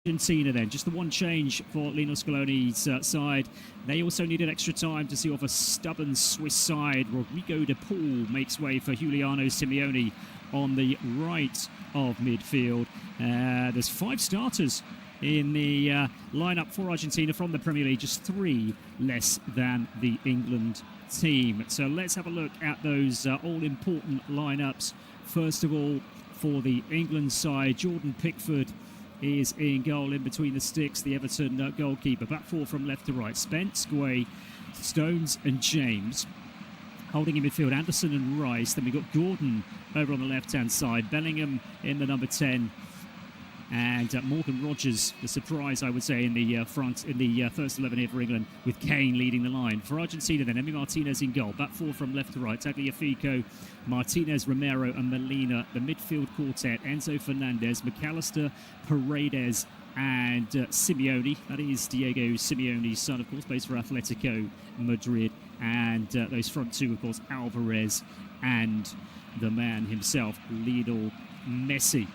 Argentina then, just the one change for Lionel Scaloni's side. They also needed extra time to see off a stubborn Swiss side. Rodrigo de Paul makes way for Giuliano Simeone on the right of midfield. There's 5 starters in the lineup for Argentina from the Premier League, just 3 less than the England team. So let's have a look at those all-important lineups. First of all, for the England side, Jordan Pickford is in goal in between the sticks, the Everton goalkeeper. Back 4 from left to right. Spence, Guay, Stones and James. Holding in midfield, Anderson and Rice. Then we've got Gordon over on the left-hand side. Bellingham in the number 10. And Morgan Rogers, the surprise, I would say, in the front, in the first 11 here for England, with Kane leading the line. For Argentina, then, Emi Martinez in goal. Back 4 from left to right. Tagliafico, Martinez, Romero and Molina. The midfield quartet, Enzo Fernandez, McAllister, Paredes and Simeone. That is Diego Simeone's son, of course, plays for Atletico Madrid. And those front 2, of course, Alvarez and the man himself, Lionel Messi.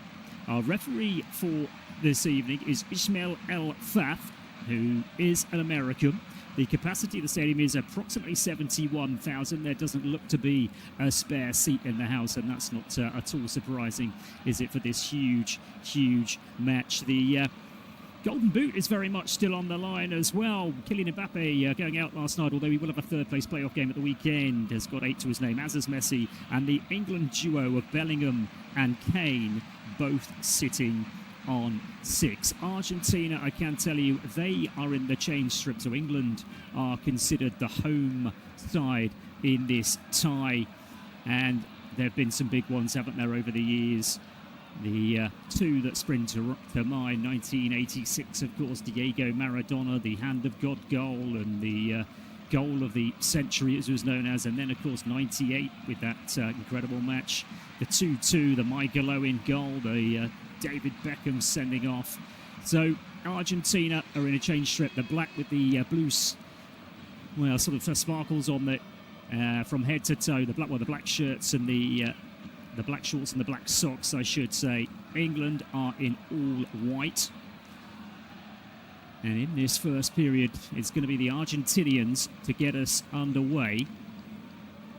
Our referee for this evening is Ismail El Faf, who is an American. The capacity of the stadium is approximately 71,000. There doesn't look to be a spare seat in the house, and that's not at all surprising, is it, for this huge, huge match. The Golden Boot is very much still on the line as well. Kylian Mbappe going out last night, although he will have a third-place playoff game at the weekend, has got 8 to his name, as is Messi. And the England duo of Bellingham and Kane both sitting on 6. Argentina, I can tell you, they are in the change strip, so England are considered the home side in this tie. And there have been some big ones, haven't there, over the years? The 2 that spring to mind, 1986, of course, Diego Maradona, the Hand of God goal, and the goal of the century, as it was known as. And then, of course, 98 with that incredible match. The 2-2, the Michael Owen goal, the David Beckham sending off. So Argentina are in a change strip. The black with the blue, well, sort of sparkles on the from head to toe. The black shirts and the black shorts and the black socks, I should say. England are in all white. And in this first period, it's going to be the Argentinians to get us underway.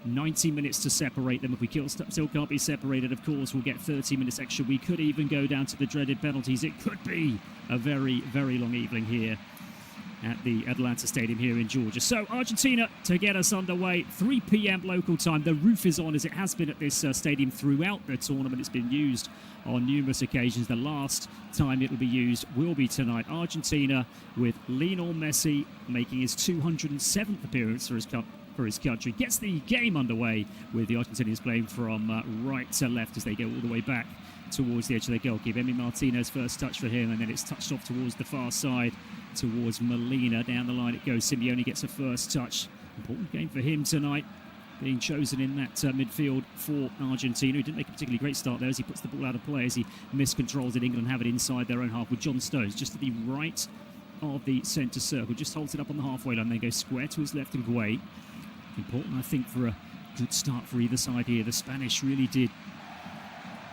90 minutes to separate them. If we still can't be separated, of course, we'll get 30 minutes extra. We could even go down to the dreaded penalties. It could be a very, very long evening here at the Atlanta Stadium here in Georgia. So Argentina to get us underway, 3 p.m. local time. The roof is on, as it has been at this stadium throughout the tournament. It's been used on numerous occasions. The last time it will be used will be tonight. Argentina with Lionel Messi making his 207th appearance for his country. Gets the game underway with the Argentinians playing from right to left as they go all the way back towards the edge of the goalkeeper. Emi Martinez, first touch for him, and then it's touched off towards the far side towards Molina. Down the line it goes. Simeone gets a first touch. Important game for him tonight, being chosen in that midfield for Argentina. He didn't make a particularly great start there as he puts the ball out of play, as he miscontrols it. England have it inside their own half with John Stones just to the right of the centre circle. Just holds it up on the halfway line. Then goes square to his left and Guay. Important, I think, for a good start for either side here. The Spanish really did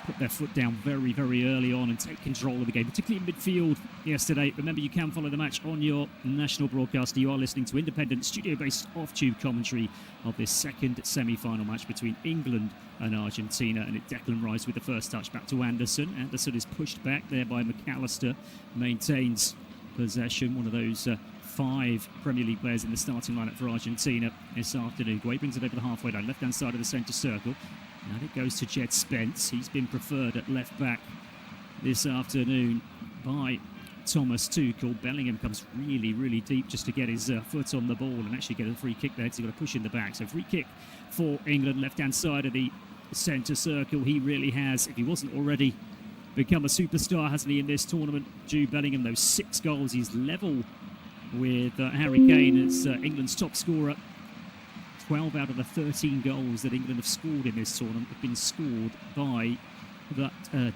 put their foot down very, very early on and take control of the game, particularly in midfield yesterday. Remember, you can follow the match on your national broadcaster. You are listening to independent, studio-based, off-tube commentary of this second semi-final match between England and Argentina. And Declan Rice with the first touch back to Anderson. Anderson is pushed back there by McAllister, maintains possession. One of those 5 Premier League players in the starting lineup for Argentina this afternoon. Guay brings it over the halfway line, left-hand side of the centre circle. And it goes to Jed Spence. He's been preferred at left-back this afternoon by Thomas Tuchel. Bellingham comes really, really deep just to get his foot on the ball and actually get a free kick there because he's got to push in the back. So free kick for England, left-hand side of the centre circle. He really has, if he wasn't already, become a superstar, hasn't he, in this tournament? Jude Bellingham, those 6 goals, he's level with Harry Kane as England's top scorer. 12 out of the 13 goals that England have scored in this tournament have been scored by that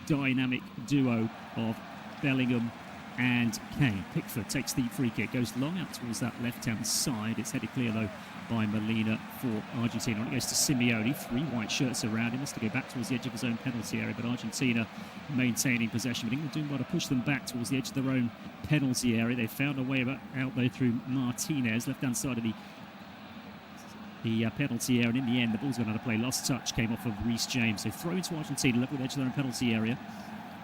dynamic duo of Bellingham and Kane. Pickford takes the free kick, goes long out towards that left-hand side. It's headed clear, though, by Molina for Argentina. On it goes to Simeone, 3 white shirts around him. Has to go back towards the edge of his own penalty area, but Argentina maintaining possession. But England doing well to push them back towards the edge of their own penalty area. They found a way out though through Martinez, left-hand side of the penalty area, and in the end the ball's going to play. Lost touch came off of Reece James, so throw into Argentina, level with the edge of their own penalty area,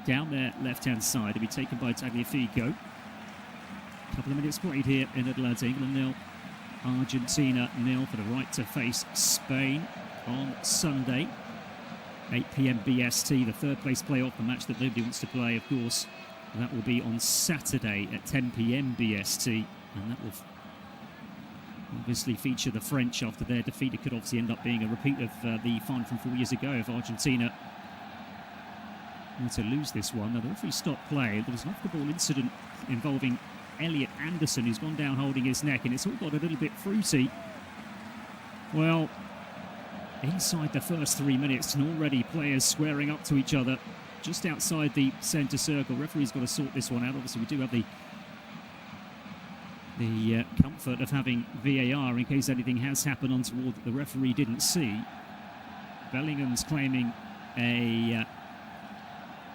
down their left-hand side. It'll be taken by Tagliafico. A couple of minutes played here in Adelaide. England 0, Argentina 0 for the right to face Spain on Sunday, 8 p.m. BST, the third place playoff, the match that nobody wants to play, of course. That will be on Saturday at 10 p.m. BST, and that will obviously feature the French after their defeat. It could obviously end up being a repeat of the final from 4 years ago if Argentina were to lose this one. Now, the referee stopped play. There was an off-the-ball incident involving Elliot Anderson, who's gone down holding his neck, and it's all got a little bit fruity. Well, inside the first 3 minutes, and already players squaring up to each other just outside the centre circle. Referee's got to sort this one out. Obviously, we do have the comfort of having VAR in case anything has happened on toward that the referee didn't see. Bellingham's claiming a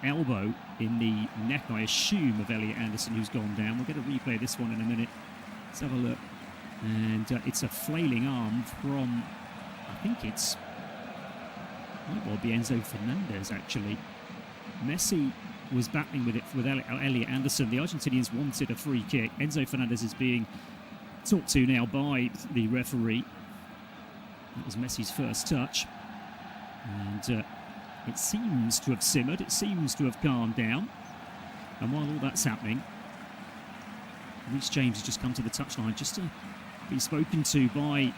elbow in the neck, I assume, of Elliot Anderson, who's gone down. We'll get a replay of this one in a minute. Let's have a look. And it's a flailing arm from, I think it's, might well be Enzo Fernandez, actually. Messi was battling with it with Elliot Anderson. The Argentinians wanted a free kick. Enzo Fernandez is being talked to now by the referee. That was Messi's first touch. And it seems to have simmered. It seems to have calmed down. And while all that's happening, Reece James has just come to the touchline just to be spoken to by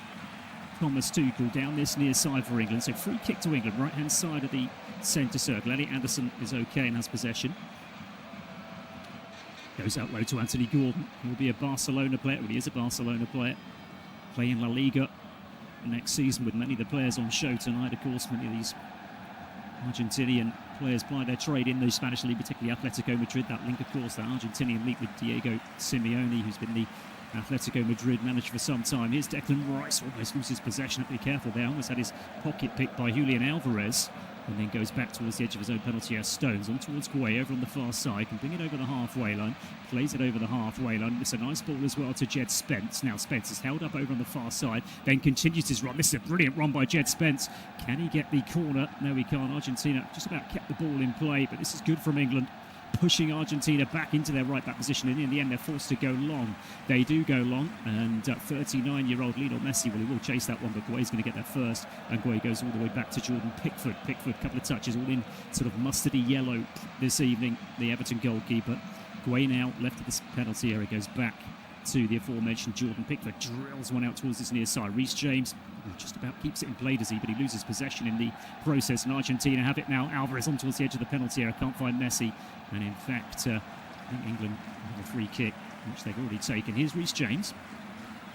Thomas Tuchel down this near side for England. So free kick to England, right-hand side of the centre circle. Elliot Anderson is okay and has possession. Goes out low to Anthony Gordon. He will be a Barcelona player. Well, he is a Barcelona player. Playing La Liga next season with many of the players on show tonight. Of course, many of these Argentinian players ply their trade in the Spanish league, particularly Atletico Madrid. That link, of course, that Argentinian link with Diego Simeone, who's been the Atletico Madrid manager for some time. Here's Declan Rice, almost loses possession. Have to be careful there. Almost had his pocket picked by Julian Alvarez, and then goes back towards the edge of his own penalty area. Stones on towards Guay over on the far side, can bring it over the halfway line, plays it over the halfway line. It's a nice ball as well to Jed Spence. Now Spence is held up over on the far side, then continues his run. This is a brilliant run by Jed Spence. Can he get the corner? No, he can't. Argentina just about kept the ball in play, but this is good from England, pushing Argentina back into their right-back position, and in the end they're forced to go long. They do go long, and 39-year-old Lionel Messi, well, he will chase that one, but Guay's going to get there first, and Guay goes all the way back to Jordan Pickford. Pickford, a couple of touches, all in sort of mustardy yellow this evening, the Everton goalkeeper. Guay now left of this penalty area, goes back to the aforementioned Jordan Pickford, drills one out towards his near side. Reece James just about keeps it in play, does he? But he loses possession in the process, and Argentina have it now. Alvarez on towards the edge of the penalty area, can't find Messi, and in fact, I think England have a free kick, which they've already taken. Here's Reece James.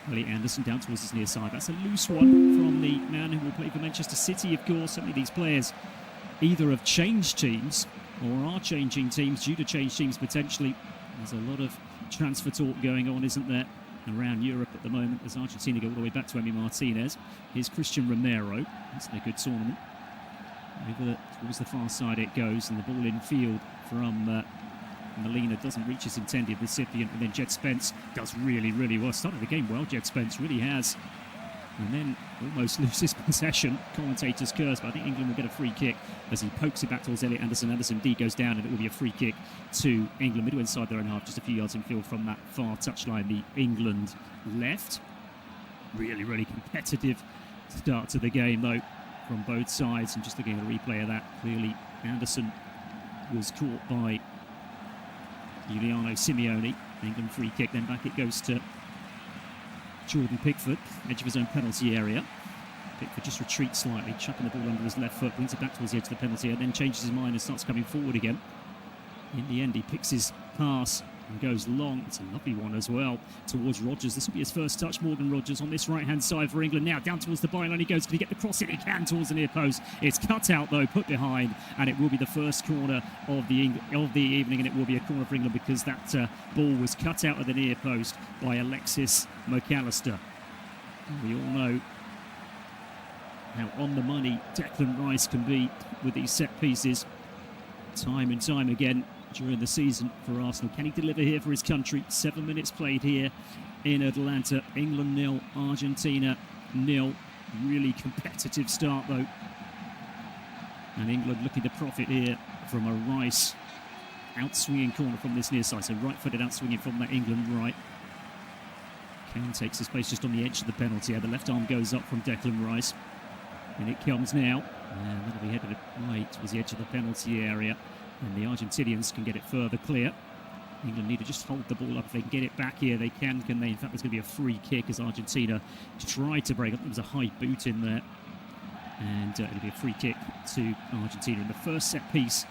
Elliot Anderson down towards his near side. That's a loose one from the man who will play for Manchester City, of course. Some of these players either have changed teams or are changing teams, due to change teams potentially. There's a lot of transfer talk going on, isn't there, around Europe at the moment, as Argentina go all the way back to Emi Martinez. Here's Christian Romero. That's a good tournament. Over towards the far side it goes, and the ball in field from Molina doesn't reach his intended recipient, and then Jed Spence does really, really well. Started the game well, Jed Spence really has. And then almost loses possession. Commentators curse, but I think England will get a free kick as he pokes it back towards Elliot Anderson. Anderson indeed goes down, and it will be a free kick to England. Middle inside their own half, just a few yards in field from that far touchline, the England left. Really, really competitive start to the game, though, from both sides. And just looking at a replay of that, clearly Anderson was caught by Giuliano Simeone. England free kick, then back it goes to Jordan Pickford, edge of his own penalty area. Pickford just retreats slightly, chucking the ball under his left foot, brings it back towards the edge of the penalty area, then changes his mind and starts coming forward again. In the end, he picks his pass and goes long. It's a lovely one as well towards Rodgers. This will be his first touch. Morgan Rodgers on this right-hand side for England. Now down towards the byline he goes. Can he get the cross in? He can towards the near post. It's cut out though, put behind, and it will be the first corner of the evening, and it will be a corner for England because that ball was cut out of the near post by Alexis McAllister. We all know how on the money Declan Rice can be with these set pieces time and time again during the season for Arsenal. Can he deliver here for his country? 7 minutes played here in Atlanta. England 0, Argentina 0. Really competitive start though. And England looking to profit here from a Rice out-swinging corner from this near side. So right-footed out-swinging from that England right. Kane takes his place just on the edge of the penalty area. The left arm goes up from Declan Rice. And it comes now. And that'll be headed right towards the edge of the penalty area. And the Argentinians can get it further clear. England need to just hold the ball up. If they can get it back here, they can they? In fact, there's going to be a free kick as Argentina tried to break up. There was a high boot in there. And it'll be a free kick to Argentina. And the first set piece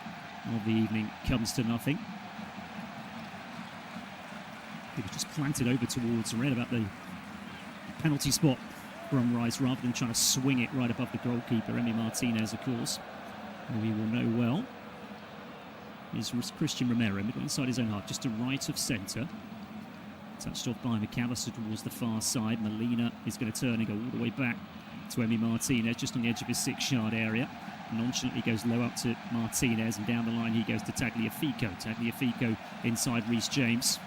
of the evening comes to nothing. It was just planted over towards right about the penalty spot from Rice rather than trying to swing it right above the goalkeeper, Emi Martinez, of course. And we will know well. Is Christian Romero, midway inside his own half, just to right of centre. Touched off by McAllister towards the far side. Molina is going to turn and go all the way back to Emi Martinez, just on the edge of his 6-yard area. Nonchalantly goes low up to Martinez, and down the line he goes to Tagliafico. Tagliafico inside Reece James.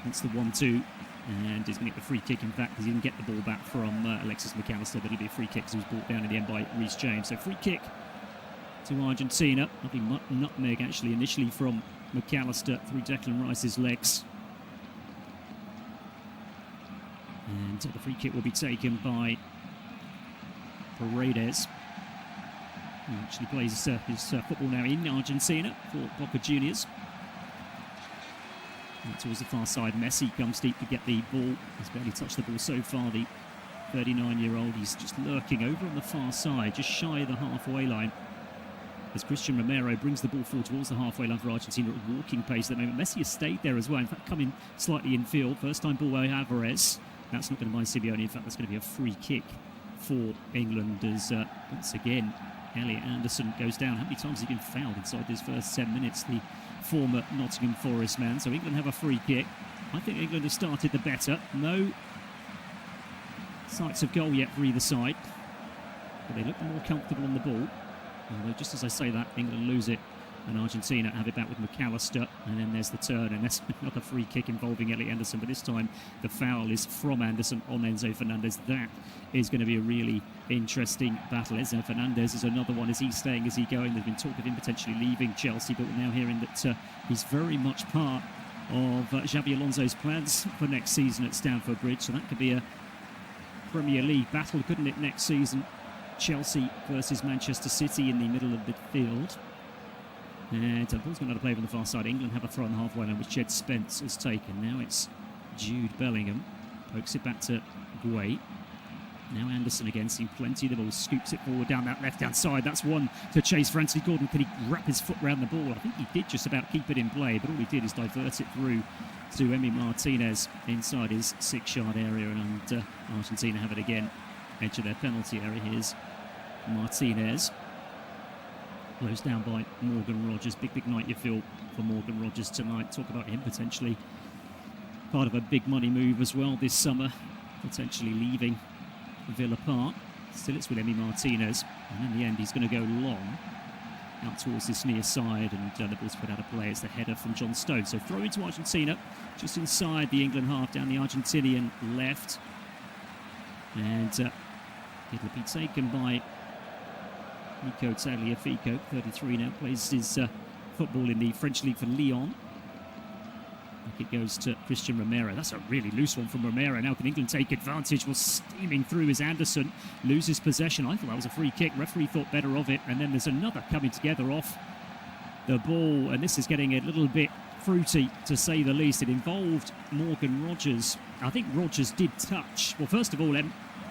That's the 1-2, and he's going to get the free kick, in fact, because he didn't get the ball back from Alexis McAllister, but it'll be a free kick because he was brought down in the end by Reece James. So free kick to Argentina. Nothing nutmeg, actually, initially from McAllister through Declan Rice's legs. And the free kick will be taken by Paredes, who actually plays his football now in Argentina for Boca Juniors. And towards the far side, Messi comes deep to get the ball. He's barely touched the ball so far, the 39-year-old. He's just lurking over on the far side, just shy of the halfway line. As Christian Romero brings the ball forward towards the halfway line for Argentina at walking pace at the moment. Messi has stayed there as well, in fact, coming slightly in field. First time ball by Alvarez. That's not going to mind Simeone. In fact, that's going to be a free kick for England as, once again, Elliot Anderson goes down. How many times has he been fouled inside his first 10 minutes? The former Nottingham Forest man. So England have a free kick. I think England have started the better. No sights of goal yet for either side. But they look more comfortable on the ball. Although, just as I say that, England lose it. And Argentina have it back with McAllister. And then there's the turn. And there's another free kick involving Elliot Anderson. But this time, the foul is from Anderson on Enzo Fernandez. That is going to be a really interesting battle. Enzo Fernandez is another one. Is he staying? Is he going? There's been talk of him potentially leaving Chelsea. But we're now hearing that he's very much part of Xabi Alonso's plans for next season at Stamford Bridge. So that could be a Premier League battle, couldn't it, next season? Chelsea versus Manchester City in the middle of the field. And the ball's got another player on the far side. England have a throw on the halfway line, which Jed Spence has taken. Now it's Jude Bellingham. Pokes it back to Guay. Now Anderson again, seen plenty of the ball. Scoops it forward down that left-hand side. That's one to chase for Anthony Gordon. Can he wrap his foot around the ball? I think he did just about keep it in play, but all he did is divert it through to Emi Martinez inside his 6-yard area. And Argentina have it again. Edge of their penalty area. Here's Martinez. Closed down by Morgan Rogers. Big night you feel for Morgan Rogers tonight. Talk about him potentially part of a big money move as well this summer. Potentially leaving Villa Park. Still it's with Emi Martinez. And in the end he's going to go long out towards this near side. And the ball's put out of play. It's the header from John Stones. So throw into Argentina. Just inside the England half down the Argentinian left. And it'll be taken by Nico Tagliafico, 33 now, plays his football in the French league for Lyon. It goes to Christian Romero. That's a really loose one from Romero. Now can England take advantage? Well, steaming through as Anderson loses possession. I thought that was a free kick. Referee thought better of it. And then there's another coming together off the ball. And this is getting a little bit fruity, to say the least. It involved Morgan Rogers. I think Rogers did touch. Well, first of all,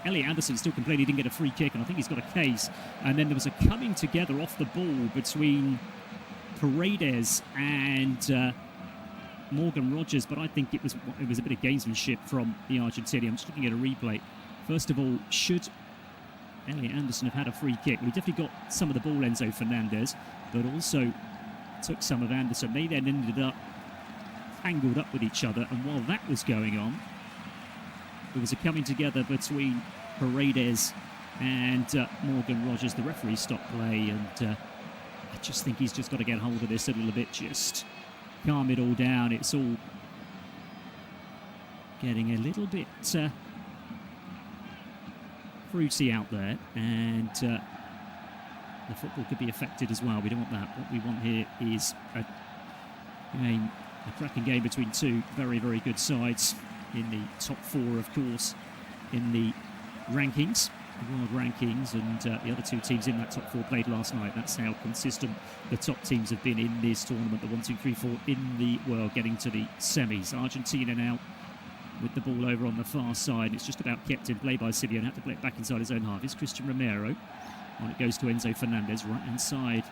Elliot Anderson still complained he didn't get a free kick, and I think he's got a case. And then there was a coming together off the ball between Paredes and Morgan Rogers, but I think it was a bit of gamesmanship from the Argentinian. I'm just looking at a replay. First of all, should Elliot Anderson have had a free kick? Well, he definitely got some of the ball, Enzo Fernandez, but also took some of Anderson. They then ended up tangled up with each other, and while that was going on, There was a coming together between Paredes and Morgan Rogers. The referee stopped play, and I just think he's just got to get hold of this a little bit, just calm it all down. It's all getting a little bit fruity out there, and the football could be affected as well. We don't want that. What we want here is a cracking game between two very, very good sides in the top four, of course, in the rankings, the world rankings, and the other two teams in that top four played last night. That's how consistent the top teams have been in this tournament. The 1, 2, 3, 4 in the world getting to the semis. Argentina now with the ball over on the far side. It's just about kept in play by Simeone. Had to play it back inside his own half. It's Christian Romero. On it goes to Enzo Fernandez, right-hand side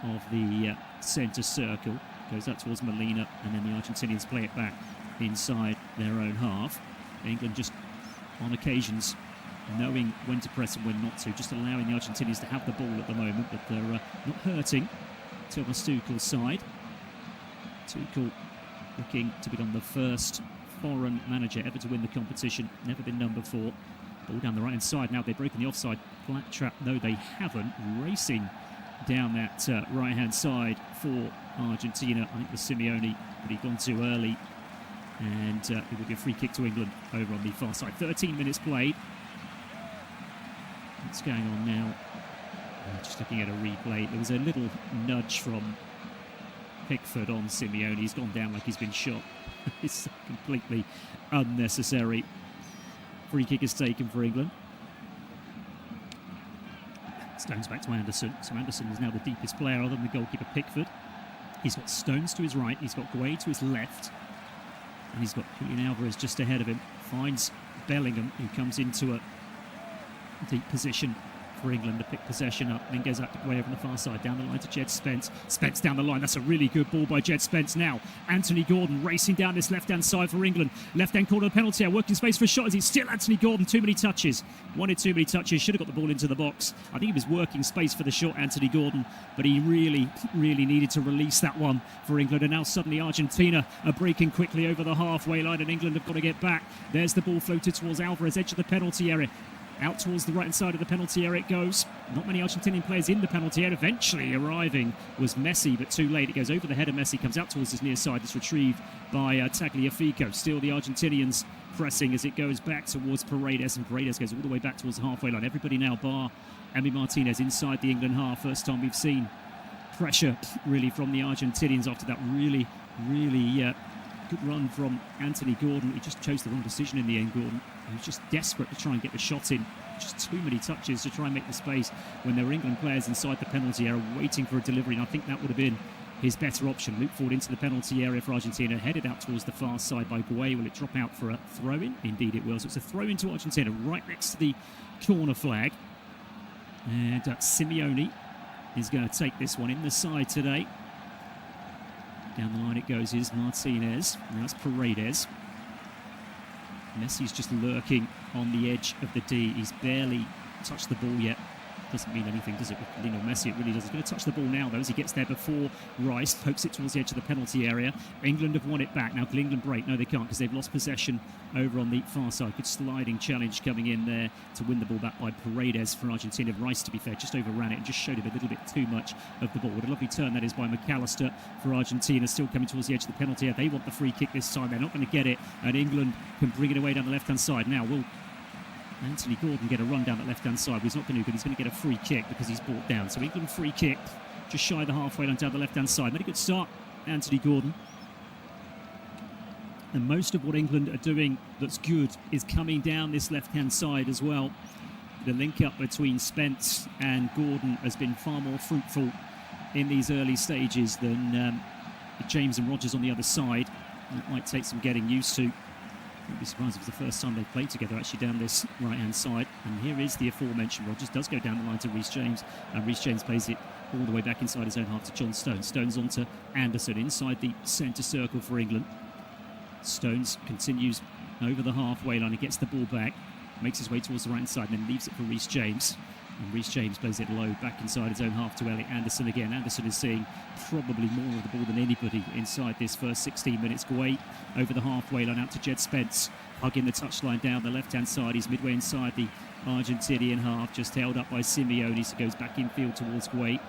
of the centre circle. Goes up towards Molina, and then the Argentinians play it back inside their own half. England just, on occasions, knowing when to press and when not to, just allowing the Argentinians to have the ball at the moment, but they're not hurting Thomas Tuchel's side. Tuchel looking to become the first foreign manager ever to win the competition, never been done before. Ball down the right-hand side. Now they've broken the offside flat trap. No, they haven't. Racing down that right-hand side for Argentina. I think the Simeone, but he'd gone too early. And it will be a free kick to England over on the far side. 13 minutes played. What's going on now? Just looking at a replay. There was a little nudge from Pickford on Simeone. He's gone down like he's been shot. It's completely unnecessary. Free kick is taken for England. Stones back to Anderson. So Anderson is now the deepest player other than the goalkeeper Pickford. He's got Stones to his right. He's got Guay to his left. And he's got Julian Alvarez just ahead of him. Finds Bellingham, who comes into a deep position for England to pick possession up, then goes out to Guay over on the far side, down the line to Jed Spence. Spence down the line. That's a really good ball by Jed Spence. Now Anthony Gordon racing down this left-hand side for England. Left-hand corner of the penalty area, working space for a shot. As he's still Anthony Gordon. Too many touches. Wanted too many touches. Should have got the ball into the box. I think he was working space for the shot, Anthony Gordon, but he really, really needed to release that one for England. And now suddenly Argentina are breaking quickly over the halfway line, and England have got to get back. There's the ball floated towards Alvarez, edge of the penalty area. Out towards the right-hand side of the penalty area it goes. Not many Argentinian players in the penalty area. Eventually arriving was Messi, but too late. It goes over the head of Messi, comes out towards his near side. It's retrieved by Tagliafico. Still the Argentinians pressing as it goes back towards Paredes, and Paredes goes all the way back towards the halfway line. Everybody now bar Emi Martinez inside the England half. First time we've seen pressure really from the Argentinians after that really good run from Anthony Gordon. He just chose the wrong decision in the end, Gordon. He was just desperate to try and get the shot in. Just too many touches to try and make the space when there were England players inside the penalty area waiting for a delivery, and I think that would have been his better option. Loop forward into the penalty area for Argentina, headed out towards the far side by Guay. Will it drop out for a throw-in? Indeed it will. So it's a throw-in to Argentina right next to the corner flag. And Simeone is going to take this one in the side today. Down the line it goes is Martinez. Now it's Paredes. Messi's just lurking on the edge of the D. He's barely touched the ball yet. Doesn't mean anything, does it, with Lionel Messi? It really does. He's going to touch the ball now, though, as he gets there before Rice pokes it towards the edge of the penalty area. England have won it back. Now, can England break? No, they can't, because they've lost possession over on the far side. Good sliding challenge coming in there to win the ball back by Paredes for Argentina. Rice, to be fair, just overran it and just showed him a little bit too much of the ball. What a lovely turn that is by McAllister for Argentina, still coming towards the edge of the penalty area. They want the free kick this time. They're not going to get it, and England can bring it away down the left-hand side. Now, will Anthony Gordon get a run down that left-hand side? But he's not going to, but he's going to get a free kick because he's brought down. So England free kick, just shy of the halfway line down the left-hand side. Made a good start, Anthony Gordon. And most of what England are doing that's good is coming down this left-hand side as well. The link-up between Spence and Gordon has been far more fruitful in these early stages than James and Rogers on the other side. That might take some getting used to. I'd be surprised if it's the first time they've played together actually down this right-hand side. And here is the aforementioned Rogers. Does go down the line to Reece James. And Reece James plays it all the way back inside his own half to John Stones. Stones on to Anderson inside the centre circle for England. Stones continues over the halfway line. He gets the ball back. Makes his way towards the right-hand side and then leaves it for Reece James. And Reece James plays it low, back inside his own half to Elliot Anderson again. Anderson is seeing probably more of the ball than anybody inside this first 16 minutes. Guay over the halfway line out to Jed Spence, hugging the touchline down the left-hand side. He's midway inside the Argentinian half, just held up by Simeone, so goes back infield towards Guay.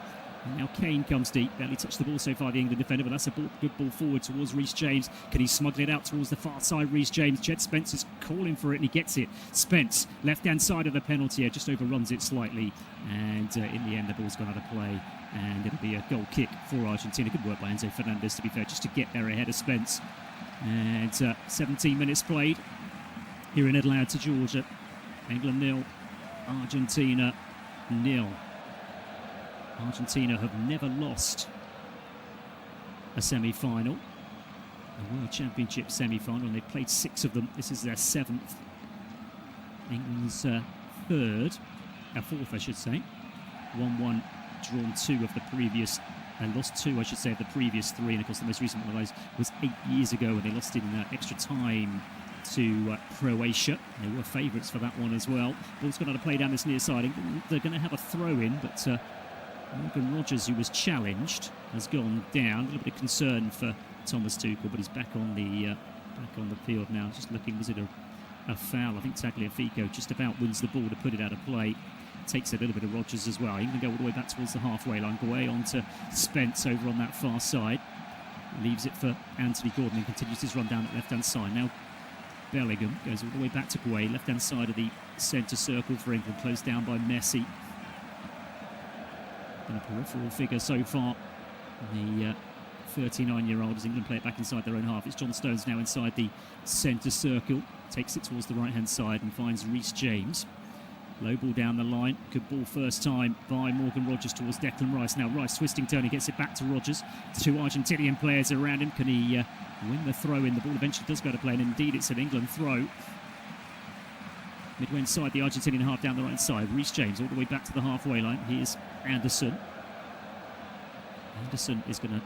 And now Kane comes deep, barely touched the ball so far, the England defender, but that's a good ball forward towards Reece James. Can he smuggle it out towards the far side? Reece James, Jed Spence is calling for it and he gets it. Spence, left-hand side of the penalty area, just overruns it slightly. And in the end, the ball's gone out of play. And it'll be a goal kick for Argentina. Good work by Enzo Fernandez, to be fair, just to get there ahead of Spence. And 17 minutes played here in Atlanta, Georgia. England 0, Argentina 0. Argentina have never lost a semi-final, a World Championship semi-final, and they've played 6 of them. This is their 7th. England's fourth, I should say. 1-1, drawn 2 of the previous, lost 2, I should say, of the previous 3. And of course, the most recent one of those was 8 years ago when they lost in extra time to Croatia. They were favourites for that one as well. Ball's got to play down this near side. They're going to have a throw in, but Morgan Rogers, who was challenged, has gone down. A little bit of concern for Thomas Tuchel, but he's back on the field now. Just looking, was it a foul? I think Tagliafico just about wins the ball to put it out of play. Takes a little bit of Rogers as well. He can go all the way back towards the halfway line. Away onto Spence over on that far side. Leaves it for Anthony Gordon and continues his run down the left-hand side. Now Bellingham goes all the way back to Guay, left-hand side of the centre circle for England, closed down by Messi. Been a peripheral figure so far. The 39-year-old, as England play it back inside their own half. It's John Stones now inside the centre circle. Takes it towards the right-hand side and finds Reece James. Low ball down the line. Good ball first time by Morgan Rogers towards Declan Rice. Now Rice twisting turn. He gets it back to Rogers. 2 Argentinian players around him. Can he win the throw in? The ball eventually does go to play, and indeed it's an England throw. Midway inside the Argentinian half down the right side. Reece James all the way back to the halfway line. Here's Anderson. Anderson is going to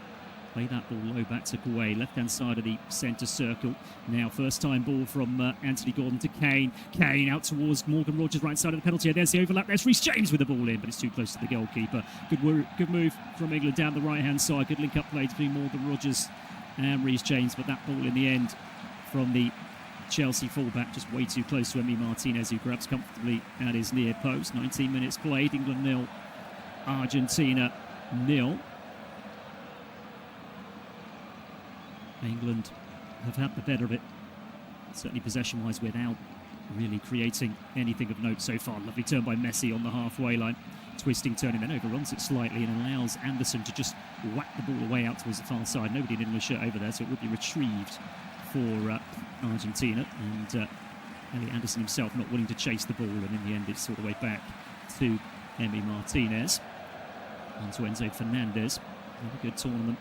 play that ball low back to Guay, left-hand side of the centre circle. Now first-time ball from Anthony Gordon to Kane. Kane out towards Morgan Rogers, right side of the penalty. There's the overlap. There's Reece James with the ball in, but it's too close to the goalkeeper. Good move from England down the right-hand side. Good link-up play between Morgan Rogers and Reece James, but that ball in the end from the Chelsea fullback just way too close to Emi Martinez, who grabs comfortably at his near post. 19 minutes played. England 0, Argentina 0. England have had the better of it, certainly possession-wise, without really creating anything of note so far. Lovely turn by Messi on the halfway line. Twisting, turning, then overruns it slightly and allows Anderson to just whack the ball away out towards the far side. Nobody in English shirt over there, so it would be retrieved for Argentina. And Elliot Anderson himself not willing to chase the ball, and in the end it's all the way back to Emi Martinez. On to Enzo Fernandez. Another good tournament.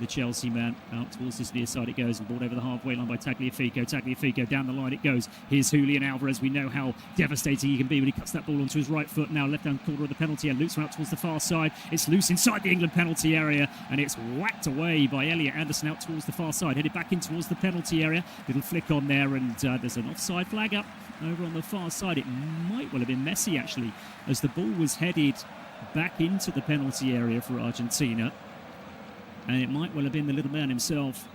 The Chelsea man out towards this near side it goes, and ball over the halfway line by Tagliafico. Tagliafico down the line it goes. Here's Julian Alvarez. We know how devastating he can be when he cuts that ball onto his right foot. Now left-hand corner of the penalty and loops out towards the far side. It's loose inside the England penalty area, and it's whacked away by Elliot Anderson out towards the far side. Headed back in towards the penalty area. Little flick on there, and there's an offside flag up over on the far side. It might well have been Messi, actually, as the ball was headed back into the penalty area for Argentina. And it might well have been the little man himself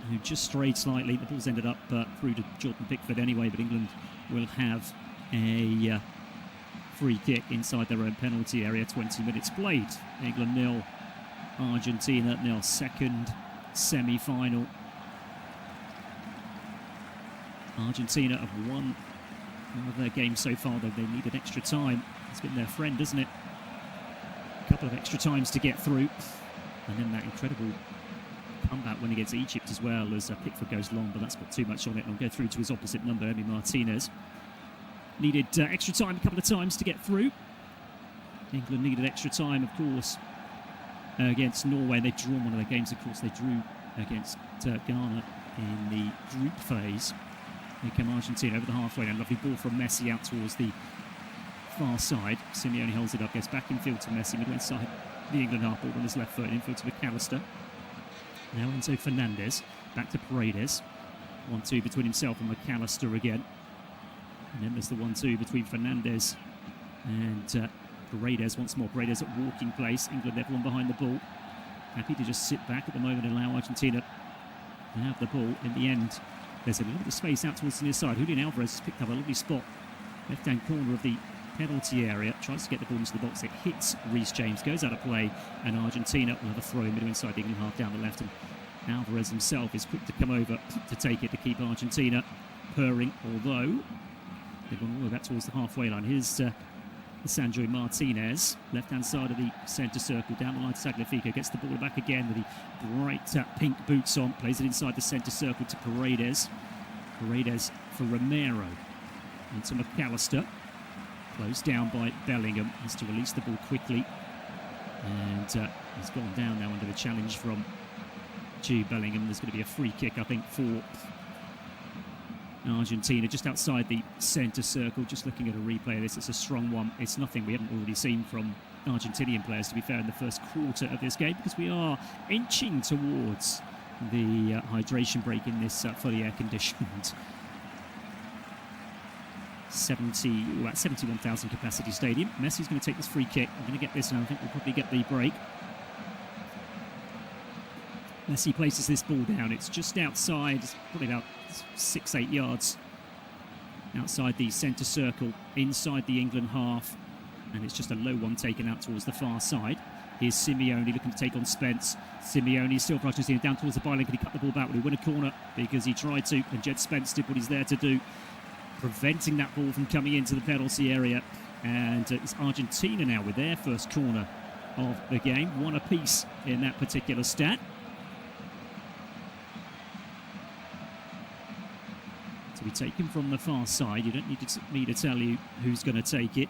who just strayed slightly. The ball's ended up through to Jordan Pickford anyway, but England will have a free kick inside their own penalty area. 20 minutes played. England 0, Argentina 0. Second semi-final. Argentina have won one of their games so far, though they needed extra time. It's been their friend, isn't it? A couple of extra times to get through. And then that incredible comeback win against Egypt as well, as Pickford goes long, but that's got too much on it. And will go through to his opposite number, Emi Martinez. Needed extra time a couple of times to get through. England needed extra time, of course, against Norway. They've drawn one of their games, of course. They drew against Ghana in the group phase. Here come Argentina over the halfway line. Lovely ball from Messi out towards the far side. Simeone holds it up, gets back in field to Messi, midway inside the England half ball on his left foot, infield to McAllister. Now Enzo Fernandez, back to Paredes. 1-2 between himself and McAllister again. And then there's the 1-2 between Fernandez and Paredes once more. Paredes at walking place. England, everyone behind the ball. Happy to just sit back at the moment and allow Argentina to have the ball. In the end, there's a little bit of space out towards the near side. Julian Alvarez has picked up a lovely spot. Left-hand corner of the penalty area. Tries to get the ball into the box. It hits Reece James. Goes out of play. And Argentina will have a throw middle inside the England half down the left. And Alvarez himself is quick to come over to take it to keep Argentina purring. Although they've gone all the way back towards the halfway line. Here's Sandro Martinez, left-hand side of the centre circle, down the line to Tagliafico, gets the ball back again with the bright pink boots on, plays it inside the centre circle to Paredes. Paredes for Romero, into McAllister, closed down by Bellingham, has to release the ball quickly, and he's gone down now under the challenge from Jude Bellingham. There's going to be a free kick, I think, for Argentina, just outside the centre circle. Just looking at a replay of this, it's a strong one. It's nothing we haven't already seen from Argentinian players, to be fair, in the first quarter of this game, because we are inching towards the hydration break in this fully air-conditioned 71,000 capacity stadium. Messi's going to take this free kick. I'm going to get this, and I think we'll probably get the break. Messi places this ball down. It's just outside, probably about 6-8 yards outside the centre circle, inside the England half, and it's just a low one taken out towards the far side. Here's Simeone looking to take on Spence. Simeone still for Argentina, down towards the byline. Can he cut the ball back? Will he win a corner? Because he tried to, and Jed Spence did what he's there to do, preventing that ball from coming into the penalty area. And it's Argentina now with their first corner of the game. One apiece in that particular stat. To be taken from the far side. You don't need me to tell you who's going to take it.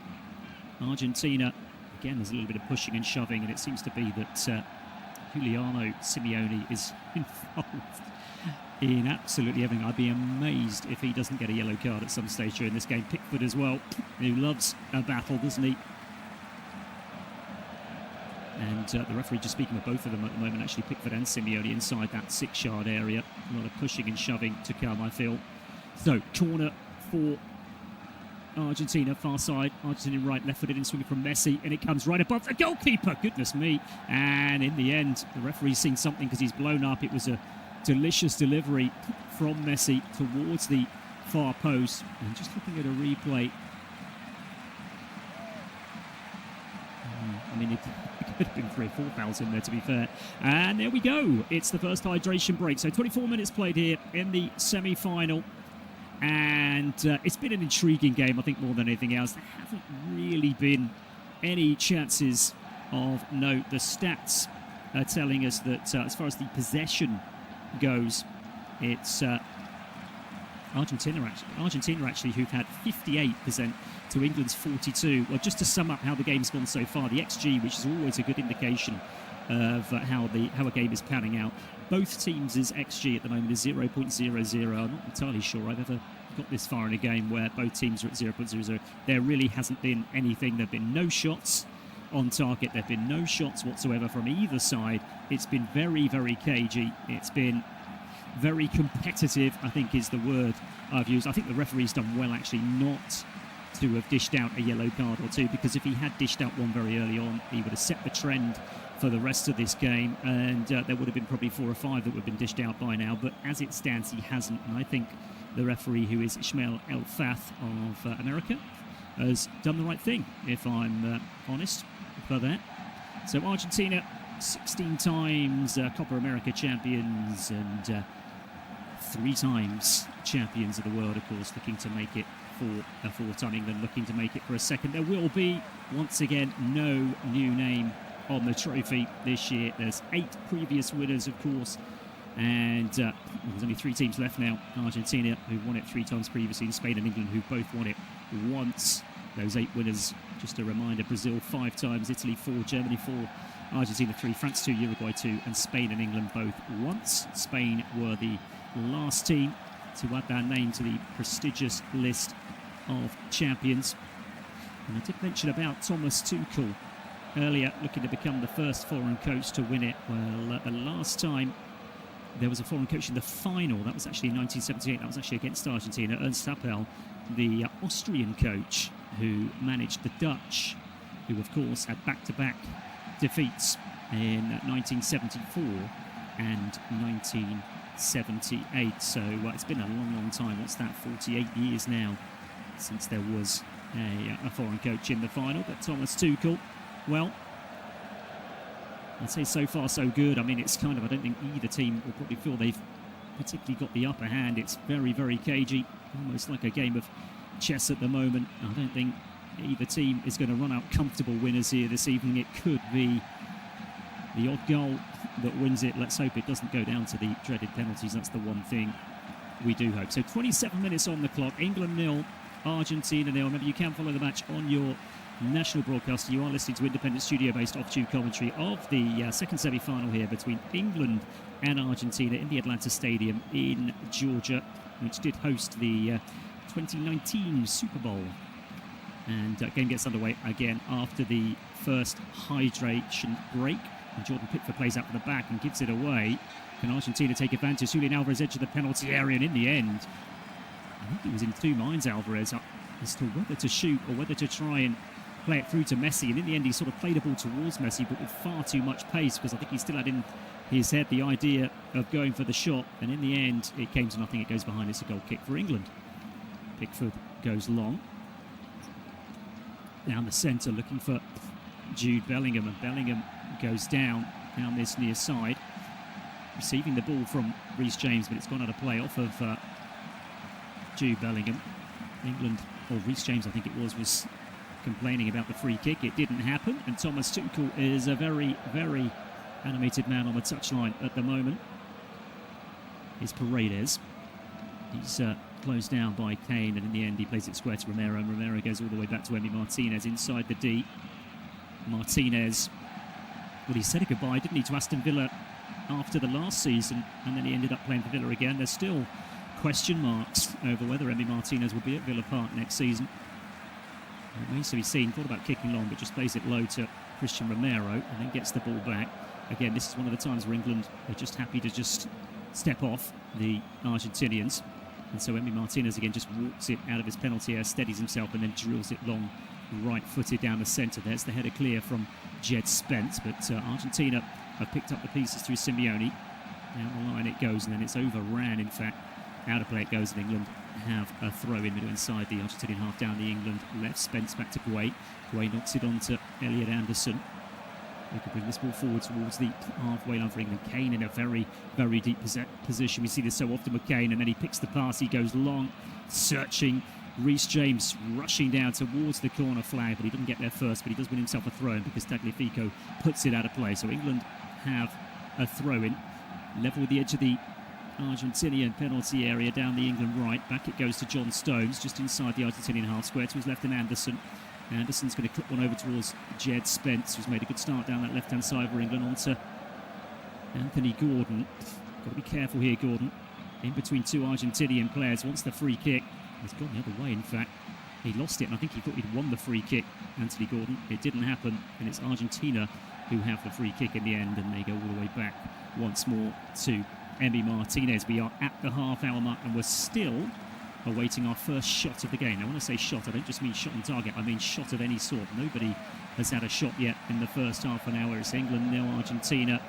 Argentina, again, there's a little bit of pushing and shoving, and it seems to be that Giuliano Simeone is involved in absolutely everything. I'd be amazed if he doesn't get a yellow card at some stage during this game. Pickford as well, who loves a battle, doesn't he? And the referee just speaking with both of them at the moment, actually, Pickford and Simeone inside that 6-yard area. A lot of pushing and shoving to come, I feel. So, corner for Argentina, far side. Argentina right, left-footed in, swinging from Messi, and it comes right above the goalkeeper. Goodness me. And in the end, the referee's seen something because he's blown up. It was a delicious delivery from Messi towards the far post. And just looking at a replay, I mean, it could have been 3 or 4 fouls in there, to be fair. And there we go. It's the first hydration break. So 24 minutes played here in the semi-final. And it's been an intriguing game, I think, more than anything else. There haven't really been any chances of note. The stats are telling us that as far as the possession goes, it's Argentina actually who've had 58% to England's 42. Well, just to sum up how the game's gone so far, the XG, which is always a good indication of how a game is panning out. Both teams' XG at the moment is 0.00. I'm not entirely sure I've ever got this far in a game where both teams are at 0.00. There really hasn't been anything. There have been no shots on target. There have been no shots whatsoever from either side. It's been very, very cagey. It's been very competitive, I think is the word I've used. I think the referee's done well, actually, not to have dished out a yellow card or two, because if he had dished out one very early on, he would have set the trend for the rest of this game, and there would have been probably 4 or 5 that would have been dished out by now. But as it stands, he hasn't, and I think the referee, who is Ishmael El Fath of America, has done the right thing, if I'm honest for that. So Argentina, 16 times Copa America champions, and 3 times champions of the world, of course, looking to make it for a 4th time. England looking to make it for a 2nd. There will be, once again, no new name on the trophy this year. There's 8 previous winners, of course, and there's only 3 teams left now. Argentina, who won it 3 times previously, and Spain and England, who both won it once. Those 8 winners, just a reminder: Brazil 5 times, Italy 4, Germany 4, Argentina 3, France 2, Uruguay 2, and Spain and England both once. Spain were the last team to add their name to the prestigious list of champions. And I did mention about Thomas Tuchel earlier, looking to become the first foreign coach to win it. Well, the last time there was a foreign coach in the final, that was actually in 1978. That was actually against Argentina. Ernst Happel, the Austrian coach who managed the Dutch who, of course, had back-to-back defeats in 1974 and 1978. So it's been a long, long time. What's that, 48 years now since there was a foreign coach in the final. But Thomas Tuchel, well, I'd say so far so good. I mean, it's kind of, I don't think either team will probably feel they've particularly got the upper hand. It's very, very cagey, almost like a game of chess at the moment. I don't think either team is going to run out comfortable winners here this evening. It could be the odd goal that wins it. Let's hope it doesn't go down to the dreaded penalties. That's the one thing we do hope. So 27 minutes on the clock. England 0, Argentina 0. Remember, you can follow the match on your national broadcaster. You are listening to independent studio-based off-tube commentary of the second semi-final here between England and Argentina in the Atlanta Stadium in Georgia, which did host the 2019 Super Bowl. And game gets underway again after the first hydration break. And Jordan Pickford plays out for the back and gives it away. Can Argentina take advantage? Julian Alvarez edge of the penalty area, and in the end, I think he was in two minds, Alvarez, as to whether to shoot or whether to try and play it through to Messi. And in the end, he sort of played the ball towards Messi, but with far too much pace, because I think he still had in his head the idea of going for the shot. And in the end, it came to nothing. It goes behind. It's a goal kick for England. Pickford goes long down the centre, looking for Jude Bellingham, and Bellingham goes down this near side, receiving the ball from Reece James, but it's gone out of play off of Jude Bellingham. England, or Reece James I think it was complaining about the free kick. It didn't happen, and Thomas Tuchel is a very, very animated man on the touchline at the moment. Is Paredes. He's closed down by Kane, and in the end he plays it square to Romero, and Romero goes all the way back to Emi Martinez inside the D. Martinez, well, he said a goodbye, didn't he, to Aston Villa after the last season, and then he ended up playing for Villa again. There's still question marks over whether Emi Martinez will be at Villa Park next season. It remains to be seen. Thought about kicking long, but just plays it low to Christian Romero, and then gets the ball back. Again, this is one of the times where England are just happy to just step off the Argentinians. And so Emi Martinez again just walks it out of his penalty area, steadies himself, and then drills it long, right-footed down the centre. There's the header clear from Jed Spence, but Argentina have picked up the pieces through Simeone. Down the line it goes, and then it's overran, in fact. Out of play it goes, and England have a throw in middle inside the Argentinian half, down the England left. Spence back to Gueye. Gueye knocks it on to Elliot Anderson. They could bring this ball forward towards the halfway line for England. Kane in a very, very deep position. We see this so often with Kane, and then he picks the pass. He goes long, searching. Reece James rushing down towards the corner flag, but he doesn't get there first, but he does win himself a throw-in because Tagliafico puts it out of play. So England have a throw-in, level with the edge of the Argentinian penalty area down the England right. Back it goes to John Stones, just inside the Argentinian half square to his left, and Anderson. Anderson's going to clip one over towards Jed Spence, who's made a good start down that left-hand side for England, onto Anthony Gordon. Got to be careful here, Gordon. In between two Argentinian players, wants the free kick. He's gone the other way, in fact. He lost it, and I think he thought he'd won the free kick, Anthony Gordon. It didn't happen, and it's Argentina who have the free kick in the end, and they go all the way back once more to Emi Martinez. We are at the half-hour mark, and we're still awaiting our first shot of the game. Now, when I say shot, I don't just mean shot on target, I mean shot of any sort. Nobody has had a shot yet in the first half an hour. It's England 0, Argentina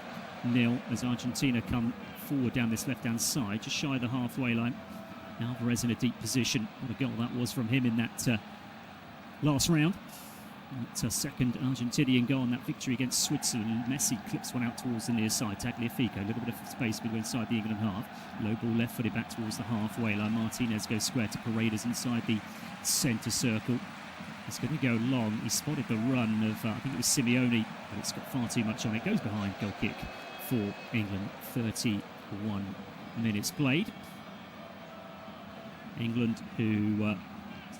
0, as Argentina come forward down this left-hand side, just shy of the halfway line. Alvarez in a deep position. What a goal that was from him in that last round. That second Argentinian goal in that victory against Switzerland. Messi clips one out towards the near side. Tagliafico, a little bit of space between inside the England half. Low ball left-footed back towards the halfway line. Martinez goes square to Paredes inside the centre circle. It's going to go long. He spotted the run of, I think it was Simeone, but it's got far too much on it. Goes behind, goal kick for England. 31 minutes played. England, who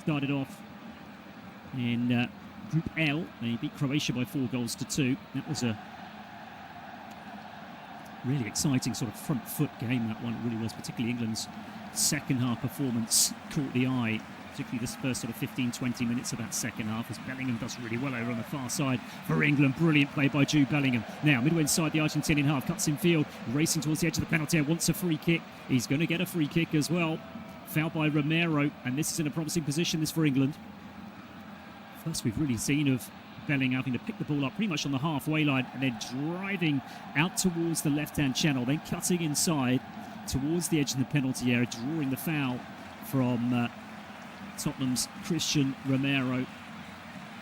started off in Group L, they beat Croatia by 4-2. That was a really exciting sort of front foot game, that one. It really was, particularly England's second half performance caught the eye, particularly this first sort of 15-20 minutes of that second half, as Bellingham does really well over on the far side for England. Brilliant play by Jude Bellingham. Now, midway inside the Argentinian half, cuts in field, racing towards the edge of the penalty area, wants a free kick. He's going to get a free kick as well. Foul by Romero, and this is in a promising position, this for England. First we've really seen of Bellingham having to pick the ball up pretty much on the halfway line and then driving out towards the left-hand channel, then cutting inside towards the edge of the penalty area, drawing the foul from Tottenham's Christian Romero.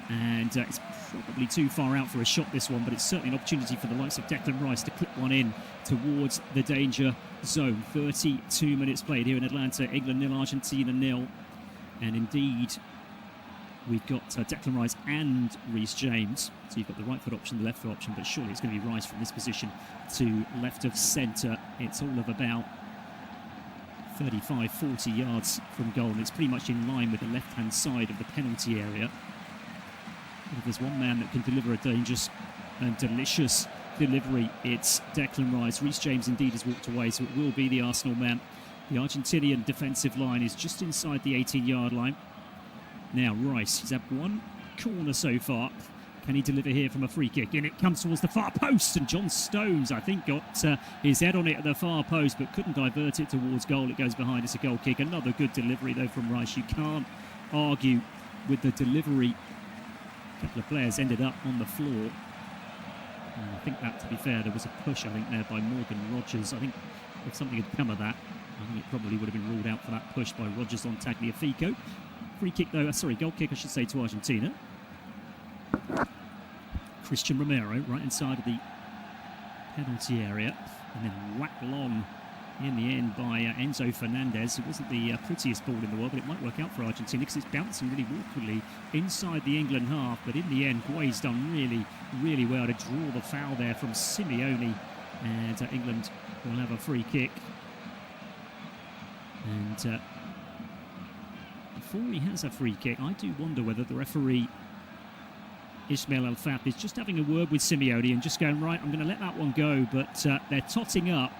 And it's probably too far out for a shot, this one, but it's certainly an opportunity for the likes of Declan Rice to clip one in towards the danger zone. 32 minutes played here in Atlanta. England 0, Argentina 0. And indeed, we've got Declan Rice and Reece James. So you've got the right foot option, the left foot option, but surely it's going to be Rice from this position to left of centre. It's all of about 35, 40 yards from goal, and it's pretty much in line with the left-hand side of the penalty area. If there's one man that can deliver a dangerous and delicious delivery, it's Declan Rice. Reece James indeed has walked away, so it will be the Arsenal man. The Argentinian defensive line is just inside the 18-yard line. Now Rice, he's had one corner so far. Can he deliver here from a free kick? And it comes towards the far post, and John Stones, I think, got his head on it at the far post, but couldn't divert it towards goal. It goes behind. It's a goal kick. Another good delivery, though, from Rice. You can't argue with the delivery. A couple of players ended up on the floor. And I think that, to be fair, there was a push, I think, there by Morgan Rogers. I think if something had come of that, I think it probably would have been ruled out for that push by Rogers on Tagliafico. Free kick, though, goal kick, I should say, to Argentina. Christian Romero, right inside of the penalty area, and then whacked long in the end by Enzo Fernandez. It wasn't the prettiest ball in the world, but it might work out for Argentina because it's bouncing really awkwardly inside the England half. But in the end, Guay's done really, really well to draw the foul there from Simeone, and England will have a free kick. And before he has a free kick, I do wonder whether the referee Ismail El-Fat is just having a word with Simeone and just going, right, I'm going to let that one go, but they're totting up.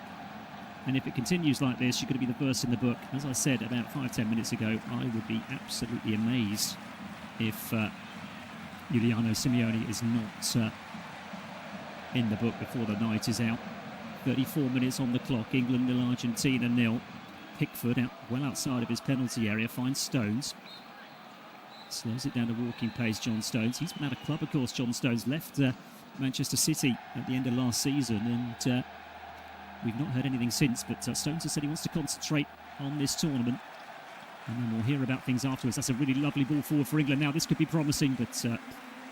And if it continues like this, you're going to be the first in the book. As I said about 5-10 minutes ago, I would be absolutely amazed if Giuliano Simeone is not in the book before the night is out. 34 minutes on the clock. England 0, Argentina 0. Pickford out well outside of his penalty area, finds Stones. Slows it down to walking pace, John Stones. He's been out of club, of course, John Stones. Left Manchester City at the end of last season, and we've not heard anything since, but Stones has said he wants to concentrate on this tournament. And then we'll hear about things afterwards. That's a really lovely ball forward for England. Now, this could be promising, but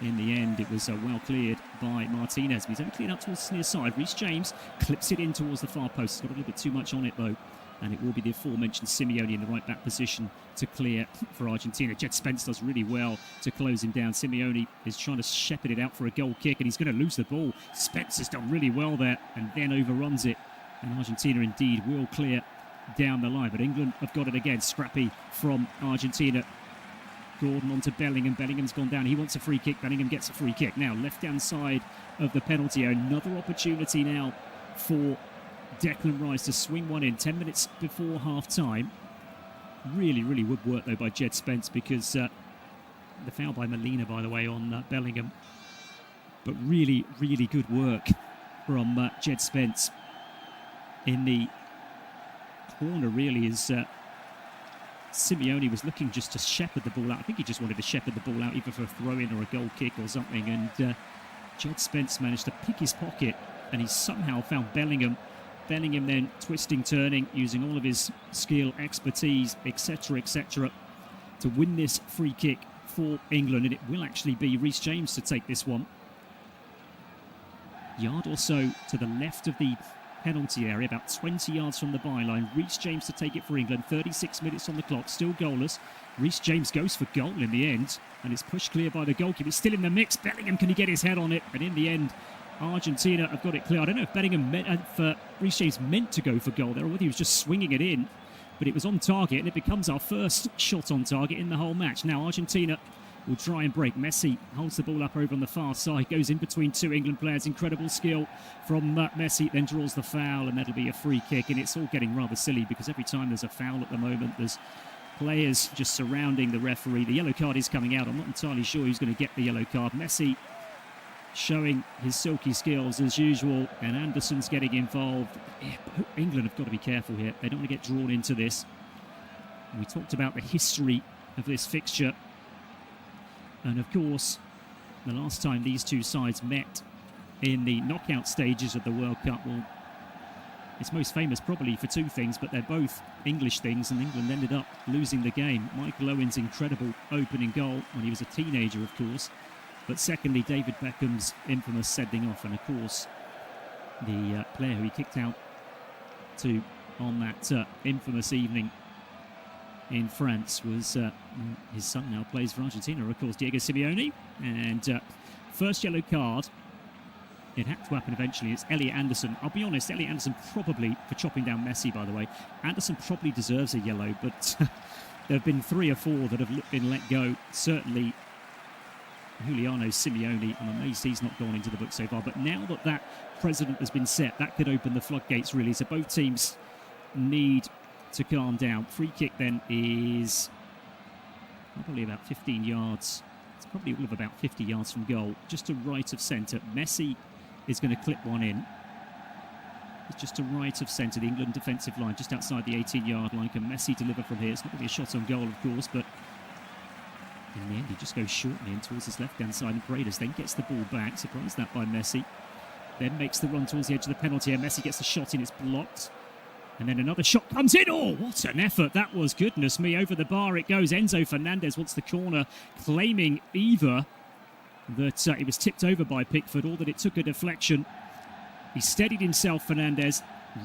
in the end, it was well cleared by Martinez. He's only cleared out towards the near side. Reece James clips it in towards the far post. He's got a little bit too much on it, though. And it will be the aforementioned Simeone in the right back position to clear for Argentina. Jed Spence does really well to close him down. Simeone is trying to shepherd it out for a goal kick, and he's going to lose the ball. Spence has done really well there and then overruns it. And Argentina indeed will clear down the line. But England have got it again. Scrappy from Argentina. Gordon onto Bellingham. Bellingham's gone down. He wants a free kick. Bellingham gets a free kick. Now, left-hand side of the penalty area. Another opportunity now for Declan Rice to swing one in 10 minutes before half-time. Really, really would work, though, by Jed Spence, because the foul by Molina, by the way, on Bellingham. But really, really good work from Jed Spence in the corner, really, as Simeone was looking just to shepherd the ball out. I think he just wanted to shepherd the ball out, either for a throw-in or a goal kick or something. And Jed Spence managed to pick his pocket, and he somehow found Bellingham. Bellingham then twisting, turning, using all of his skill, expertise, etc., etc., to win this free kick for England. And it will actually be Reece James to take this one. Yard or so to the left of the penalty area, about 20 yards from the byline. Reece James to take it for England. 36 minutes on the clock, still goalless. Reece James goes for goal in the end, and it's pushed clear by the goalkeeper. It's still in the mix. Bellingham, can he get his head on it? And in the end, Argentina have got it clear. I don't know if Bellingham Reece James meant to go for goal there, or whether he was just swinging it in, but it was on target, and it becomes our first shot on target in the whole match. Now Argentina will try and break. Messi holds the ball up over on the far side, goes in between two England players. Incredible skill from Messi, then draws the foul, and that'll be a free kick. And it's all getting rather silly, because every time there's a foul at the moment, there's players just surrounding the referee. The yellow card is coming out. I'm not entirely sure who's going to get the yellow card. Messi showing his silky skills as usual, and Anderson's getting involved. England have got to be careful here. They don't want to get drawn into this. And we talked about the history of this fixture, and of course the last time these two sides met in the knockout stages of the World Cup, well, it's most famous probably for two things, but they're both English things, and England ended up losing the game. Michael Owen's incredible opening goal when he was a teenager, of course, but secondly, David Beckham's infamous sending off, and of course, the player who he kicked out to on that infamous evening in France was his son, now plays for Argentina, of course, Diego Simeone. And first yellow card, it had to happen eventually. It's Elliot Anderson. I'll be honest, Elliot Anderson probably, for chopping down Messi, by the way, Anderson probably deserves a yellow, but there have been 3 or 4 that have been let go. Certainly, Juliano Simeone, I'm amazed he's not gone into the book so far. But now that that precedent has been set, that could open the floodgates, really. So both teams need to calm down. Free kick then is probably about 15 yards. It's probably all of about 50 yards from goal, just to right of centre. Messi is going to clip one in. It's just to right of centre, the England defensive line, just outside the 18-yard line. Can Messi deliver from here? It's not going to be a shot on goal, of course, but in the end, he just goes shortly in towards his left-hand side, and Paredes then gets the ball back. Surprised that by Messi. Then makes the run towards the edge of the penalty area. Messi gets the shot in, it's blocked. And then another shot comes in. Oh, what an effort that was. Goodness me, over the bar it goes. Enzo Fernandez wants the corner, claiming either that it was tipped over by Pickford or that it took a deflection. He steadied himself, Fernandez,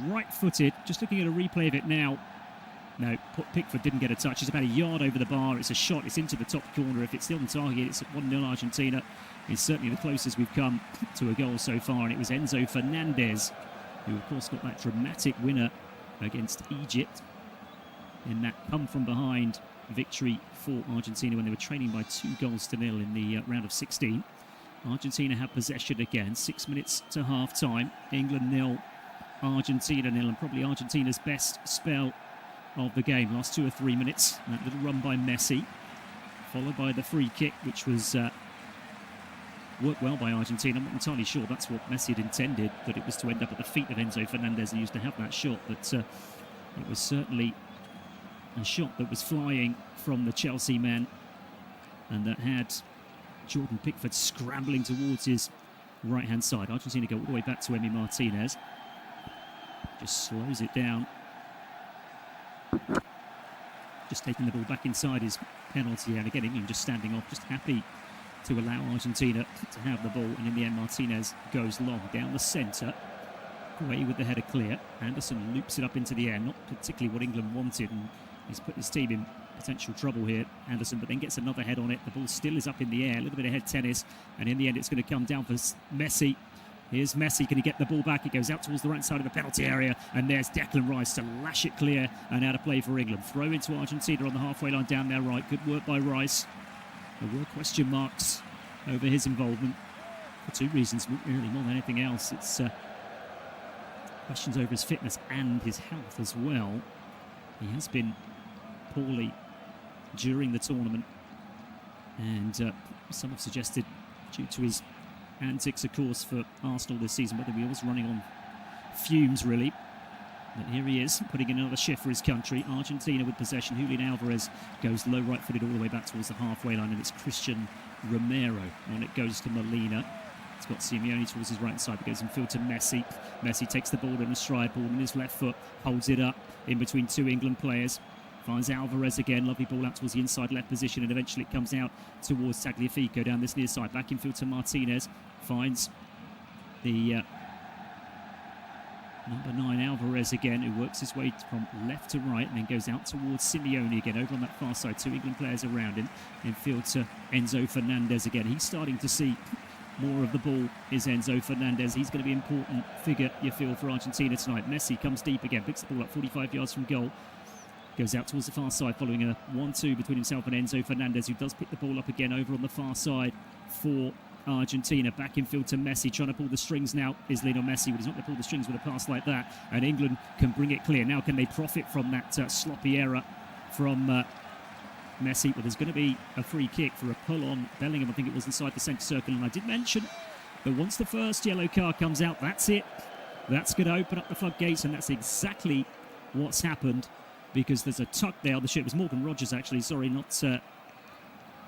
right-footed. Just looking at a replay of it now. No, Pickford didn't get a touch. It's about a yard over the bar. It's a shot. It's into the top corner. If it's still on target, it's at 1-0 Argentina. It's certainly the closest we've come to a goal so far. And it was Enzo Fernandez who, of course, got that dramatic winner against Egypt in that come-from-behind victory for Argentina when they were trailing by 2-0 in the round of 16. Argentina have possession again. 6 minutes to half-time. England 0, Argentina 0, and probably Argentina's best spell of the game. Last 2 or 3 minutes. That little run by Messi, followed by the free kick, which was worked well by Argentina. I'm not entirely sure that's what Messi had intended, that it was to end up at the feet of Enzo Fernandez, who used to have that shot, but it was certainly a shot that was flying from the Chelsea man and that had Jordan Pickford scrambling towards his right-hand side. Argentina go all the way back to Emi Martinez. Just slows it down. Just taking the ball back inside his penalty, and again England just standing off, just happy to allow Argentina to have the ball, and in the end Martinez goes long down the centre, away with the header clear. Anderson loops it up into the air, not particularly what England wanted, and he's put his team in potential trouble here, Anderson, but then gets another head on it. The ball still is up in the air, a little bit of head tennis, and in the end it's going to come down for Messi. Here's Messi, can he get the ball back? It goes out towards the right side of the penalty area, and there's Declan Rice to lash it clear and out of play for England. Throw into Argentina on the halfway line down there right. Good work by Rice. There were question marks over his involvement for 2 reasons, really, more than anything else. It's questions over his fitness and his health as well. He has been poorly during the tournament, and some have suggested due to his antics, of course, for Arsenal this season, whether he was running on fumes, really. But here he is, putting in another shift for his country. Argentina with possession. Julian Alvarez goes low right-footed all the way back towards the halfway line, and it's Christian Romero. On it goes to Molina. It's got Simeone towards his right side, but goes in field to Messi. Messi takes the ball in a stride, ball in his left foot, holds it up in between 2 England players. Finds Alvarez again, lovely ball out towards the inside left position, and eventually it comes out towards Tagliafico down this near side. Back in field to Martinez. Finds the number 9 Alvarez again, who works his way from left to right and then goes out towards Simeone again over on that far side. 2 England players around him. In field to Enzo Fernandez again. He's starting to see more of the ball, is Enzo Fernandez. He's going to be an important figure, you feel, for Argentina tonight. Messi comes deep again, picks the ball up 45 yards from goal. Goes out towards the far side following a 1-2 between himself and Enzo Fernandez, who does pick the ball up again over on the far side for Argentina. Back in field to Messi, trying to pull the strings now is Lionel Messi, but he's not going to pull the strings with a pass like that, and England can bring it clear. Now can they profit from that sloppy error from Messi? Well, there's going to be a free kick for a pull on Bellingham, I think it was inside the centre circle, and I did mention that once the first yellow card comes out, that's it. That's going to open up the floodgates, and that's exactly what's happened, because there's a tuck there on the ship. It was Morgan Rogers, actually, sorry, not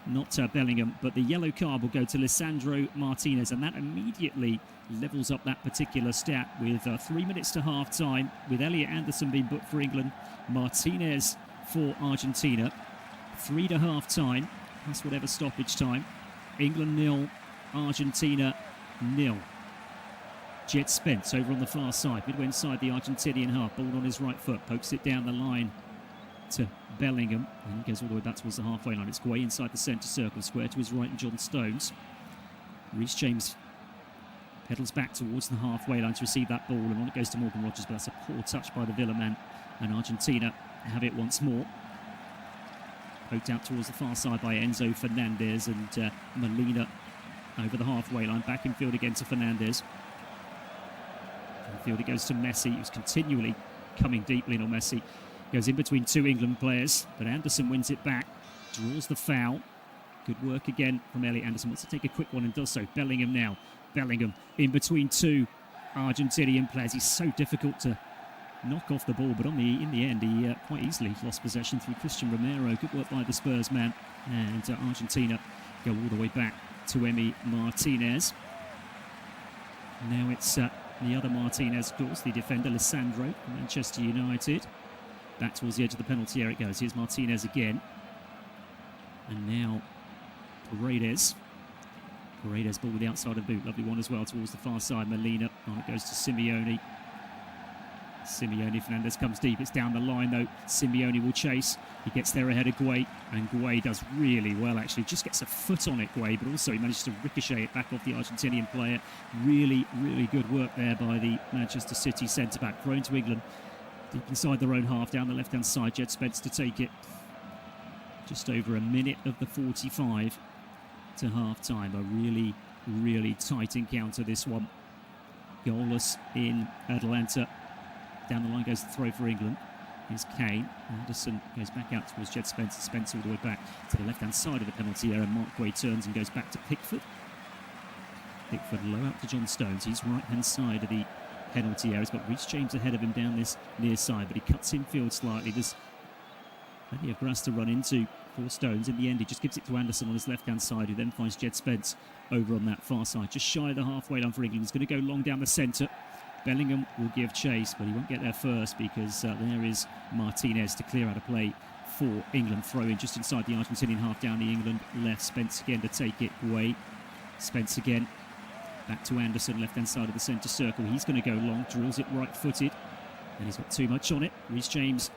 not Bellingham, but the yellow card will go to Lisandro Martinez, and that immediately levels up that particular stat with 3 minutes to half-time, with Elliot Anderson being booked for England, Martinez for Argentina. 3 to half-time, plus whatever stoppage time. England 0, Argentina 0. Jet Spence over on the far side, midway inside the Argentinian half, ball on his right foot, pokes it down the line to Bellingham, and he goes all the way back towards the halfway line. It's Guay inside the centre circle, square to his right, and John Stones. Reece James pedals back towards the halfway line to receive that ball, and on it goes to Morgan Rogers, but that's a poor touch by the Villa man, and Argentina have it once more. Poked out towards the far side by Enzo Fernandez, and Molina over the halfway line, back in field again to Fernandez. In field it goes to Messi, who's continually coming deep. Lionel Messi goes in between two England players, but Anderson wins it back, draws the foul. Good work again from Elliot Anderson. Wants to take a quick one and does so. Bellingham now. Bellingham in between two Argentinian players. He's so difficult to knock off the ball, but in the end, he quite easily lost possession through Christian Romero. Good work by the Spurs man. And Argentina go all the way back to Emi Martinez. Now it's the other Martinez, of course, the defender, Lisandro, Manchester United. Back towards the edge of the penalty area it goes. Here's Martinez again. And now Paredes. Paredes ball with the outside of the boot. Lovely one as well towards the far side. Molina. On it goes to Simeone. Fernandez comes deep. It's down the line though. Simeone will chase. He gets there ahead of Guay. And Guay does really well actually. Just gets a foot on it, Guay. But also he manages to ricochet it back off the Argentinian player. Really, really good work there by the Manchester City centre-back. Thrown to England. Deep inside their own half, down the left-hand side. Jet Spence to take it. Just over a minute of the 45 to half-time. A really, really tight encounter, this one. Goalless in Atalanta. Down the line goes the throw for England. Here's Kane. Anderson goes back out towards Jet Spence. Spence all the way back to the left-hand side of the penalty area. Mark Guay turns and goes back to Pickford. Pickford low out to John Stones. He's right-hand side of the penalty area. He's got Reece James ahead of him down this near side, but he cuts infield slightly. There's plenty of grass to run into for Stones. In the end, he just gives it to Anderson on his left-hand side, who then finds Jet Spence over on that far side. Just shy of the halfway line for England. He's going to go long down the centre. Bellingham will give chase, but he won't get there first because there is Martinez to clear out of play for England. Throw in just inside the Argentinian half down the England left. Spence again to take it away. Spence again. Back to Anderson, left-hand side of the centre circle. He's going to go long, drills it right-footed. And he's got too much on it. Reece James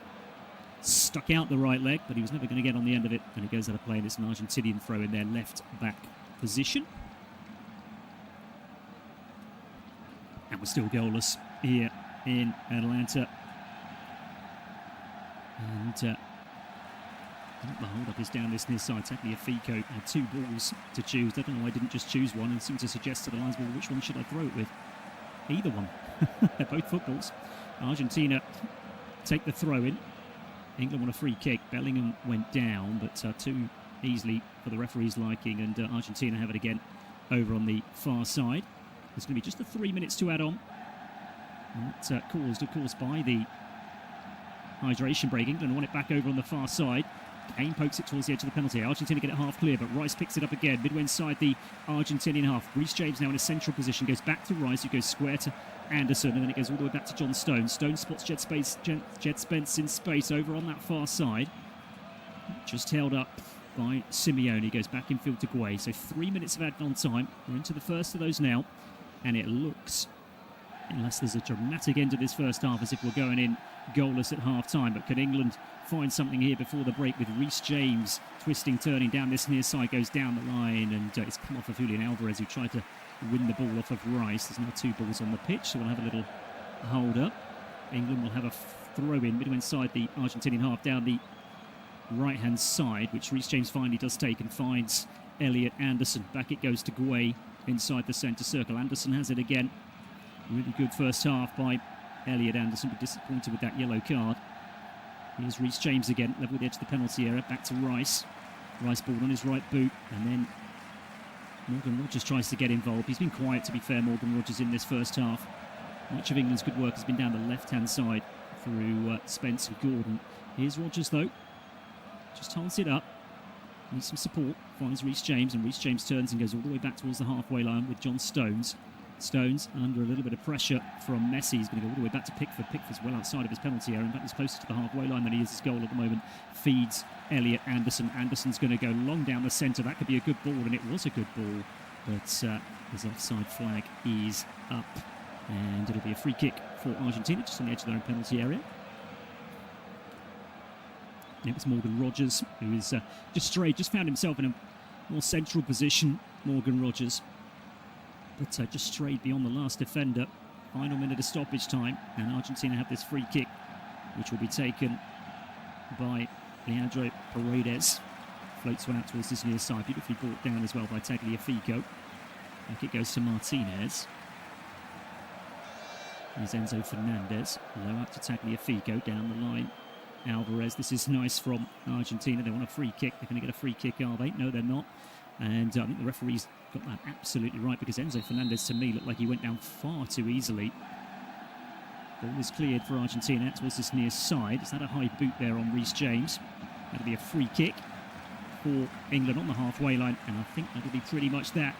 stuck out the right leg, but he was never going to get on the end of it. And he goes out of play, and it's an Argentinian throw in their left-back position. And we're still goalless here in Atlanta. And the hold-up is down this near side. Tagliafico had two balls to choose. I don't know why I didn't just choose one and seemed to suggest to the linesman, well, which one should I throw it with? Either one. They're both footballs. Argentina take the throw in. England want a free kick. Bellingham went down, but too easily for the referee's liking, and Argentina have it again over on the far side. There's going to be just the 3 minutes to add on. And that caused, of course, by the hydration break. England want it back over on the far side. Kane pokes it towards the edge of the penalty. Argentina get it half clear, but Rice picks it up again. Midway inside the Argentinian half. Reece James now in a central position. Goes back to Rice, who goes square to Anderson, and then it goes all the way back to John Stones. Stones spots Jet Spence in space over on that far side. Just held up by Simeone. Goes back in field to Guay. So 3 minutes of added on time. We're into the first of those now. And it looks, unless there's a dramatic end to this first half, as if we're going in goalless at half-time. But can England find something here before the break with Reece James twisting, turning down this near side, goes down the line, and it's come off of Julian Alvarez, who tried to win the ball off of Rice. There's now two balls on the pitch, so we'll have a little hold-up. England will have a throw-in midway inside the Argentinian half down the right-hand side, which Reece James finally does take and finds Elliot Anderson. Back it goes to Guay inside the centre circle. Anderson has it again. Really good first half by Elliot Anderson, but disappointed with that yellow card. Here's Reece James again, level with the edge of the penalty area. Back to Rice. Rice ball on his right boot, and then Morgan Rogers tries to get involved. He's been quiet, to be fair, Morgan Rogers, in this first half. Much of England's good work has been down the left-hand side through Spence and Gordon. Here's Rogers, though. Just holds it up. needs some support, finds Reece James, and Reece James turns and goes all the way back towards the halfway line with John Stones. Stones under a little bit of pressure from Messi. He's going to go all the way back to Pickford. Pickford's well outside of his penalty area. In fact, he's closer to the halfway line than he is his goal at the moment. Feeds Elliot Anderson. Anderson's going to go long down the centre. That could be a good ball, and it was a good ball. But his offside flag is up. And it'll be a free kick for Argentina, just on the edge of their own penalty area. And it was Morgan Rogers, who is just strayed, just found himself in a more central position. Morgan Rogers. But just strayed beyond the last defender. Final minute of stoppage time, and Argentina have this free kick, which will be taken by Leandro Paredes. Floats one out towards this near side, beautifully brought down as well by Tagliafico. Back it goes to Martinez. Here's Enzo Fernandez, low out to Tagliafico, down the line. Alvarez, this is nice from Argentina. They want a free kick. They're going to get a free kick, are they? No, they're not. And I think the referee's got that absolutely right, because Enzo Fernandez, to me, looked like he went down far too easily. Ball is cleared for Argentina towards this near side. Is that a high boot there on Reece James? That'll be a free kick for England on the halfway line, and I think that'll be pretty much that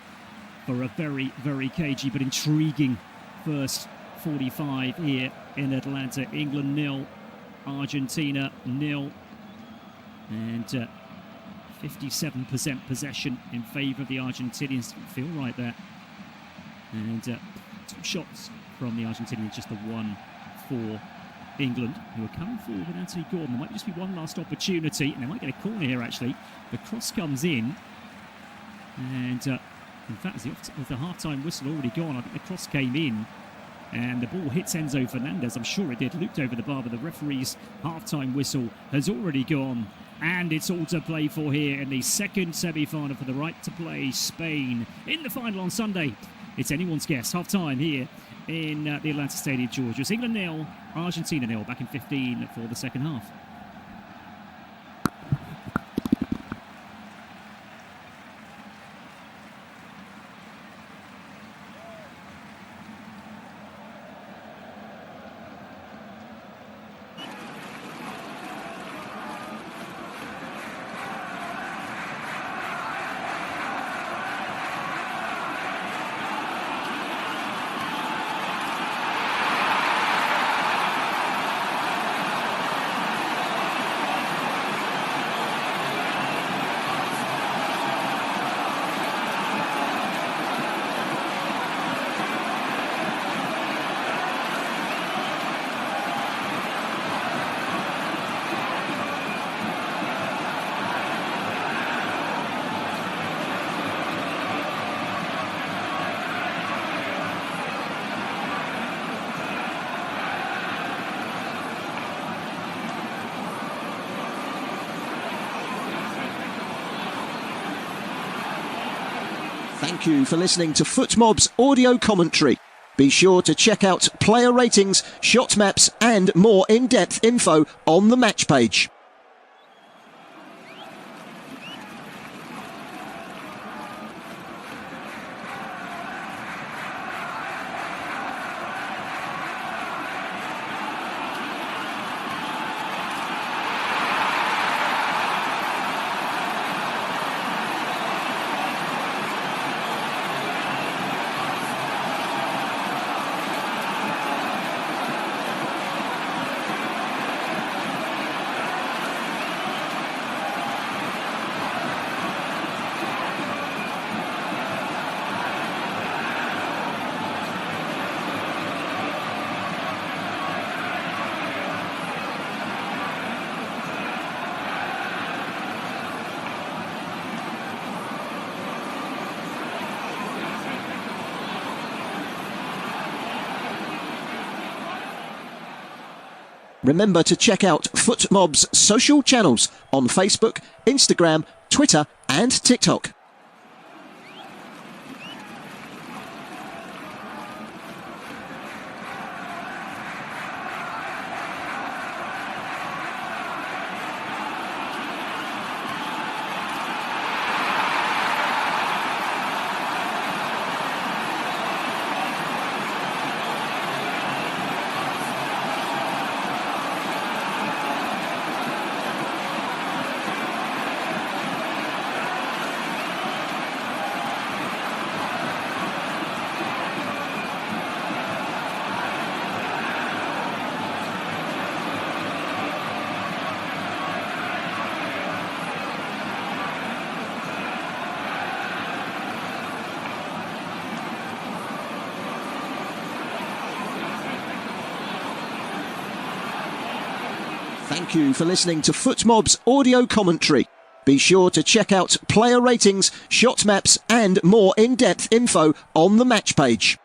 for a very, very cagey but intriguing first 45 here in Atlanta. England 0, Argentina 0, and 57% possession in favour of the Argentinians. Didn't feel right there. And 2 shots from the Argentinians, just the one for England, who are coming forward with Anthony Gordon. There might just be one last opportunity, and they might get a corner here, actually. The cross comes in, and in fact, with the half-time whistle already gone, I think the cross came in, and the ball hits Enzo Fernandez. I'm sure it did, looped over the bar, but the referee's half-time whistle has already gone. And it's all to play for here in the second semi-final for the right to play Spain in the final on Sunday. It's anyone's guess. Half-time here in the Atlanta Stadium, Georgia. It's England 0, Argentina 0, back in 15 for the second half. Thank you for listening to FootMob's audio commentary. Be sure to check out player ratings, shot maps and more in-depth info on the match page. Remember to check out FootMob's social channels on Facebook, Instagram, Twitter and TikTok. Thank you for listening to FootMob's audio commentary. Be sure to check out player ratings, shot maps and more in-depth info on the match page.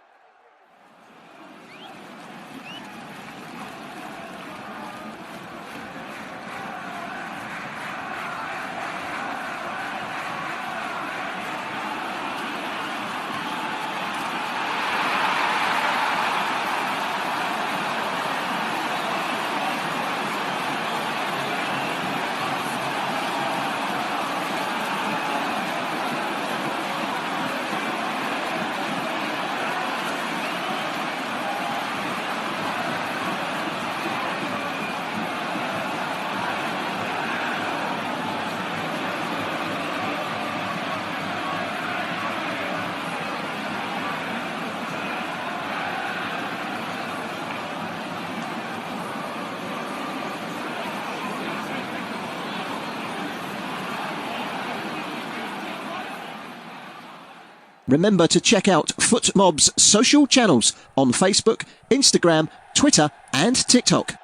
Remember to check out FootMob's social channels on Facebook, Instagram, Twitter and TikTok.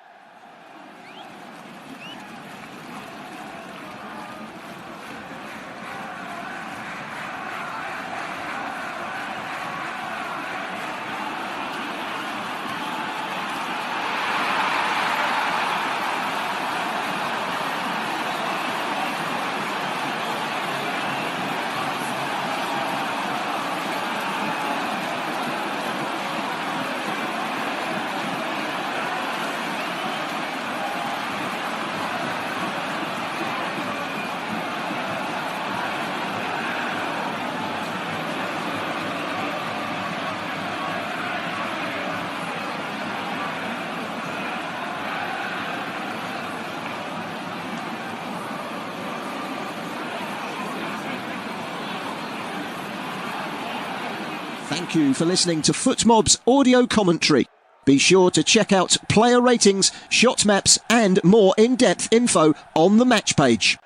Thank you for listening to FootMob's audio commentary. Be sure to check out player ratings, shot maps and more in-depth info on the match page.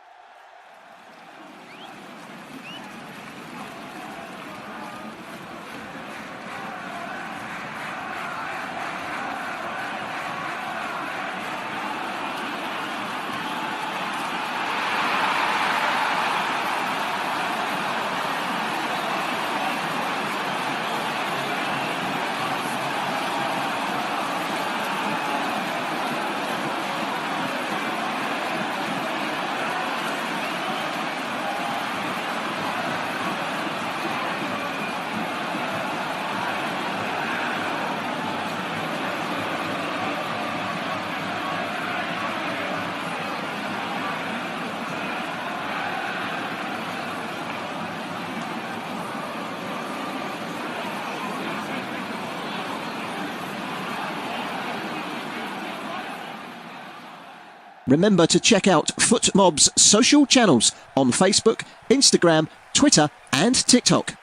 Remember to check out FootMob's social channels on Facebook, Instagram, Twitter and TikTok.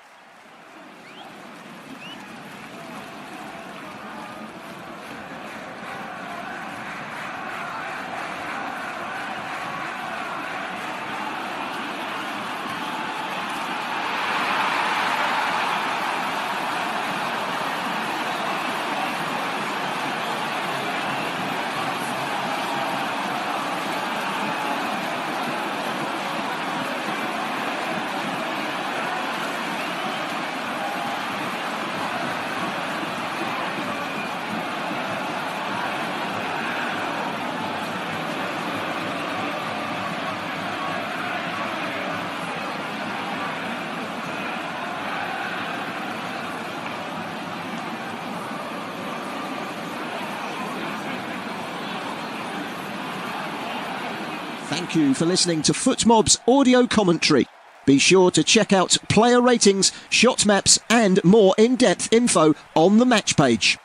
Thank you for listening to FootMob's audio commentary. Be sure to check out player ratings, shot maps and more in-depth info on the match page.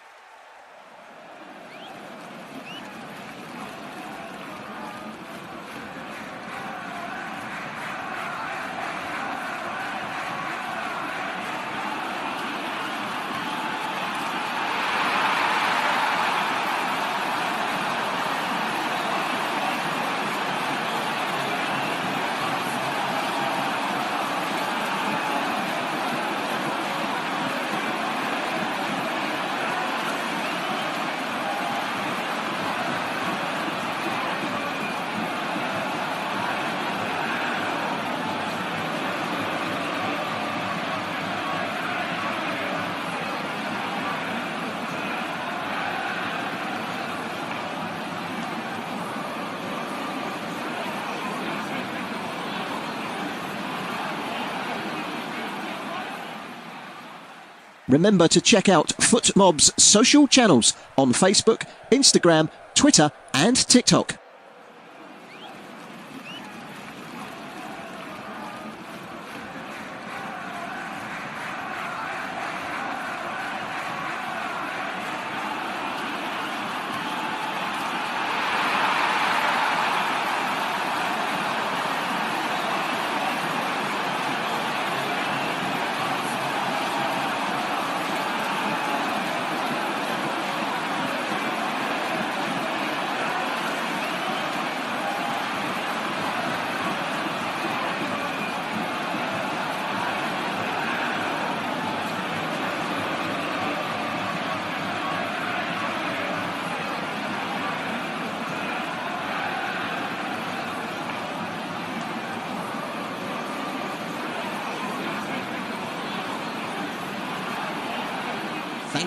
Remember to check out FootMob's social channels on Facebook, Instagram, Twitter and TikTok.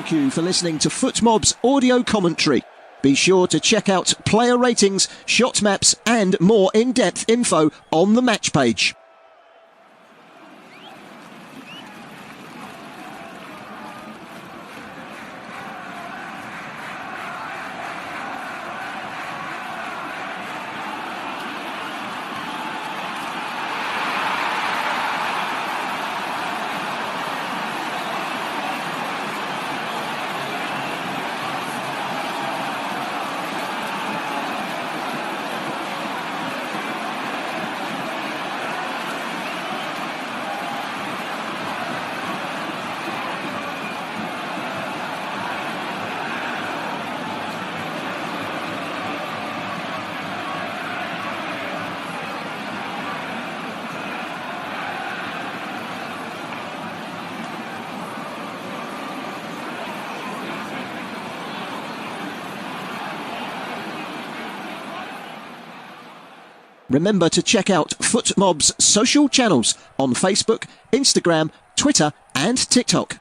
Thank you for listening to FootMob's audio commentary. Be sure to check out player ratings, shot maps and more in-depth info on the match page. Remember to check out FootMob's social channels on Facebook, Instagram, Twitter and TikTok.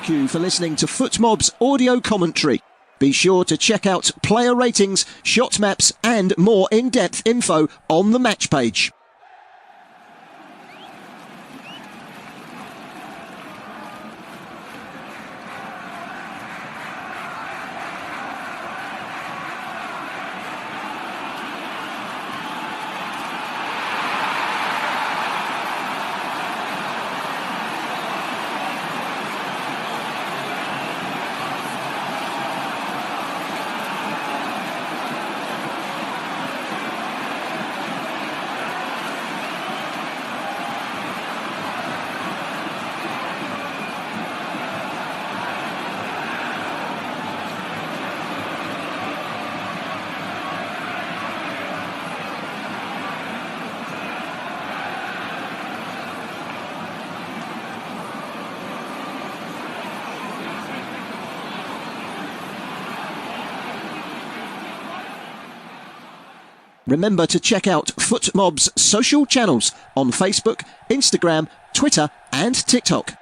Thank you for listening to FootMob's audio commentary. Be sure to check out player ratings, shot maps and more in-depth info on the match page. Remember to check out FootMob's social channels on Facebook, Instagram, Twitter and TikTok.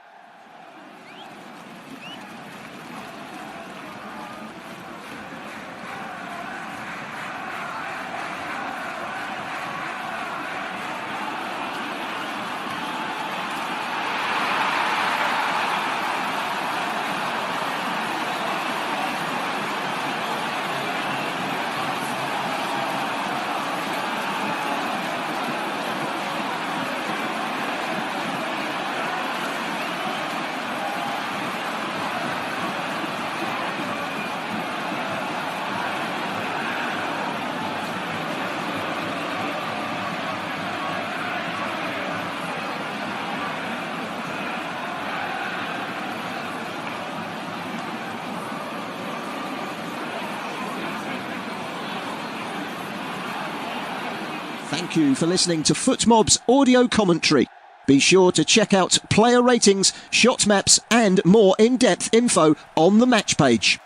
Thank you for listening to FootMob's audio commentary. Be sure to check out player ratings, shot maps and more in-depth info on the match page.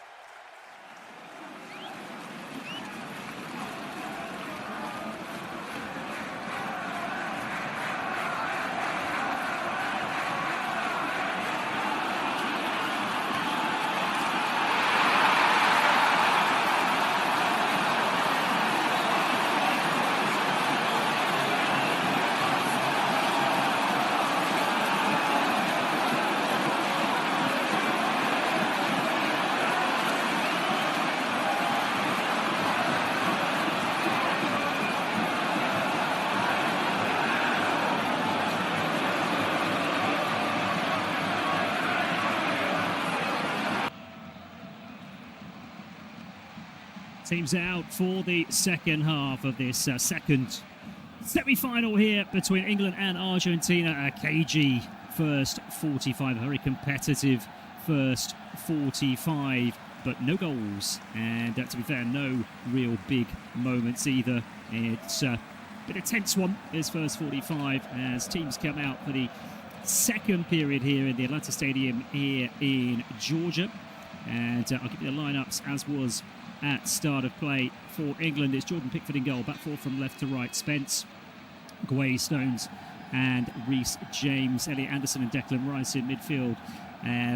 Teams out for the second half of this second semi-final here between England and Argentina. A cagey first 45, a very competitive first 45, but no goals. And to be fair, no real big moments either. It's a bit of a tense one, this first 45, as teams come out for the second period here in the Atlanta Stadium here in Georgia. And I'll give you the lineups as was at start of play for England. It's Jordan Pickford in goal, back four from left to right. Spence, Guay, Stones and Reece James. Elliot Anderson and Declan Rice in midfield.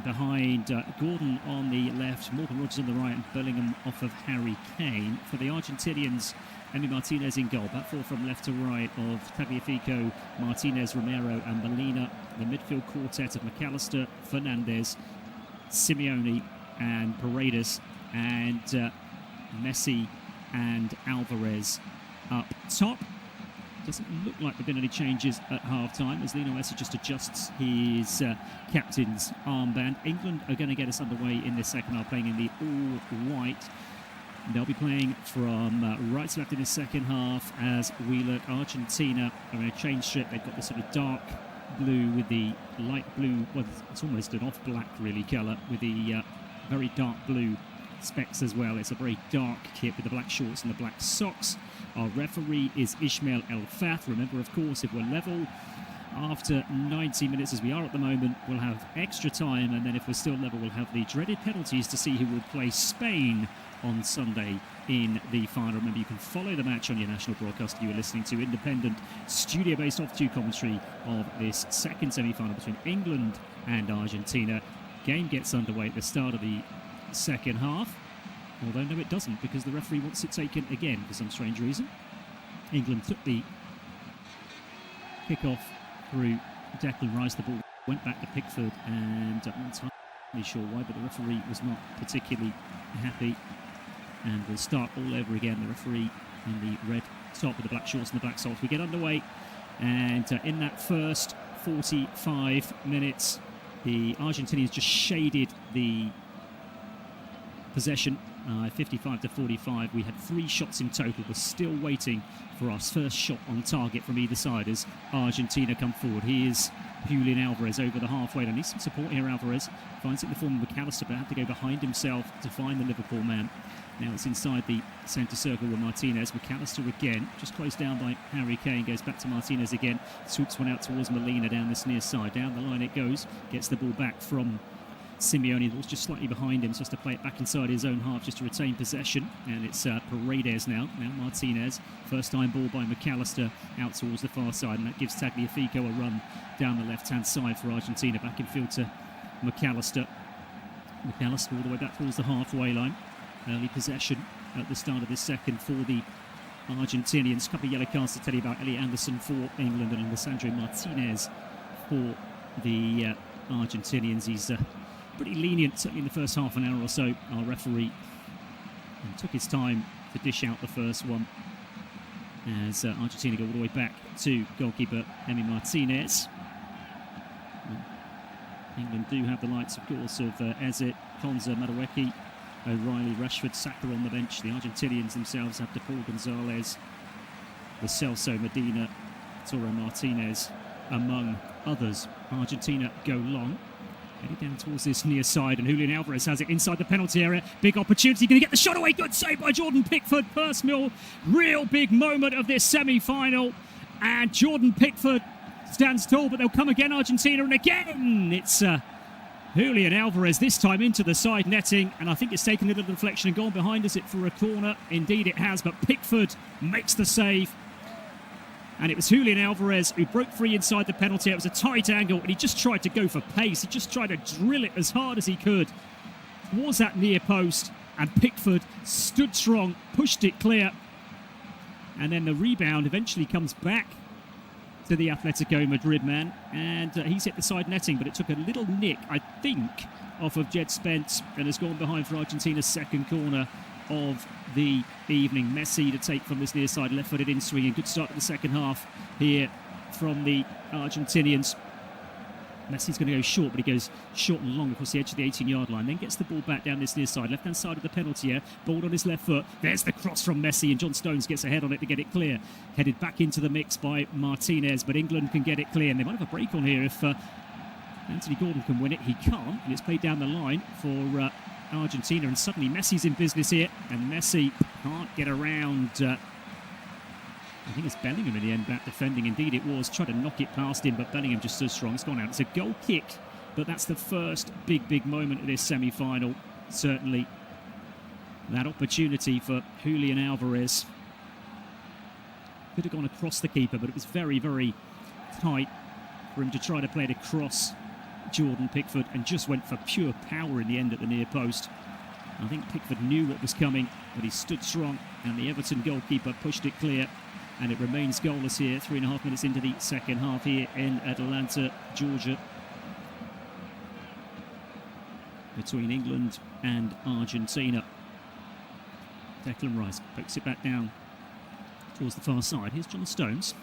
Behind Gordon on the left, Morgan Rogers on the right and Bellingham off of Harry Kane. For the Argentinians, Emi Martinez in goal, back four from left to right of Tagliafico, Martinez, Romero and Molina. The midfield quartet of McAllister, Fernandez, Simeone and Paredes, and Messi and Alvarez up top. Doesn't look like there have been any changes at half-time as Lionel Messi just adjusts his captain's armband. England are going to get us underway in this second half, playing in the all-white. They'll be playing from right to left in the second half as we look. Argentina are in a change strip. They've got this sort of dark blue with the light blue, well, it's almost an off-black really colour, with the very dark blue specs as well. It's a very dark kit with the black shorts and the black socks. Our referee is Ismail El Fath. Remember, of course, if we're level after 90 minutes, as we are at the moment, we'll have extra time, and then if we're still level, we'll have the dreaded penalties to see who will play Spain on Sunday in the final. Remember, you can follow the match on your national broadcast. You are listening to independent, studio-based off-2 commentary of this second semi-final between England and Argentina. Game gets underway at the start of the second half, although no it doesn't, because the referee wants it taken again for some strange reason. England took the kick-off through Declan Rice. The ball went back to Pickford, and I'm not entirely sure why, but the referee was not particularly happy, and we'll start all over again. The referee in the red top with the black shorts and the black socks. We get underway, and in that first 45 minutes, the Argentinians just shaded the possession, 55 to 45. We had 3 shots in total. We're still waiting for our first shot on target from either side as Argentina come forward. Here's Julian Alvarez over the halfway line. Needs some support here. Alvarez finds it in the form of McAllister, but had to go behind himself to find the Liverpool man. Now it's inside the centre circle with Martinez. McAllister again, just closed down by Harry Kane. Goes back to Martinez again. Swoops one out towards Molina down this near side. Down the line it goes. Gets the ball back from Simeone. The ball's just slightly behind him, so has to play it back inside his own half just to retain possession. And it's Paredes now. Now Martinez. First time ball by McAllister out towards the far side, and that gives Tagliafico a run down the left-hand side for Argentina. Back in field to McAllister. McAllister all the way back towards the halfway line. Early possession at the start of this second for the Argentinians. A couple of yellow cards to tell you about. Elliot Anderson for England and Alessandro Martinez for the Argentinians. He's pretty lenient, certainly in the first half an hour or so, our referee, and took his time to dish out the first one as Argentina go all the way back to goalkeeper Emi Martinez. England do have the likes, of course, of Ezet, Konza, Madueke, O'Reilly, Rashford, Saka on the bench. The Argentinians themselves have DePaul, Gonzalez, Lo Celso, Medina, Toro Martinez, among others. Argentina go long. Headed down towards this near side, and Julian Alvarez has it inside the penalty area. Big opportunity, going to get the shot away. Good save by Jordan Pickford. First real big moment of this semi-final. And Jordan Pickford stands tall, but they'll come again, Argentina, and again it's Julian Alvarez, this time into the side netting, and I think it's taken a little deflection and gone behind. Is it for a corner? Indeed it has, but Pickford makes the save. And it was Julian Alvarez who broke free inside the penalty. It was a tight angle, and he just tried to go for pace. He just tried to drill it as hard as he could towards that near post, and Pickford stood strong, pushed it clear, and then the rebound eventually comes back to the Atletico Madrid man, and he's hit the side netting, but it took a little nick, I think, off of Jed Spence, and has gone behind for Argentina's second corner of the evening. Messi to take from this near side, left-footed in swinging. Good start to the second half here from the Argentinians. Messi's going to go short, but he goes short and long across the edge of the 18-yard line. Then gets the ball back down this near side, left-hand side of the penalty area. Ball on his left foot. There's the cross from Messi, and John Stones gets ahead on it to get it clear. Headed back into the mix by Martinez, but England can get it clear. And they might have a break on here if Anthony Gordon can win it. He can't, and it's played down the line for Argentina, and suddenly Messi's in business here, and Messi can't get around. I think it's Bellingham in the end back defending. Indeed it was. Tried to knock it past him, but Bellingham just stood strong. It's gone out. It's a goal kick, but that's the first big moment of this semi-final. Certainly that opportunity for Julian Alvarez. Could have gone across the keeper, but it was very tight for him to try to play it across Jordan Pickford, and just went for pure power in the end at the near post. I think Pickford knew what was coming, but he stood strong, and the Everton goalkeeper pushed it clear, and it remains goalless here 3.5 minutes into the second half here in Atlanta, Georgia, between England and Argentina. Declan Rice pokes it back down towards the far side. Here's John Stones.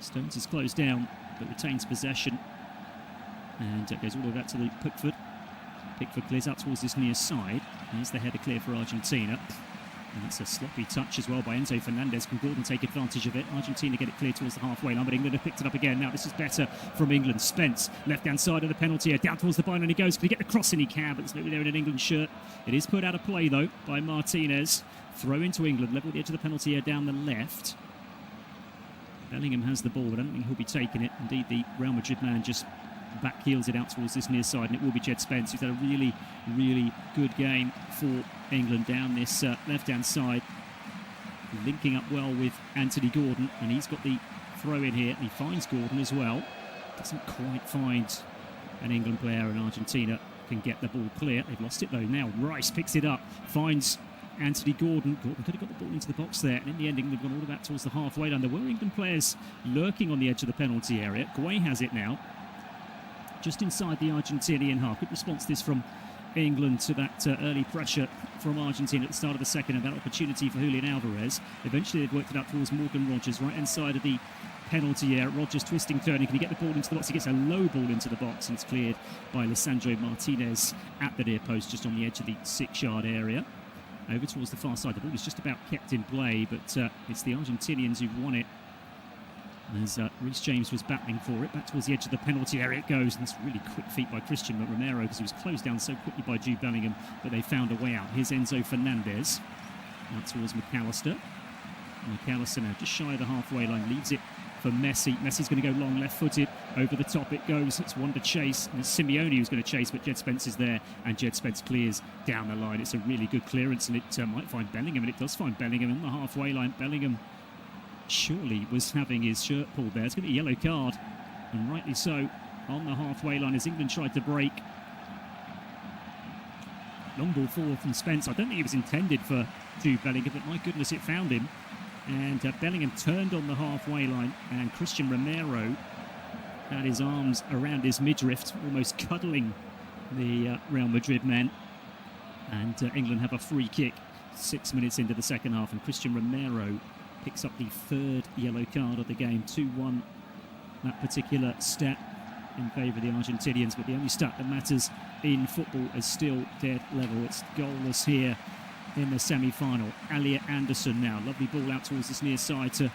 Stones is closed down but retains possession, and it goes all the way back to the Pickford. Pickford clears out towards this near side. Here's the header clear for Argentina. And it's a sloppy touch as well by Enzo Fernandez. Can Gordon take advantage of it? Argentina get it clear towards the halfway line, but England have picked it up again. Now this is better from England. Spence, left-hand side of the penalty area, down towards the byline he goes. Can he get the cross in? He can, but there's nobody there in an England shirt. It is put out of play, though, by Martinez. Throw into England, level at the edge of the penalty area down the left. Bellingham has the ball, but I don't think he'll be taking it. Indeed, the Real Madrid man just back heels it out towards this near side, and it will be Jed Spence, who's had a really good game for England down this left-hand side, linking up well with Anthony Gordon, and he's got the throw in here, and he finds Gordon as well. Doesn't quite find an England player, and Argentina can get the ball clear. They've lost it though now. Rice picks it up, finds Anthony Gordon. Gordon could have got the ball into the box there, and in the end England gone all the way back towards the halfway line. There were England players lurking on the edge of the penalty area. Guay has it now, just inside the Argentinian half. Good response this from England to that early pressure from Argentina at the start of the second, and that opportunity for Julian Alvarez. Eventually they've worked it out towards Morgan Rogers, right hand side of the penalty area. Rogers twisting, turning. Can he get the ball into the box? He gets a low ball into the box, and it's cleared by Lisandro Martinez at the near post, just on the edge of the 6-yard area. Over towards the far side. The ball is just about kept in play, but it's the Argentinians who've won it, as Reece James was battling for it. Back towards the edge of the penalty area it goes, and it's a really quick feat by Christian Romero, because he was closed down so quickly by Jude Bellingham, but they found a way out. Here's Enzo Fernandez out towards McAllister. McAllister now just shy of the halfway line, leaves it for Messi. Messi's going to go long, left-footed. Over the top it goes. It's one to chase, and it's Simeone who's going to chase, but Jed Spence is there, and Jed Spence clears down the line. It's a really good clearance, and it might find Bellingham, and it does find Bellingham on the halfway line. Bellingham surely was having his shirt pulled there. It's going to be a yellow card, and rightly so, on the halfway line as England tried to break. Long ball forward from Spence. I don't think it was intended for Jude Bellingham, but my goodness, it found him. And Bellingham turned on the halfway line, and Christian Romero had his arms around his midriff, almost cuddling the Real Madrid man. And England have a free kick 6 minutes into the second half, and Christian Romero picks up the third yellow card of the game. 2-1, that particular stat in favour of the Argentinians, but the only stat that matters in football is still dead level. It's goalless here in the semi-final. Elliot Anderson now, lovely ball out towards this near side to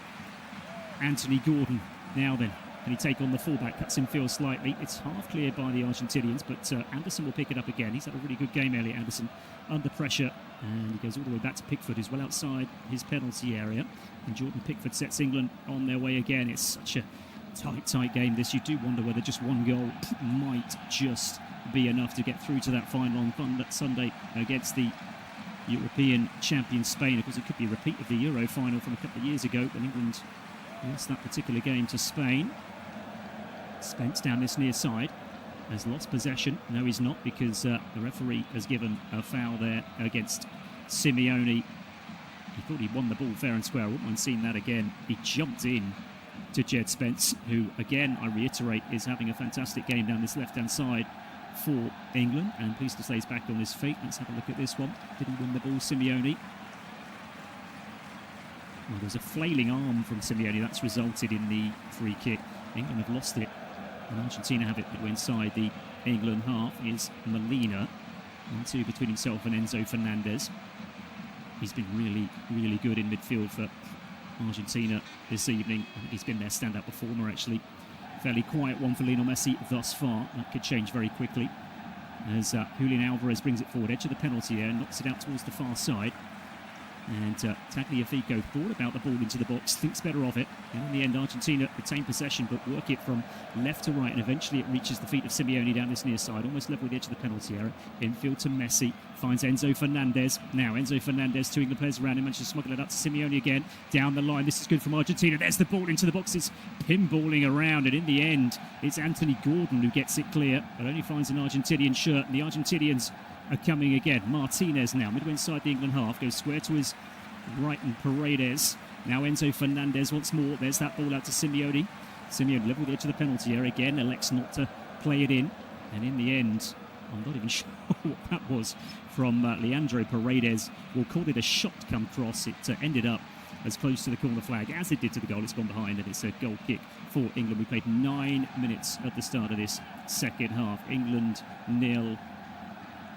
Anthony Gordon. Now then, Can he take on the fullback? Cuts in field slightly. It's half cleared by the Argentinians, but Anderson will pick it up again. He's had a really good game, Elliot Anderson, under pressure. And he goes all the way back to Pickford, who's well outside his penalty area. And Jordan Pickford sets England on their way again. It's such a tight game, this. You do wonder whether just one goal might just be enough to get through to that final on Sunday against the European champion Spain. Of course, it could be a repeat of the Euro final from a couple of years ago when England lost that particular game to Spain. Spence down this near side has lost possession. No, he's not, because the referee has given a foul there against Simeone. He thought he won the ball fair and square. I wouldn't mind seeing that again. He jumped in to Jed Spence, who, again, I reiterate, is having a fantastic game down this left-hand side for England. And pleased to say he's back on his feet. Let's have a look at this one. Did he win the ball, Simeone? Well, there's a flailing arm from Simeone. That's resulted in the free kick. England have lost it, and Argentina have it midway inside the England half. Is Molina, 1-2 between himself and Enzo Fernandez. He's been really good in midfield for Argentina this evening. I think he's been their stand-up performer, actually. Fairly quiet one for Lionel Messi thus far. That could change very quickly as Julian Alvarez brings it forward, edge of the penalty area, knocks it out towards the far side. And Tagliafico thought about the ball into the box, thinks better of it. And in the end, Argentina retain possession, but work it from left to right. And eventually it reaches the feet of Simeone down this near side, almost level with the edge of the penalty area. Infield to Messi, finds Enzo Fernandez. Now Enzo Fernandez, two England players around him, manages to smuggle it up to Simeone again. Down the line, this is good from Argentina. There's the ball into the box. It's pinballing around. And in the end, it's Anthony Gordon who gets it clear, but only finds an Argentinian shirt. And the Argentinians are coming again. Martinez now, midway inside the England half, goes square to his right, and Paredes. Now Enzo Fernandez once more. There's that ball out to Simeone. Simeone level with the edge of the penalty area again, elects not to play it in. And in the end, I'm not even sure what that was from Leandro Paredes. We'll call it a shot come cross. It ended up as close to the corner flag as it did to the goal. It's gone behind, and it's a goal kick for England. We played 9 minutes at the start of this second half. England 0,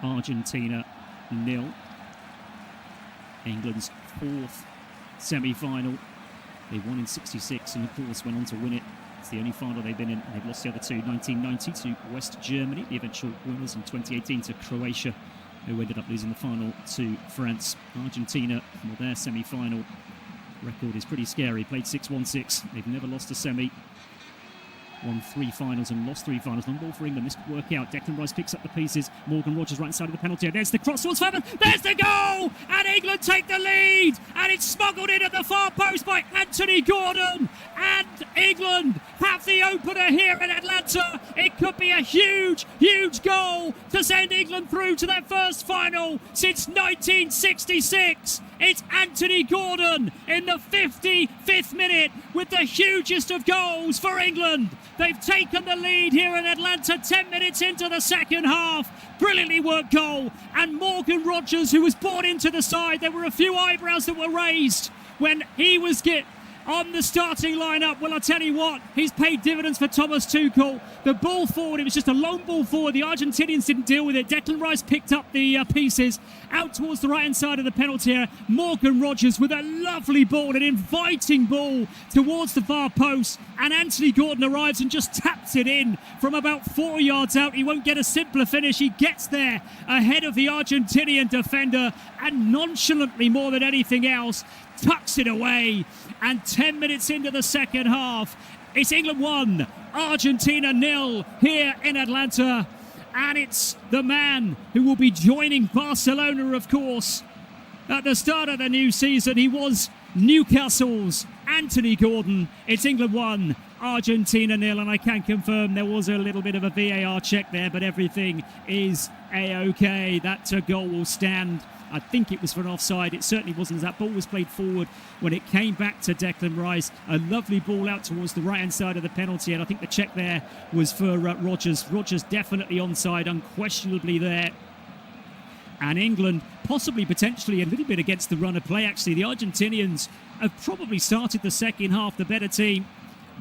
Argentina 0. England's fourth semi-final. They won in 66 and of course went on to win it. It's the only final they've been in. They've lost the other two, 1990 to West Germany, the eventual winners, in 2018 to Croatia, who ended up losing the final to France. Argentina, well, their semi-final record is pretty scary. Played 6-1-6. They've never lost a semi. Won 3 finals and lost 3 finals. Long ball for England. This could work out. Declan Rice picks up the pieces. Morgan Rogers right side of the penalty. There's the cross towards Fabian. There's the goal! And England take the lead. And it's smuggled in at the far post by Anthony Gordon. And England have the opener here in Atlanta. It could be a huge goal to send England through to their first final since 1966. It's Anthony Gordon in the 55th minute with the hugest of goals for England. They've taken the lead here in Atlanta 10 minutes into the second half. Brilliantly worked goal. And Morgan Rogers, who was brought into the side, there were a few eyebrows that were raised when he was on the starting lineup. Well, I tell you what, he's paid dividends for Thomas Tuchel. The ball forward, it was just a long ball forward. The Argentinians didn't deal with it. Declan Rice picked up the pieces out towards the right-hand side of the penalty area. Morgan Rogers with a lovely ball, an inviting ball towards the far post. And Anthony Gordon arrives and just taps it in from about 4 yards out. He won't get a simpler finish. He gets there ahead of the Argentinian defender and nonchalantly, more than anything else, tucks it away. And 10 minutes into the second half, it's England 1, Argentina 0 here in Atlanta. And it's the man who will be joining Barcelona, of course, at the start of the new season. He was Newcastle's Anthony Gordon. It's England 1, Argentina 0. And I can confirm there was a little bit of a VAR check there, but everything is A-OK. That goal will stand. I think it was for an offside. It certainly wasn't. That ball was played forward when it came back to Declan Rice. A lovely ball out towards the right-hand side of the penalty, and I think the check there was for Rogers. Rogers definitely onside, unquestionably there. And England possibly, potentially, a little bit against the run of play, actually. The Argentinians have probably started the second half the better team,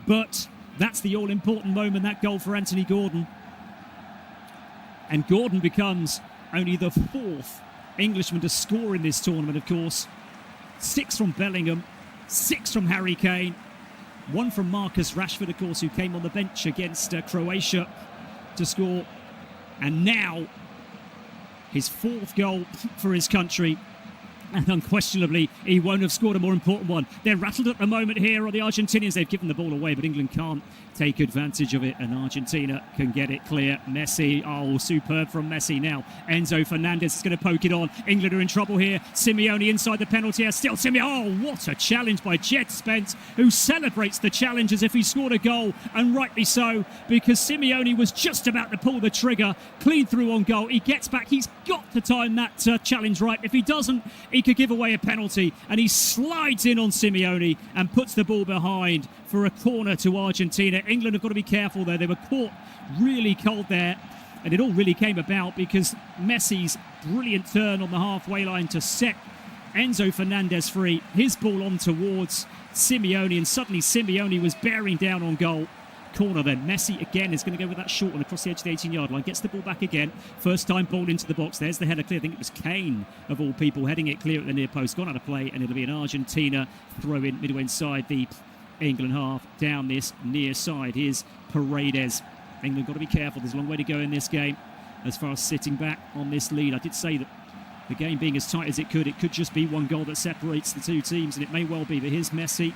but that's the all-important moment, that goal for Anthony Gordon. And Gordon becomes only the 4th Englishman to score in this tournament, of course. 6 from Bellingham, 6 from Harry Kane. One from Marcus Rashford, of course, who came on the bench against Croatia to score. And now his 4th goal for his country. And unquestionably, he won't have scored a more important one. They're rattled at the moment here on the Argentinians. They've given the ball away, but England can't take advantage of it, and Argentina can get it clear. Messi, oh, superb from Messi now. Enzo Fernandez is going to poke it on. England are in trouble here. Simeone inside the penalty area. Still Simeone. Oh, what a challenge by Jed Spence, who celebrates the challenge as if he scored a goal, and rightly so, because Simeone was just about to pull the trigger. Clean through on goal. He gets back. He's got to time that challenge right. If he doesn't, he could give away a penalty, and he slides in on Simeone and puts the ball behind for a corner to Argentina. England have got to be careful there. They were caught really cold there, and it all really came about because Messi's brilliant turn on the halfway line to set Enzo Fernandez free. His ball on towards Simeone, and suddenly Simeone was bearing down on goal. Corner then. Messi again is going to go with that short one across the edge of the 18-yard line. Gets the ball back again. First time ball into the box. There's the header clear. I think it was Kane, of all people, heading it clear at the near post. Gone out of play, and it'll be an Argentina throw in midway inside the England half down this near side. Here's Paredes. England got to be careful. There's a long way to go in this game as far as sitting back on this lead. I did say that the game being as tight as it could just be one goal that separates the two teams, and it may well be. But here's Messi.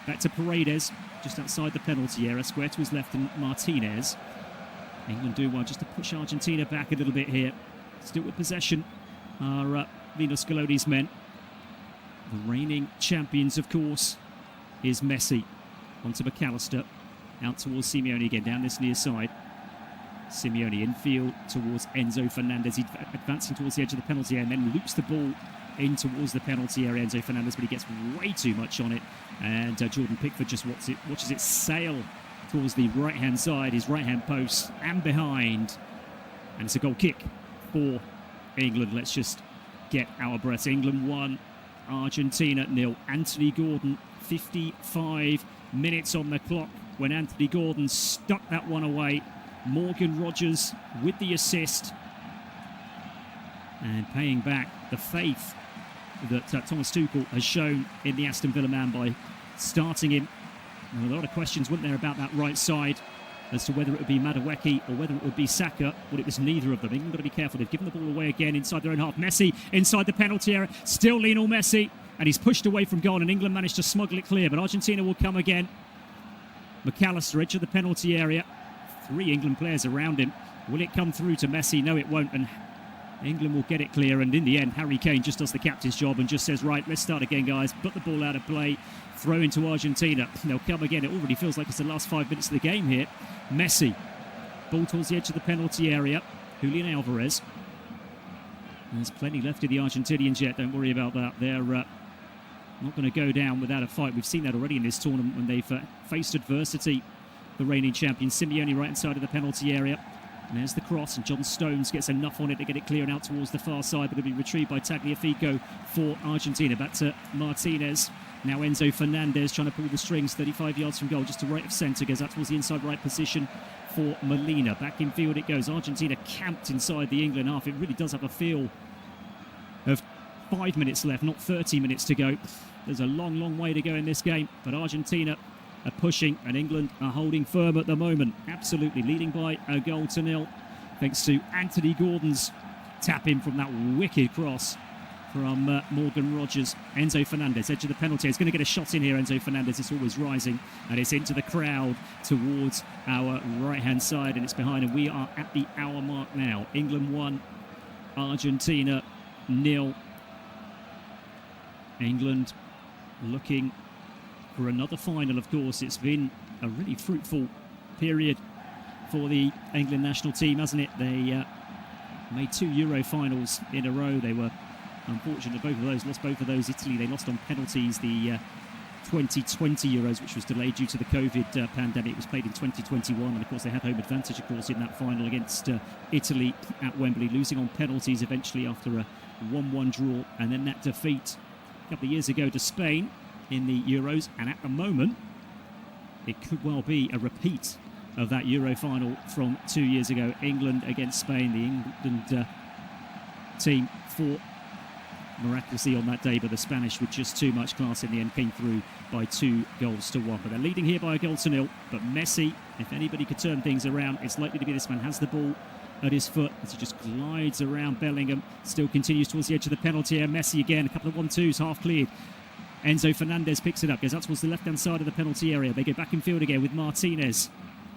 Back to Paredes, just outside the penalty area. Square to his left and Martinez. England do well just to push Argentina back a little bit here. Still with possession are Lino Scaloni's men. The reigning champions, of course, is Messi. Onto McAllister. Out towards Simeone again, down this near side. Simeone infield towards Enzo Fernandez. He's advancing towards the edge of the penalty area and then loops the ball in towards the penalty area, Enzo Fernandez, but he gets way too much on it, and Jordan Pickford just watches it sail towards the right-hand side, his right-hand post, and behind, and it's a goal kick for England. Let's just get our breaths. England 1, Argentina 0. Anthony Gordon, 55 minutes on the clock when Anthony Gordon stuck that one away. Morgan Rogers with the assist, and paying back the faith that Thomas Tuchel has shown in the Aston Villa man by starting him. There were a lot of questions, weren't there, about that right side as to whether it would be Madueke or whether it would be Saka. Well, it was neither of them. England got to be careful. They've given the ball away again inside their own half. Messi inside the penalty area. Still Lionel Messi, and he's pushed away from goal, and England managed to smuggle it clear, but Argentina will come again. McAllister, edge of the penalty area. 3 England players around him. Will it come through to Messi? No, it won't, and England will get it clear, and in the end, Harry Kane just does the captain's job and just says, right, let's start again, guys. Put the ball out of play, throw into Argentina. They'll come again. It already feels like it's the last 5 minutes of the game here. Messi, ball towards the edge of the penalty area. Julian Alvarez. There's plenty left of the Argentinians yet. Don't worry about that. They're not going to go down without a fight. We've seen that already in this tournament when they've faced adversity. The reigning champion, Simeone, right inside of the penalty area. And there's the cross, and John Stones gets enough on it to get it clear and out towards the far side, but it'll be retrieved by Tagliafico for Argentina. Back to Martinez. Now Enzo Fernandez trying to pull the strings, 35 yards from goal, just to right of centre, goes out towards the inside right position for Molina. Back in field it goes. Argentina camped inside the England half. It really does have a feel of 5 minutes left, not 30 minutes to go. There's a long, long way to go in this game, but Argentina are pushing, and England are holding firm at the moment. Absolutely leading by 1-0, thanks to Anthony Gordon's tap in from that wicked cross from Morgan Rogers. Enzo Fernandez, edge of the penalty. He's going to get a shot in here, Enzo Fernandez. It's always rising, and it's into the crowd towards our right-hand side, and it's behind, and we are at the hour mark now. England 1, Argentina 0. England looking for another final, of course. It's been a really fruitful period for the England national team, hasn't it? They made 2 Euro finals in a row. They were unfortunate, both of those, lost both of those. Italy, they lost on penalties. The 2020 Euros, which was delayed due to the COVID pandemic, was played in 2021, and of course they had home advantage, of course, in that final against Italy at Wembley, losing on penalties eventually after a 1-1 draw, and then that defeat a couple of years ago to Spain in the Euros, and at the moment it could well be a repeat of that Euro final from 2 years ago. England against Spain. The England team for miraculously on that day, but the Spanish with just too much class in the end came through by 2-1. But they're leading here by 1-0. But Messi, if anybody could turn things around, it's likely to be this man. Has the ball at his foot as he just glides around Bellingham, still continues towards the edge of the penalty area. Messi again, a couple of 1-2s, half cleared. Enzo Fernandez picks it up, goes out towards the left-hand side of the penalty area. They go back in field again with Martinez.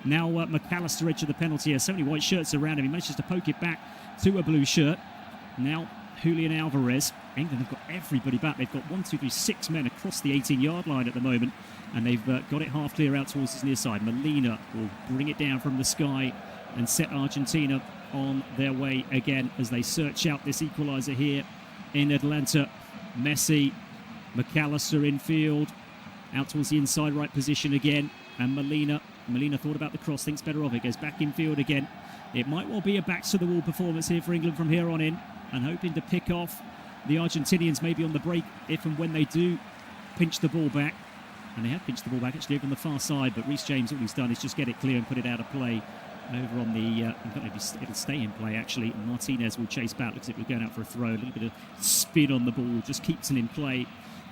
Now McAllister edge of the penalty area. So many white shirts around him. He manages to poke it back to a blue shirt. Now Julian Alvarez. England have got everybody back. They've got 6 men across the 18-yard line at the moment, and they've got it half clear out towards his near side. Molina will bring it down from the sky and set Argentina on their way again as they search out this equaliser here in Atlanta. Messi, McAllister in field, out towards the inside right position again, and Molina thought about the cross, thinks better of it, goes back in field again. It might well be a backs-to-the-wall performance here for England from here on in, and hoping to pick off the Argentinians maybe on the break if and when they do pinch the ball back. And they have pinched the ball back actually over on the far side, but Reece James, all he's done is just get it clear and put it out of play over on the, in fact maybe it'll stay in play actually. Martinez will chase back, looks like we're going out for a throw, a little bit of spin on the ball, just keeps it in play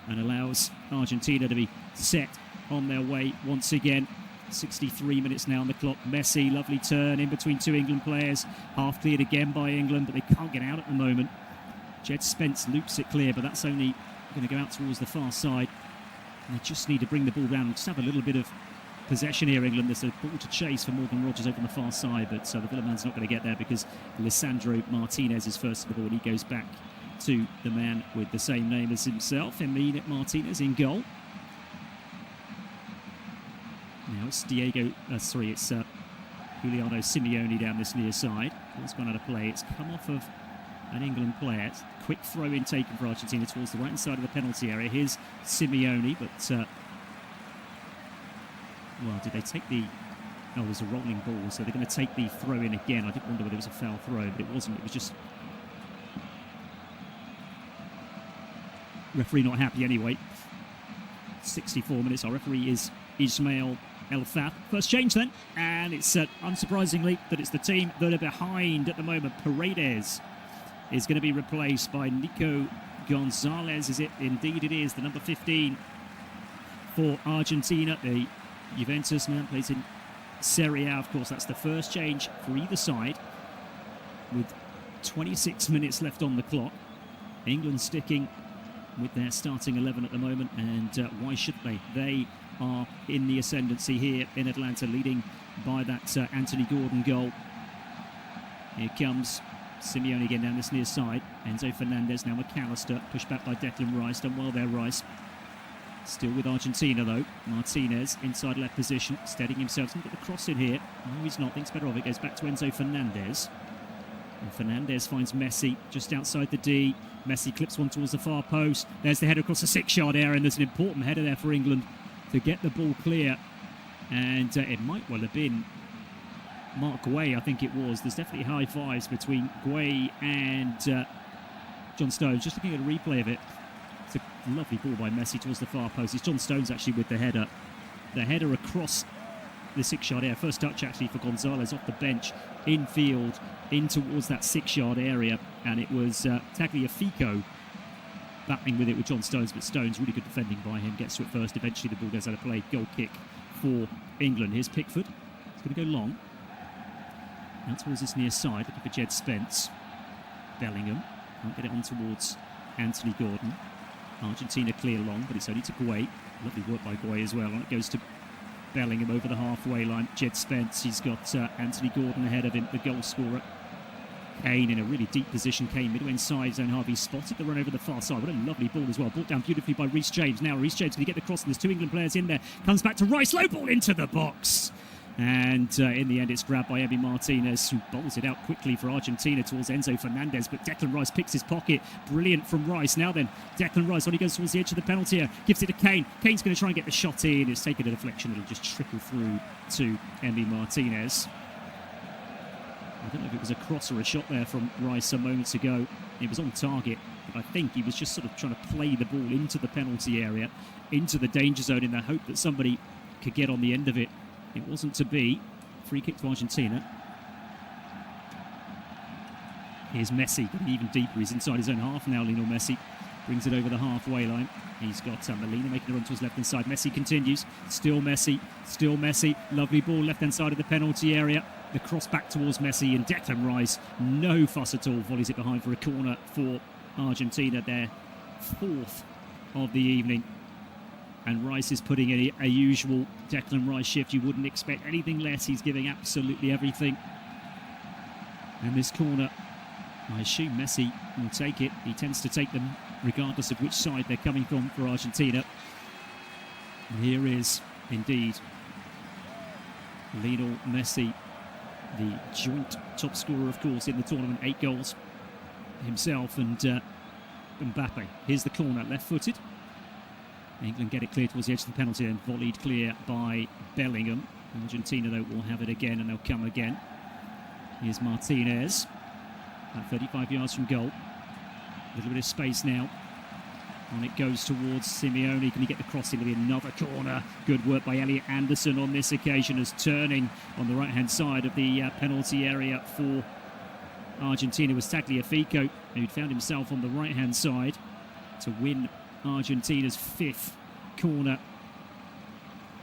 and allows Argentina to be set on their way once again. 63 minutes now on the clock. Messi, lovely turn in between two England players, half cleared again by England, but they can't get out at the moment. Jed Spence loops it clear, but that's only going to go out towards the far side. And they just need to bring the ball down and just have a little bit of possession here, England. There's a ball to chase for Morgan Rogers over on the far side, but the Villaman's not going to get there because Lisandro Martinez is first to the ball. He goes back to the man with the same name as himself, Emiliano Martinez in goal. Now it's Juliano Simeone down this near side. Ball's gone out of play. It's come off of an England player. Quick throw in taken for Argentina towards the right hand side of the penalty area. Here's Simeone, but well, did they take the... Oh, there's a rolling ball, so they're going to take the throw in again. I did wonder whether it was a foul throw, but it wasn't. It was just... Referee not happy anyway. 64 minutes. Our referee is Ismail El Thaf. First change then, and it's unsurprisingly that it's the team that are behind at the moment. Paredes is going to be replaced by Nico Gonzalez. Is it? Indeed it is. The number 15 for Argentina. The Juventus man plays in Serie A. Of course, that's the first change for either side with 26 minutes left on the clock. England sticking with their starting 11 at the moment, and why should they? They are in the ascendancy here in Atlanta, leading by that Anthony Gordon goal. Here comes Simeone again down this near side. Enzo Fernandez, now McAllister, pushed back by Declan Rice. Done well there, Rice. Still with Argentina though. Martinez, inside left position, steadying himself. He's going to get the cross in here. No, he's not. Thinks better of it. Goes back to Enzo Fernandez. And Fernandez finds Messi just outside the D. Messi clips one towards the far post. There's the header across the 6-yard area, and there's an important header there for England to get the ball clear. And it might well have been Mark Guay, I think it was. There's definitely high fives between Guay and John Stones. Just looking at a replay of it, it's a lovely ball by Messi towards the far post. It's John Stones actually with the header. The header across the 6-yard area. First touch actually for Gonzalez off the bench, infield, in towards that 6-yard area. And it was Tagliafico battling with it with John Stones, but Stones, really good defending by him, gets to it first. Eventually the ball goes out of play. Goal kick for England. Here's Pickford. It's going to go long. Out towards this near side, looking for Jed Spence. Bellingham can't get it on towards Anthony Gordon. Argentina clear long, but it's only to Guay. Lovely work by Guay as well. And it goes to Bellingham over the halfway line. Jed Spence, he's got Anthony Gordon ahead of him, the goal scorer. Kane in a really deep position. Kane midway inside zone. Harvey spotted the run over the far side. What a lovely ball as well. Brought down beautifully by Reece James. Now Reece James going to get the cross, and there's two England players in there. Comes back to Rice. Low ball into the box. And in the end, it's grabbed by Emi Martinez, who bowls it out quickly for Argentina towards Enzo Fernandez. But Declan Rice picks his pocket. Brilliant from Rice. Now then, Declan Rice, when he goes towards the edge of the penalty area, gives it to Kane. Kane's going to try and get the shot in. It's taken a deflection. It'll just trickle through to Emi Martinez. I don't know if it was a cross or a shot there from Rice some moments ago. It was on target, but I think he was just sort of trying to play the ball into the penalty area, into the danger zone in the hope that somebody could get on the end of it. It wasn't to be. Free kick to Argentina. Here's Messi, getting even deeper. He's inside his own half now, Lionel Messi. brings it over the halfway line. He's got Molina making a run to his left-hand side. Messi continues. Still Messi. Lovely ball left-hand side of the penalty area. The cross back towards Messi, and Declan Rice, no fuss at all, volleys it behind for a corner for Argentina, their fourth of the evening. And Rice is putting in a usual Declan Rice shift. You wouldn't expect anything less. He's giving absolutely everything. And this corner, I assume Messi will take it. He tends to take them regardless of which side they're coming from for Argentina. And here is, indeed, Lionel Messi, the joint top scorer, of course, in the tournament. 8 goals himself and Mbappe. Here's the corner, left-footed. England get it clear towards the edge of the penalty and volleyed clear by Bellingham. Argentina, though, will have it again, and they'll come again. Here's Martinez, at 35 yards from goal. A little bit of space now. And it goes towards Simeone. Can he get the cross? It'll be another corner. Good work by Elliot Anderson on this occasion, as turning on the right-hand side of the penalty area for Argentina was Tagliafico, who'd found himself on the right-hand side to win Argentina's 5th corner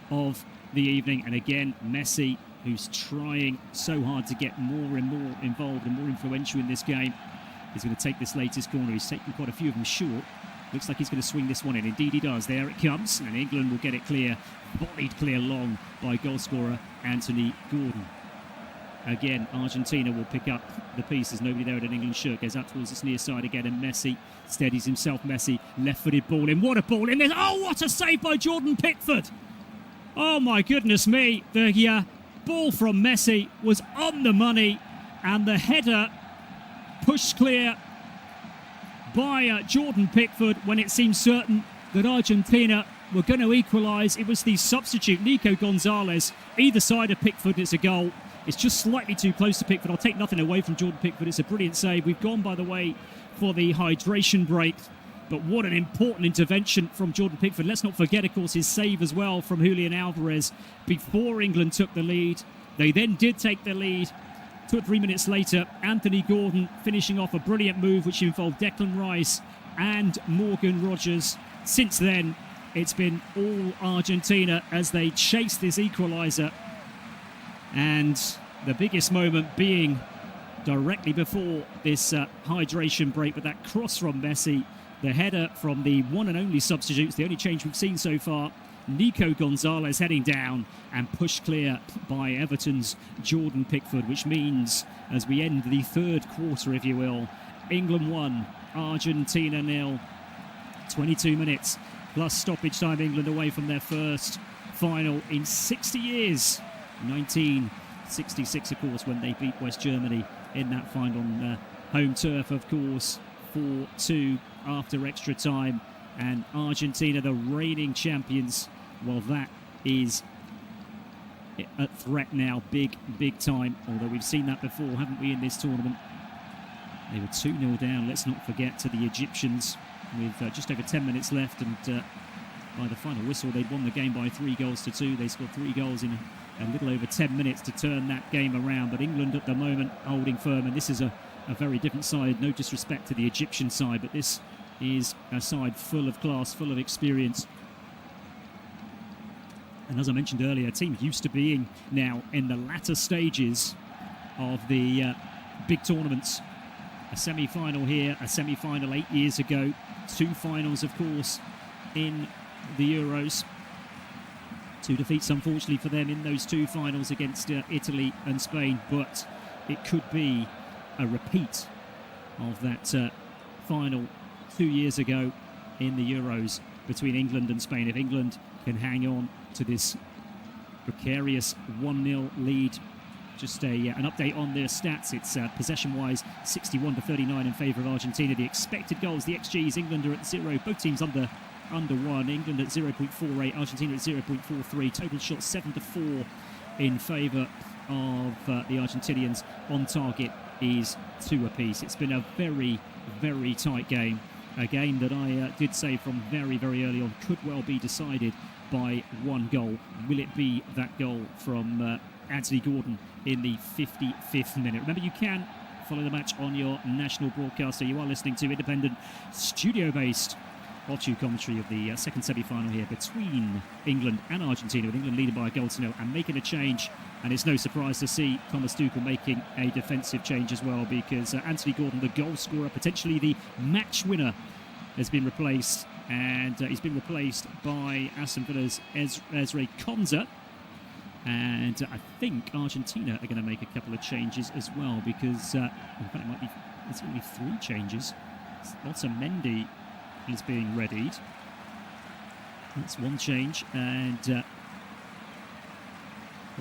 of the evening. And again, Messi, who's trying so hard to get more and more involved and more influential in this game, is going to take this latest corner. He's taken quite a few of them short. Looks like he's going to swing this one in. Indeed he does. There it comes, and England will get it clear. Volleyed clear long by goalscorer Anthony Gordon. Again, Argentina will pick up the pieces. Nobody there at an England shirt. Goes out towards this near side again, and Messi steadies himself. Messi, left-footed ball in. What a ball in there. Oh, what a save by Jordan Pickford. Oh, my goodness me. The ball from Messi was on the money, and the header pushed clear by Jordan Pickford when it seemed certain that Argentina were going to equalise. It was the substitute, Nico Gonzalez, either side of Pickford. It's a goal. It's just slightly too close to Pickford. I'll take nothing away from Jordan Pickford. It's a brilliant save. We've gone, by the way, for the hydration break. But what an important intervention from Jordan Pickford. Let's not forget, of course, his save as well from Julian Alvarez before England took the lead. They then did take the lead. 2 or 3 minutes later, Anthony Gordon finishing off a brilliant move which involved Declan Rice and Morgan Rogers. Since then, it's been all Argentina as they chase this equaliser. And the biggest moment being directly before this hydration break, with that cross from Messi, the header from the one and only substitutes, the only change we've seen so far, Nico Gonzalez heading down and pushed clear by Everton's Jordan Pickford, which means, as we end the 3rd quarter, if you will, England 1, Argentina 0. 22 minutes plus stoppage time. England away from their first final in 60 years. 1966, of course, when they beat West Germany in that final on home turf, of course, 4-2 after extra time. And Argentina, the reigning champions, well, that is a threat now, big time. Although we've seen that before, haven't we, in this tournament? They were 2-0 down, let's not forget, to the Egyptians with just over 10 minutes left. And by the final whistle, they'd won the game by 3-2. They scored 3 goals in a little over 10 minutes to turn that game around. But England at the moment holding firm, and this is a very different side. No disrespect to the Egyptian side, but this is a side full of class, full of experience. And as I mentioned earlier, a team used to being now in the latter stages of the big tournaments. A semi-final here, a semi-final 8 years ago. 2 finals, of course, in the Euros. 2 defeats, unfortunately, for them in those 2 finals against Italy and Spain. But it could be a repeat of that final 2 years ago in the Euros between England and Spain. If England can hang on to this precarious 1-0 lead. Just an update on their stats. It's possession-wise 61-39 in favour of Argentina. The expected goals, the XGs, England are at 0. Both teams under 1. England at 0.48, Argentina at 0.43. Total shots 7-4 in favour of the Argentinians. On target is 2 apiece. It's been a very, very tight game. A game that I did say from very, very early on could well be decided by 1 goal. Will it be that goal from Anthony Gordon in the 55th minute? Remember, you can follow the match on your national broadcaster. You are listening to independent, studio-based offshoot commentary of the second semi-final here between England and Argentina, with England leading by a goal to nil and making a change. And it's no surprise to see Thomas Tuchel making a defensive change as well, because Anthony Gordon, the goal scorer, potentially the match winner, has been replaced, and he's been replaced by Aston Villa's Ezra Konsa. And I think Argentina are going to make a couple of changes as well, because in fact it might be, it's only 3 changes. Otamendi is being readied. That's one change, and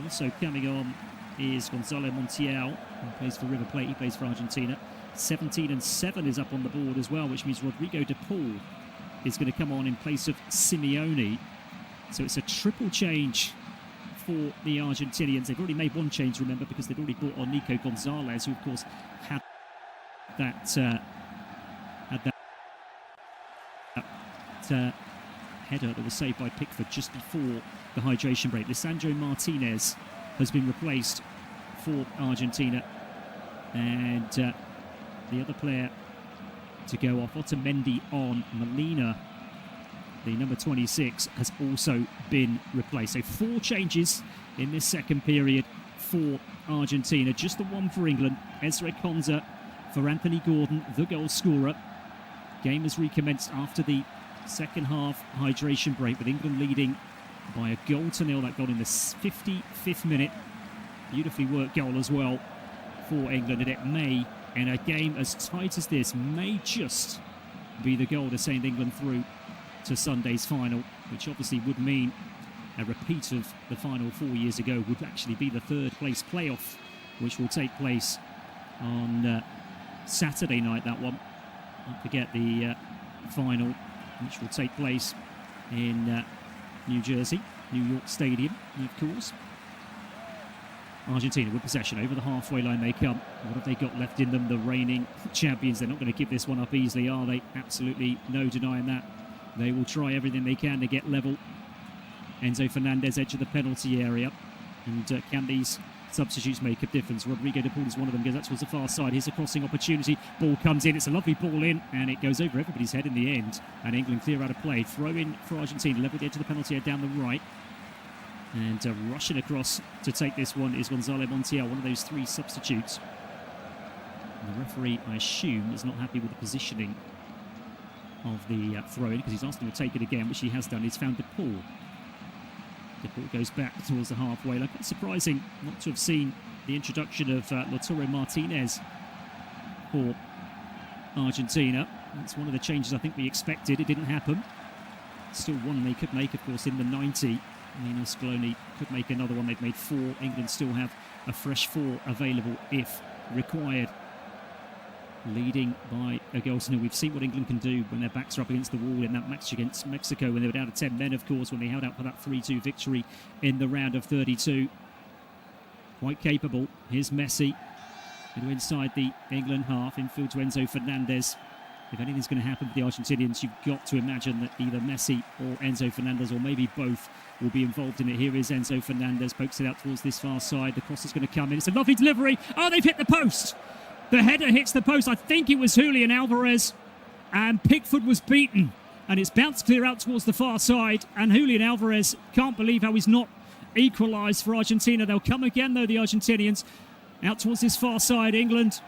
also coming on is Gonzalo Montiel, who plays for River Plate. He plays for Argentina. 17 and 7 is up on the board as well, which means Rodrigo de Paul is going to come on in place of Simeone. So it's a triple change for the Argentinians. They've already made one change, remember, because they've already brought on Nico Gonzalez, who of course had that header that was saved by Pickford just before the hydration break. Lisandro Martinez has been replaced for Argentina, and the other player to go off, Otamendi on Molina, the number 26, has also been replaced. So 4 changes in this second period for Argentina. Just the one for England. Ezra Konsa for Anthony Gordon, the goal scorer. Game has recommenced after the second half hydration break, with England leading by a goal to nil. That got in the 55th minute. Beautifully worked goal as well for England, and it may, in a game as tight as this, may just be the goal to send England through to Sunday's final, which obviously would mean a repeat of the final 4 years ago. Would actually be the third place playoff, which will take place on Saturday night, that one. Don't forget the final, which will take place in New Jersey, New York Stadium, of course. Argentina with possession over the halfway line they come. What have they got left in them? The reigning champions. They're not going to give this one up easily, are they? Absolutely no denying that. They will try everything they can to get level. Enzo Fernandez, edge of the penalty area. And can these substitutes make a difference? Rodrigo de Paul is one of them, goes out towards the far side. Here's a crossing opportunity. Ball comes in. It's a lovely ball in, and it goes over everybody's head in the end. And England clear out of play. Throw in for Argentina, level the edge of the penalty area down the right. And rushing across to take this one is Gonzalo Montiel, one of those 3 substitutes. And the referee, I assume, is not happy with the positioning of the throw-in, because he's asked him to take it again, which he has done. He's found de Paul. De Paul goes back towards the halfway line. Quite surprising not to have seen the introduction of Lautaro Martinez for Argentina. That's one of the changes I think we expected. It didn't happen. Still one they could make, of course, in the 90. Lionel Scaloni could make another one. They've made 4. England still have a fresh 4 available if required. Leading by a goal to nil. We've seen what England can do when their backs are up against the wall in that match against Mexico, when they were down to 10 men, of course, when they held out for that 3-2 victory in the round of 32. Quite capable. Here's Messi. Into inside the England half, infield to Enzo Fernandez. If anything's going to happen for the Argentinians, you've got to imagine that either Messi or Enzo Fernandez, or maybe both, will be involved in it. Here is Enzo Fernandez, pokes it out towards this far side. The cross is going to come in. It's a lovely delivery. Oh, they've hit the post. The header hits the post. I think it was Julian Alvarez, and Pickford was beaten. And it's bounced clear out towards the far side. And Julian Alvarez can't believe how he's not equalised for Argentina. They'll come again, though, the Argentinians. Out towards this far side, England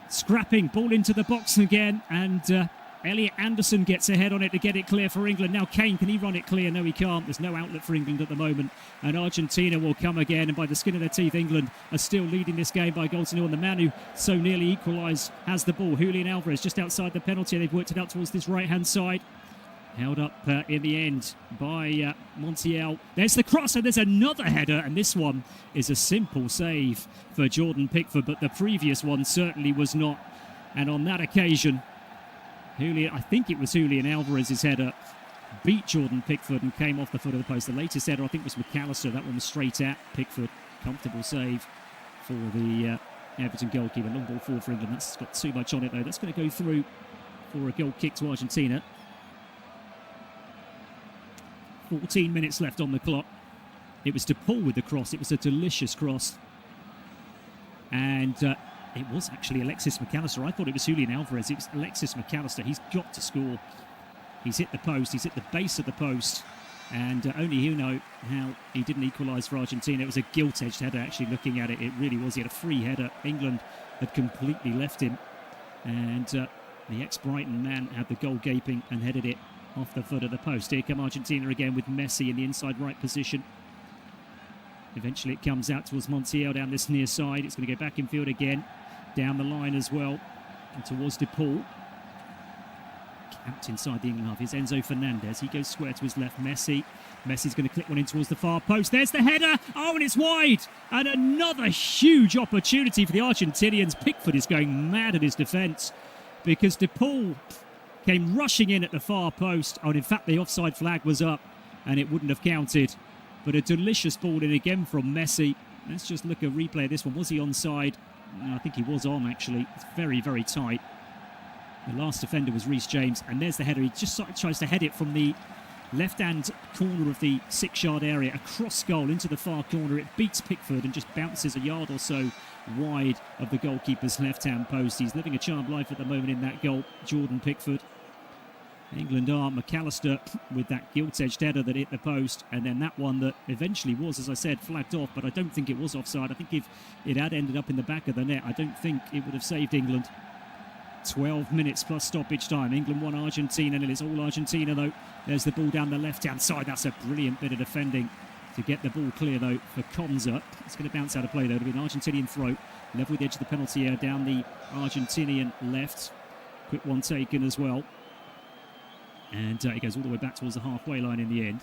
scrapping, ball into the box again, and Elliot Anderson gets ahead on it to get it clear for England. Now Kane, can he run it clear? No, he can't. There's no outlet for England at the moment, and Argentina will come again, and by the skin of their teeth, England are still leading this game by goal to nil, and the man who so nearly equalised has the ball. Julian Alvarez just outside the penalty. They've worked it out towards this right-hand side. Held up in the end by Montiel. There's the cross, and there's another header, and this one is a simple save for Jordan Pickford, but the previous one certainly was not. And on that occasion, I think it was Julian Alvarez's header, beat Jordan Pickford and came off the foot of the post. The latest header, I think, was McAllister. That one was straight at Pickford. Comfortable save for the Everton goalkeeper. Long ball forward for England. That's got too much on it, though. That's going to go through for a goal kick to Argentina. 14 minutes left on the clock. It was de Paul with the cross. It was a delicious cross. And It was actually Alexis McAllister. I thought it was Julian Alvarez. It was Alexis McAllister. He's got to score. He's hit the post. He's hit the base of the post. And only you know how he didn't equalise for Argentina. It was a gilt-edged header, actually, looking at it. It really was. He had a free header. England had completely left him. And the ex-Brighton man had the goal gaping and headed it off the foot of the post. Here come Argentina again with Messi in the inside right position. Eventually it comes out towards Montiel down this near side. It's going to go back in field again. Down the line as well. And towards De Paul. Camped inside the England half. Here's Enzo Fernandez. He goes square to his left. Messi. Messi's going to click one in towards the far post. There's the header. Oh, and it's wide. And another huge opportunity for the Argentinians. Pickford is going mad at his defence because De Paul came rushing in at the far post. Oh, and in fact, the offside flag was up and it wouldn't have counted. But a delicious ball in again from Messi. Let's just look at a replay of this one. Was he onside? No, I think he was on, actually. It's very, very tight. The last defender was Reece James. And there's the header. He just sort of tries to head it from the left-hand corner of the 6-yard area. Across goal into the far corner. It beats Pickford and just bounces a yard or so wide of the goalkeeper's left-hand post. He's living a charmed life at the moment in that goal, Jordan Pickford. England are McAllister with that gilt-edged header that hit the post, and then that one that eventually was, as I said, flagged off, but I don't think it was offside. I think if it had ended up in the back of the net, I don't think it would have saved England. 12 minutes plus stoppage time. England won Argentina, and it's all Argentina, though. There's the ball down the left-hand side. That's a brilliant bit of defending to get the ball clear, though, for Konza. It's going to bounce out of play, though. It'll be an Argentinian throw. Level with the edge of the penalty area down the Argentinian left. Quick one taken as well. And it goes all the way back towards the halfway line in the end.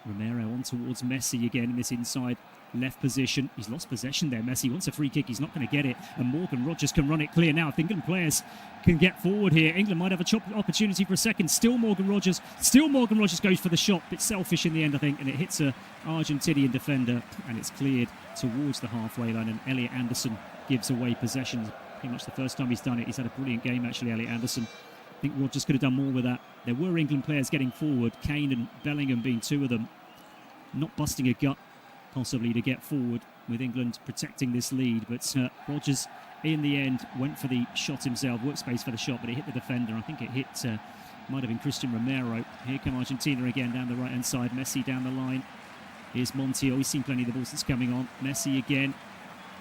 Romero on towards Messi again in this inside left position. He's lost possession there, Messi. Wants a free kick. He's not going to get it. And Morgan Rogers can run it clear now. If England players can get forward here, England might have a opportunity for a second. Still Morgan Rogers goes for the shot. Bit selfish in the end, I think. And it hits a Argentinian defender. And it's cleared towards the halfway line. And Elliot Anderson gives away possession. Pretty much the first time he's done it. He's had a brilliant game, actually, Elliot Anderson. I think Rodgers could have done more with that. There were England players getting forward, Kane and Bellingham being two of them, not busting a gut possibly to get forward with England protecting this lead. But Rodgers, in the end, went for the shot himself, workspace for the shot, but it hit the defender. I think it hit, might have been Christian Romero. Here come Argentina again down the right-hand side. Messi down the line. Here's Montiel. He's seen plenty of the balls that's coming on. Messi again.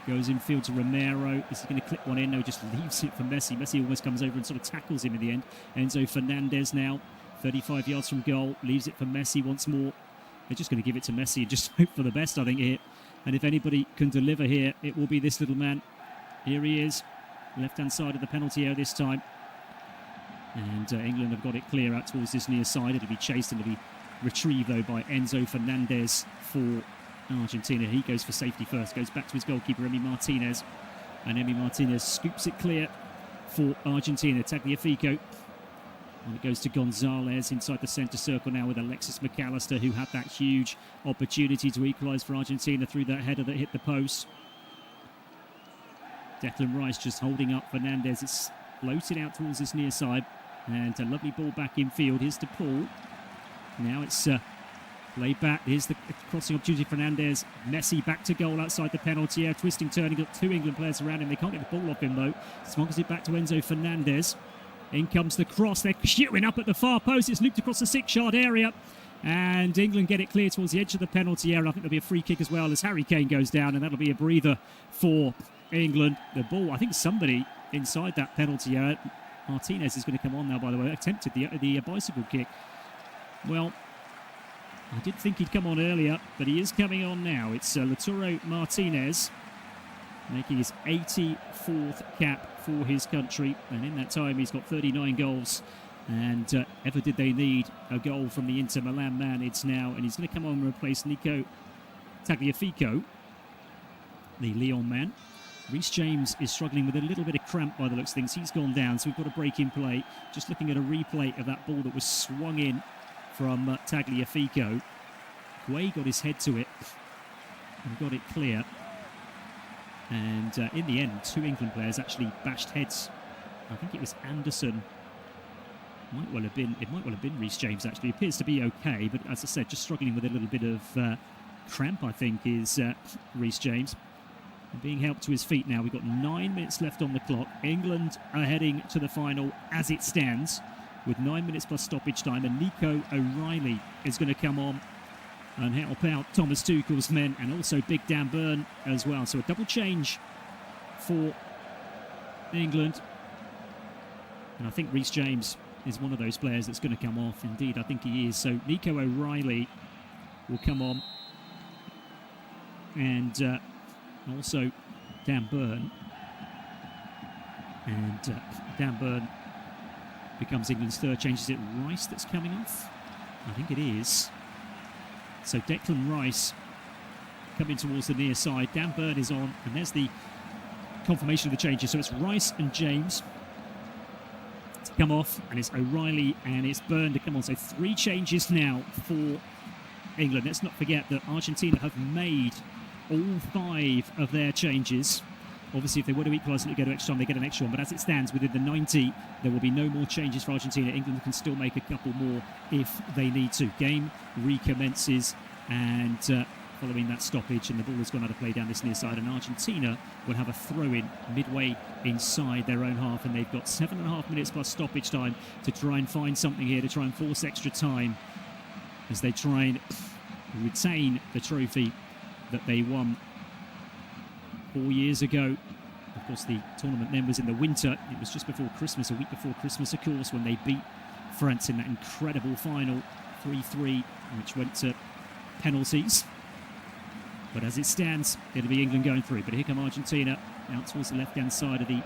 Goes in field to Romero. Is he going to clip one in? No, just leaves it for Messi. Messi almost comes over and sort of tackles him in the end. Enzo Fernandez now, 35 yards from goal. Leaves it for Messi once more. They're just going to give it to Messi and just hope for the best, I think, here. And if anybody can deliver here, it will be this little man. Here he is. Left-hand side of the penalty area this time. And England have got it clear out towards this near side. It'll be chased and it'll be retrieved, though, by Enzo Fernandez for Argentina. He goes for safety first, goes back to his goalkeeper, Emi Martinez. And Emi Martinez scoops it clear for Argentina. Tagliafico. And it goes to Gonzalez inside the centre circle now with Alexis McAllister, who had that huge opportunity to equalise for Argentina through that header that hit the post. Declan Rice just holding up Fernandez. It's floated out towards this near side. And a lovely ball back in field. Here's De Paul. Now it's played back. Here's the crossing opportunity. Fernandez. Messi back to goal outside the penalty area. Twisting, turning. Got two England players around him. They can't get the ball off him, though. Smuggles it back to Enzo Fernandez. In comes the cross. They're shooting up at the far post. It's looped across the 6-yard area. And England get it clear towards the edge of the penalty area. I think there'll be a free kick as well as Harry Kane goes down. And that'll be a breather for England. The ball, I think somebody inside that penalty area. Martinez is going to come on now, by the way. Attempted the bicycle kick. Well, I did think he'd come on earlier, but he is coming on now. It's Lautaro Martinez making his 84th cap for his country. And in that time, he's got 39 goals. And ever did they need a goal from the Inter Milan man, it's now. And he's going to come on and replace Nico Tagliafico, the Lyon man. Reece James is struggling with a little bit of cramp by the looks of things. He's gone down, so we've got a break in play. Just looking at a replay of that ball that was swung in from Tagliafico. Guay got his head to it and got it clear. And in the end, two England players actually bashed heads. I think it was Anderson. It might well have been Reece James, actually. Appears to be okay, but as I said, just struggling with a little bit of cramp, I think, is Reece James. And being helped to his feet now. We've got 9 minutes left on the clock. England are heading to the final as it stands, with 9 minutes plus stoppage time. And Nico O'Reilly is going to come on and help out Thomas Tuchel's men, and also Big Dan Burn as well. So a double change for England. And I think Reece James is one of those players that's going to come off. Indeed, I think he is. So Nico O'Reilly will come on. And also Dan Burn. And Dan Burn becomes England's third change. Is it Rice that's coming off? I think it is. So Declan Rice coming towards the near side. Dan Burn is on, and there's the confirmation of the changes. So it's Rice and James to come off, and it's O'Reilly and it's Burn to come on. So 3 changes now for England. Let's not forget that Argentina have made all 5 of their changes. Obviously, if they were to equalise and go to extra time, they get an extra one. But as it stands, within the 90, there will be no more changes for Argentina. England can still make a couple more if they need to. Game recommences, and following that stoppage, and the ball has gone out of play down this near side, and Argentina will have a throw-in midway inside their own half, and they've got 7.5 minutes plus stoppage time to try and find something here, to try and force extra time as they try and retain the trophy that they won 4 years ago. Of course, the tournament then was in the winter. It was just before Christmas, a week before Christmas, of course, when they beat France in that incredible final 3-3, which went to penalties. But as it stands, it'll be England going through. But here come Argentina out towards the left-hand side of the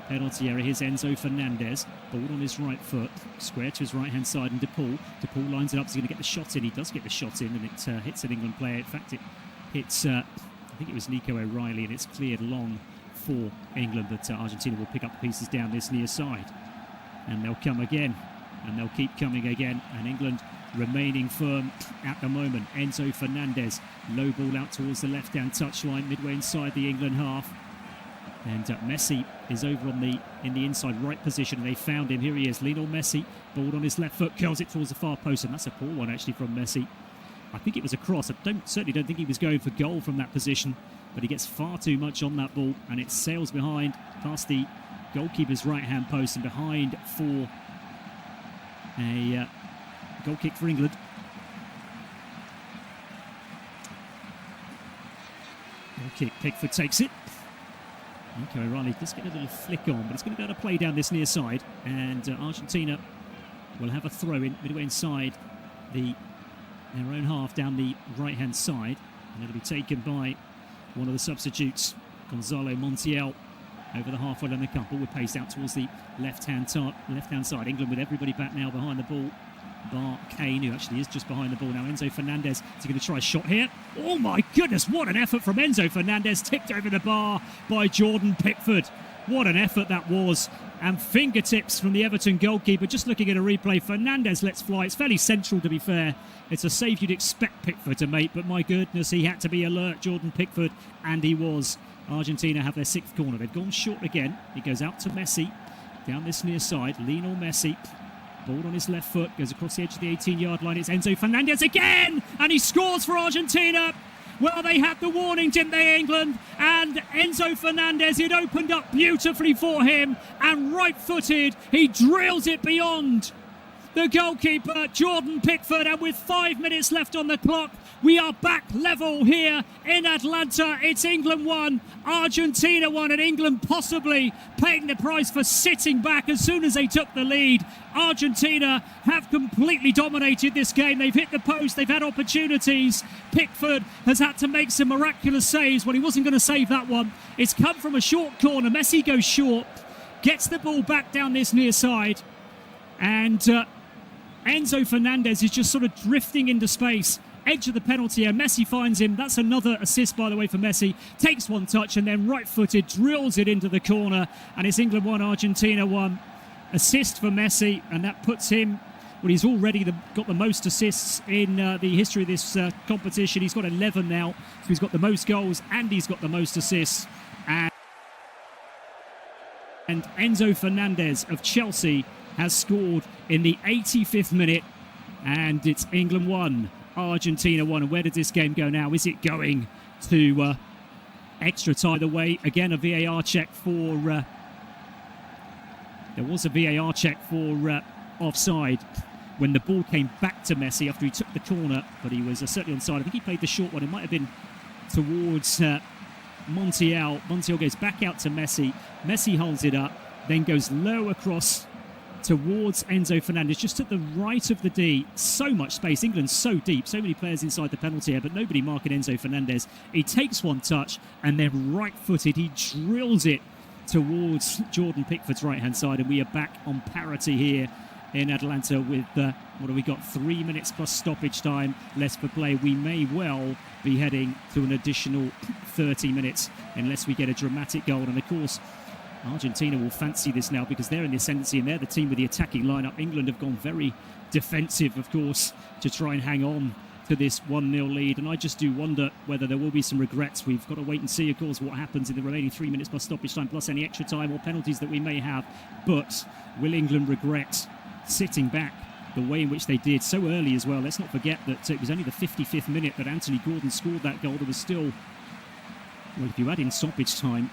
penalty area. Here's Enzo Fernandez, ball on his right foot, square to his right-hand side, and DePaul. DePaul lines it up, so he's going to get the shot in. He does get the shot in, and it hits an England player. In fact, it hits, I think it was Nico O'Reilly, and it's cleared long for England, but Argentina will pick up the pieces down this near side. And they'll come again, and they'll keep coming again, and England remaining firm at the moment. Enzo Fernandez, low ball out towards the left-hand touchline, midway inside the England half. And Messi is over in the inside right position, and they found him. Here he is, Lionel Messi, ball on his left foot, curls it towards the far post, and that's a poor one actually from Messi. I think it was a cross. I certainly don't think he was going for goal from that position, but he gets far too much on that ball, and it sails behind past the goalkeeper's right-hand post and behind for a goal kick for England. Goal kick, Pickford takes it. Okay, O'Reilly does get a little flick on, but it's going to go to play down this near side, and Argentina will have a throw-in midway inside their own half down the right-hand side, and it'll be taken by one of the substitutes, Gonzalo Montiel, over the halfway line. The couple with pace out towards the left-hand side. England with everybody back now behind the ball, bar Kane, who actually is just behind the ball now. Enzo Fernandez is going to try a shot here. Oh my goodness, what an effort from Enzo Fernandez, tipped over the bar by Jordan Pickford. What an effort that was. And fingertips from the Everton goalkeeper. Just looking at a replay, Fernandez lets fly. It's fairly central, to be fair. It's a save you'd expect Pickford to make, but my goodness, he had to be alert, Jordan Pickford, and he was. Argentina have their 6th corner. They've gone short again. It goes out to Messi down this near side. Lionel Messi, ball on his left foot, goes across the edge of the 18-yard line. It's Enzo Fernandez again, and he scores for Argentina. Well, they had the warning, didn't they, England? And Enzo Fernandez, it opened up beautifully for him, and right-footed, he drills it beyond the goalkeeper, Jordan Pickford, and with 5 minutes left on the clock, we are back level here in Atlanta. It's England 1, Argentina 1, and England possibly paying the price for sitting back as soon as they took the lead. Argentina have completely dominated this game. They've hit the post, they've had opportunities. Pickford has had to make some miraculous saves. Well, he wasn't going to save that one. It's come from a short corner. Messi goes short, gets the ball back down this near side, and Enzo Fernandez is just sort of drifting into space, edge of the penalty area. Messi finds him. That's another assist, by the way, for Messi. Takes one touch and then right-footed, drills it into the corner, and it's England 1, Argentina 1. Assist for Messi, and that puts him, well, he's already got the most assists in the history of this competition. He's got 11 now, so he's got the most goals and he's got the most assists. And Enzo Fernandez of Chelsea has scored in the 85th minute, and it's England 1, Argentina 1. And where does this game go now? Is it going to extra time. The way again, a VAR check for there was a VAR check for offside when the ball came back to Messi after he took the corner, but he was certainly onside. I think he played the short one. It might have been towards Montiel. Montiel goes back out to Messi. Messi holds it up, then goes low across towards Enzo Fernandez, just at the right of the D. So much space. England's so deep, so many players inside the penalty area, but nobody marking Enzo Fernandez. He takes one touch and then right-footed, he drills it towards Jordan Pickford's right-hand side, and we are back on parity here in Atlanta with, what have we got, 3 minutes plus stoppage time left for play. We may well be heading to an additional 30 minutes unless we get a dramatic goal. And of course, Argentina will fancy this now because they're in the ascendancy and they're the team with the attacking lineup. England have gone very defensive, of course, to try and hang on to this 1-0 lead. And I just do wonder whether there will be some regrets. We've got to wait and see, of course, what happens in the remaining 3 minutes plus stoppage time, plus any extra time or penalties that we may have. But will England regret sitting back the way in which they did so early as well? Let's not forget that it was only the 55th minute that Anthony Gordon scored that goal. There was still, well, if you add in stoppage time,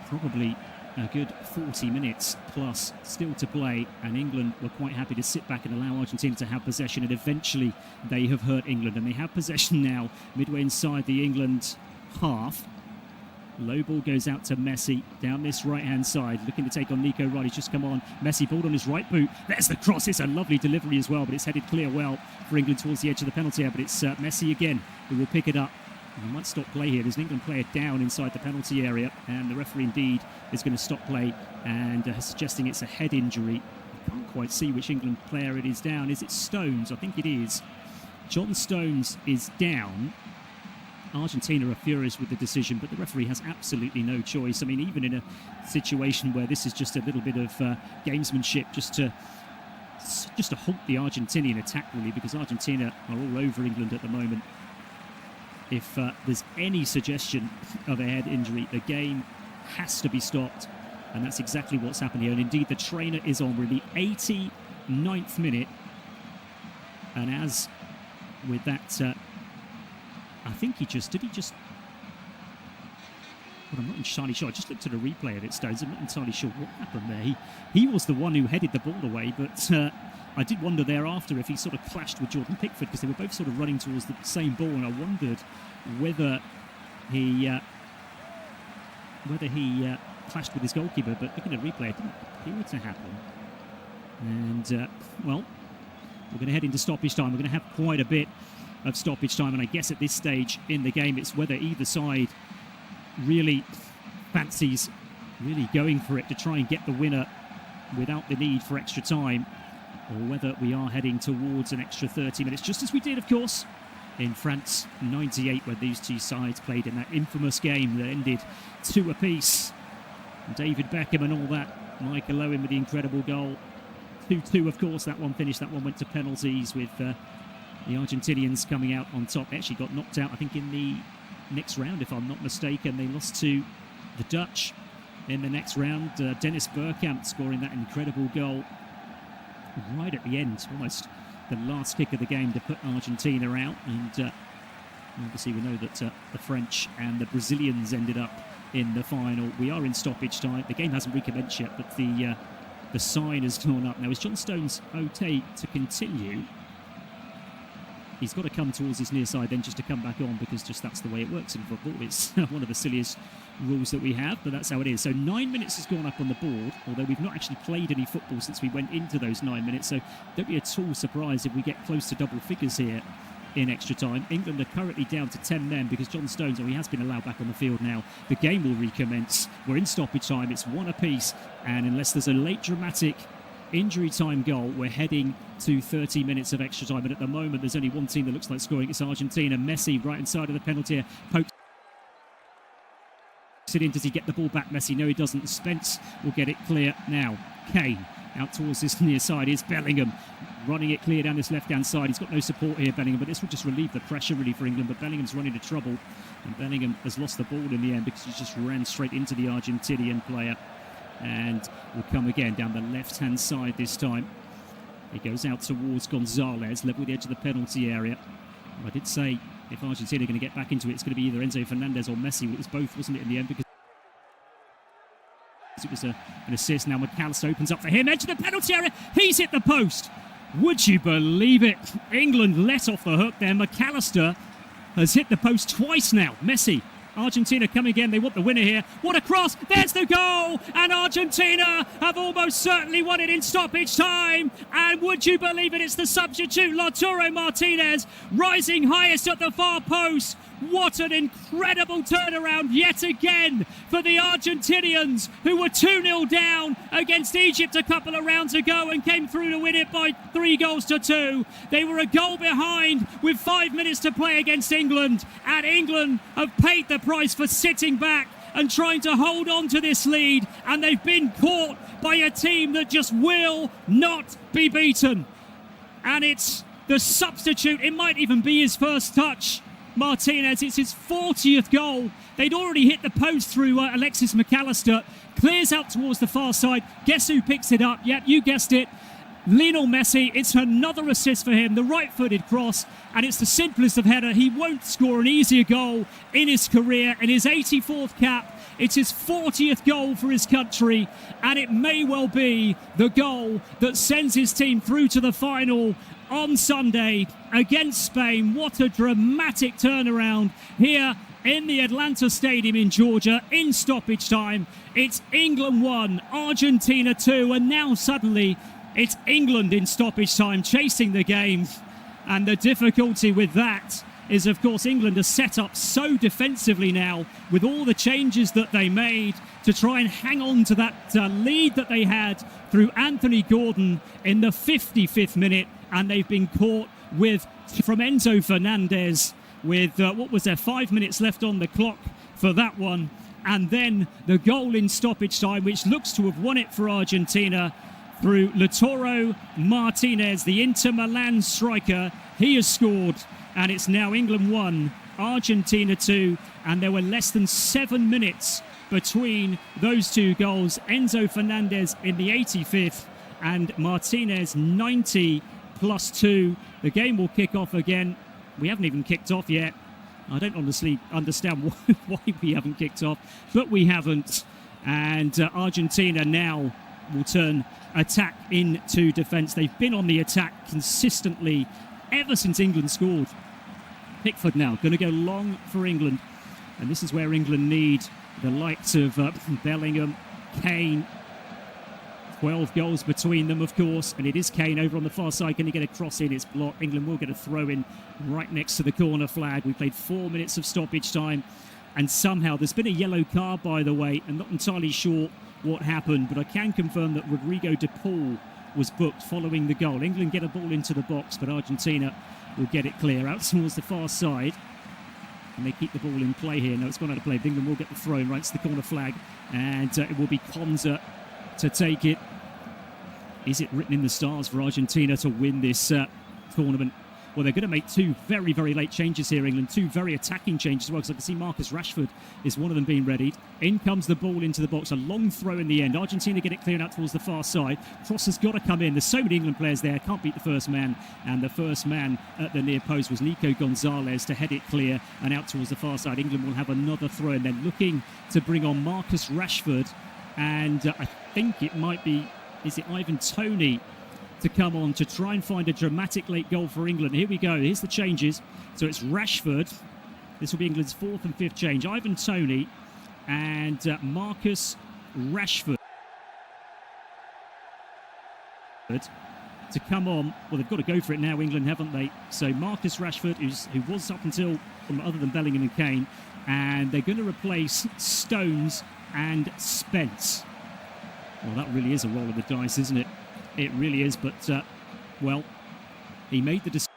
probably a good 40 minutes plus still to play, and England were quite happy to sit back and allow Argentina to have possession, and eventually they have hurt England, and they have possession now midway inside the England half. Low ball goes out to Messi down this right-hand side, looking to take on Nico Wright. He's just come on. Messi balled on his right boot. There's the cross. It's a lovely delivery as well, but it's headed clear well for England towards the edge of the penalty area, but it's Messi again who will pick it up. We might stop play here. There's an England player down inside the penalty area, and the referee indeed is going to stop play and suggesting it's a head injury. I can't quite see which England player it is down. Is it Stones? I think it is. John Stones is down. Argentina are furious with the decision, but the referee has absolutely no choice. I mean, even in a situation where this is just a little bit of gamesmanship, just to halt the Argentinian attack, really, because Argentina are all over England at the moment. If there's any suggestion of a head injury, the game has to be stopped, and that's exactly what's happened here. And indeed, the trainer is on with the 89th minute, and as with that, I think did he just, well, I'm not entirely sure. I just looked at a replay of it, Stones. I'm not entirely sure what happened there. He was the one who headed the ball away, but I did wonder thereafter if he sort of clashed with Jordan Pickford, because they were both sort of running towards the same ball, and I wondered whether he clashed with his goalkeeper. But looking at the replay, it didn't appear to happen. And well, we're going to head into stoppage time. We're going to have quite a bit of stoppage time, and I guess at this stage in the game, it's whether either side really fancies really going for it to try and get the winner without the need for extra time, or whether we are heading towards an extra 30 minutes, just as we did, of course, in France 98, when these two sides played in that infamous game that ended 2 apiece. David Beckham and all that. Michael Owen with the incredible goal. 2-2, of course, that one finished. That one went to penalties with the Argentinians coming out on top. They actually got knocked out, I think, in the next round, if I'm not mistaken. They lost to the Dutch in the next round. Dennis Bergkamp scoring that incredible goal right at the end, almost the last kick of the game to put Argentina out. And obviously we know that the French and the Brazilians ended up in the final. We are in stoppage time. The game hasn't recommenced yet, but the sign has gone up. Now, is John Stones okay to continue? He's got to come towards his near side then just to come back on, because just that's the way it works in football. It's one of the silliest rules that we have, but that's how it is. So 9 minutes has gone up on the board, although we've not actually played any football since we went into those 9 minutes, so don't be at all surprised if we get close to double figures here in extra time. England are currently down to 10 men because John Stones, he has been allowed back on the field now. The game will recommence. We're in stoppage time. It's 1 apiece, and unless there's a late dramatic injury time goal, we're heading to 30 minutes of extra time. And at the moment, there's only one team that looks like scoring. It's Argentina. Messi, right inside of the penalty area, pokes it in. Does he get the ball back, Messi? No, he doesn't. Spence will get it clear now. Kane out towards this near side. Here's Bellingham running it clear down this left-hand side. He's got no support here, Bellingham, but this will just relieve the pressure really for England. But Bellingham's running into trouble, and Bellingham has lost the ball in the end because he just ran straight into the Argentinian player. And will come again down the left-hand side this time. He goes out towards Gonzalez, level with the edge of the penalty area. I did say if Argentina are going to get back into it, it's going to be either Enzo Fernandez or Messi. Well, it was both, wasn't it, in the end, because it was an assist. Now McAllister opens up for him, edge of the penalty area, he's hit the post. Would you believe it? England let off the hook there. McAllister has hit the post twice now. Messi, Argentina come again, they want the winner here. What a cross, there's the goal! And Argentina have almost certainly won it in stoppage time. And would you believe it, it's the substitute, Lautaro Martinez, rising highest at the far post. What an incredible turnaround yet again for the Argentinians, who were 2-0 down against Egypt a couple of rounds ago and came through to win it by 3-2. They were a goal behind with 5 minutes to play against England, and England have paid the price for sitting back and trying to hold on to this lead, and they've been caught by a team that just will not be beaten. And it's the substitute, it might even be his first touch, Martinez. It's his 40th goal. They'd already hit the post through Alexis McAllister. Clears out towards the far side. Guess who picks it up? Yep, you guessed it. Lionel Messi. It's another assist for him. The right-footed cross. And it's the simplest of header. He won't score an easier goal in his career. In his 84th cap. It's his 40th goal for his country. And it may well be the goal that sends his team through to the final on Sunday against Spain. What a dramatic turnaround here in the Atlanta Stadium in Georgia in stoppage time. It's England 1, Argentina 2, and now suddenly it's England in stoppage time chasing the game. And the difficulty with that is, of course, England are set up so defensively now with all the changes that they made to try and hang on to that lead that they had through Anthony Gordon in the 55th minute. And they've been caught with, from Enzo Fernandez, with, 5 minutes left on the clock for that one. And then the goal in stoppage time, which looks to have won it for Argentina, through Lautaro Martinez, the Inter Milan striker. He has scored, and it's now England 1, Argentina 2, and there were less than 7 minutes between those two goals. Enzo Fernandez in the 85th and Martinez 90 plus 2. The game will kick off again. We haven't even kicked off yet. I don't honestly understand why we haven't kicked off, but we haven't. And Argentina now will turn attack into defence. They've been on the attack consistently ever since England scored. Pickford now going to go long for England. And this is where England need the likes of Bellingham, Kane. 12 goals between them, of course, and it is Kane over on the far side. Can he get a cross in? It's blocked. England will get a throw in right next to the corner flag. We played 4 minutes of stoppage time, and somehow there's been a yellow card, by the way. I'm not entirely sure what happened, but I can confirm that Rodrigo de Paul was booked following the goal. England get a ball into the box, but Argentina will get it clear out towards the far side. And they keep the ball in play here. No, it's gone out of play. England will get the throw in right to the corner flag, and it will be Konza to take it. Is it written in the stars for Argentina to win this tournament? Well, they're going to make two very, very late changes here, England. Two very attacking changes as well, because I can see Marcus Rashford is one of them being readied. In comes the ball into the box. A long throw in the end. Argentina get it cleared out towards the far side. Cross has got to come in. There's so many England players there. Can't beat the first man. And the first man at the near post was Nico Gonzalez to head it clear and out towards the far side. England will have another throw, and then looking to bring on Marcus Rashford. And I think it might be, is it Ivan Toney to come on to try and find a dramatic late goal for England. Here we go. Here's the changes. So it's Rashford. This will be England's fourth and fifth change. Ivan Toney and Marcus Rashford to come on. Well, they've got to go for it now, England, haven't they? So Marcus Rashford, who was up until, other than Bellingham and Kane, and they're going to replace Stones and Spence. Well, that really is a roll of the dice, isn't it? It really is, but, well, he made the decision.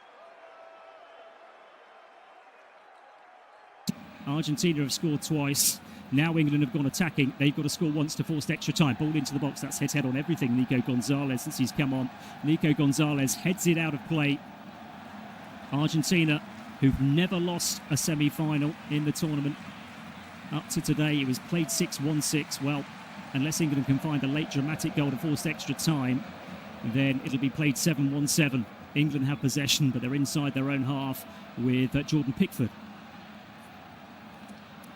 Argentina have scored twice. Now England have gone attacking. They've got to score once to force extra time. Ball into the box. That's head on everything. Nico Gonzalez, since he's come on. Nico Gonzalez heads it out of play. Argentina, who've never lost a semi-final in the tournament up to today. It was played 6-1-6. Well, unless England can find a late dramatic goal to force extra time, then it'll be played 7-1-7. England have possession, but they're inside their own half with Jordan Pickford.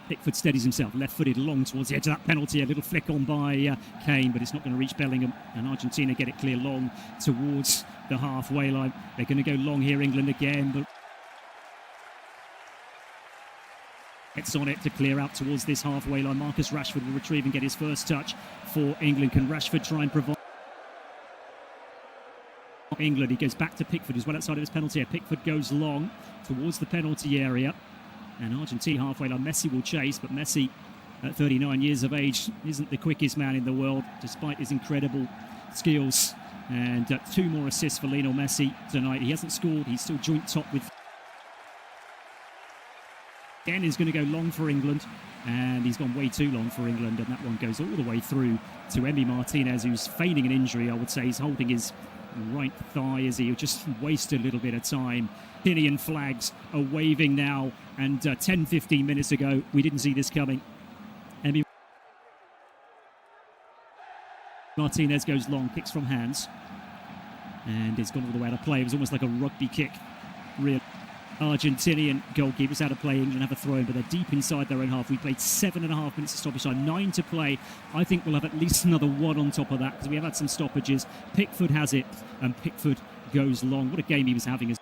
Pickford steadies himself, left-footed long towards the edge of that penalty. A little flick on by Kane, but it's not going to reach Bellingham. And Argentina get it clear long towards the halfway line. They're going to go long here, England again, but gets on it to clear out towards this halfway line. Marcus Rashford will retrieve and get his first touch for England. Can Rashford try and provide England? He goes back to Pickford, who's well outside of his penalty area. Pickford goes long towards the penalty area. And Argentina halfway line, Messi will chase, but Messi, at 39 years of age, isn't the quickest man in the world, despite his incredible skills. And 2 more assists for Lionel Messi tonight. He hasn't scored, he's still joint top with... Again, is going to go long for England, and he's gone way too long for England, and that one goes all the way through to Emi Martinez, who's feigning an injury, I would say. He's holding his right thigh as he just wasted a little bit of time. Argentinian flags are waving now, and 10-15 minutes ago we didn't see this coming. Emi Martinez goes long, kicks from hands, and it's gone all the way out of play. It was almost like a rugby kick. Real Argentinian goalkeepers out of play. England have a throw in, but they're deep inside their own half. We played 7.5 minutes of stoppage time, 9 to play. I think we'll have at least another 1 on top of that, because we have had some stoppages. Pickford has it, and Pickford goes long. What a game he was having as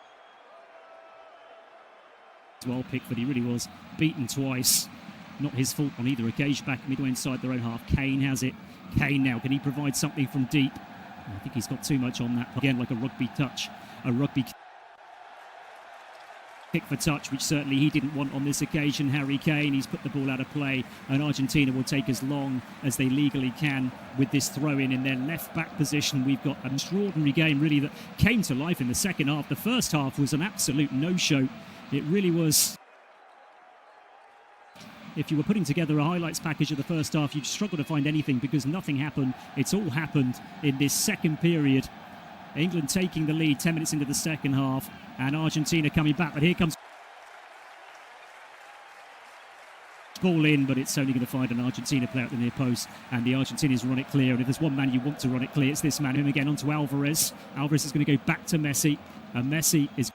well, Pickford. He really was beaten twice. Not his fault on either occasion. Back midway inside their own half. Kane has it. Kane now, can he provide something from deep? I think he's got too much on that. Again, like a rugby touch, a rugby kick for touch, which certainly he didn't want on this occasion. Harry Kane, he's put the ball out of play, and Argentina will take as long as they legally can with this throw-in in their left-back position. We've got an extraordinary game, really, that came to life in the second half. The first half was an absolute no-show. It really was. If you were putting together a highlights package of the first half, you'd struggle to find anything, because nothing happened. It's all happened in this second period. England taking the lead 10 minutes into the second half, and Argentina coming back. But here comes ball in, but it's only going to find an Argentina player at the near post, and the Argentinians run it clear. And if there's one man you want to run it clear, it's this man. Him again onto Alvarez. Alvarez is going to go back to Messi, and Messi is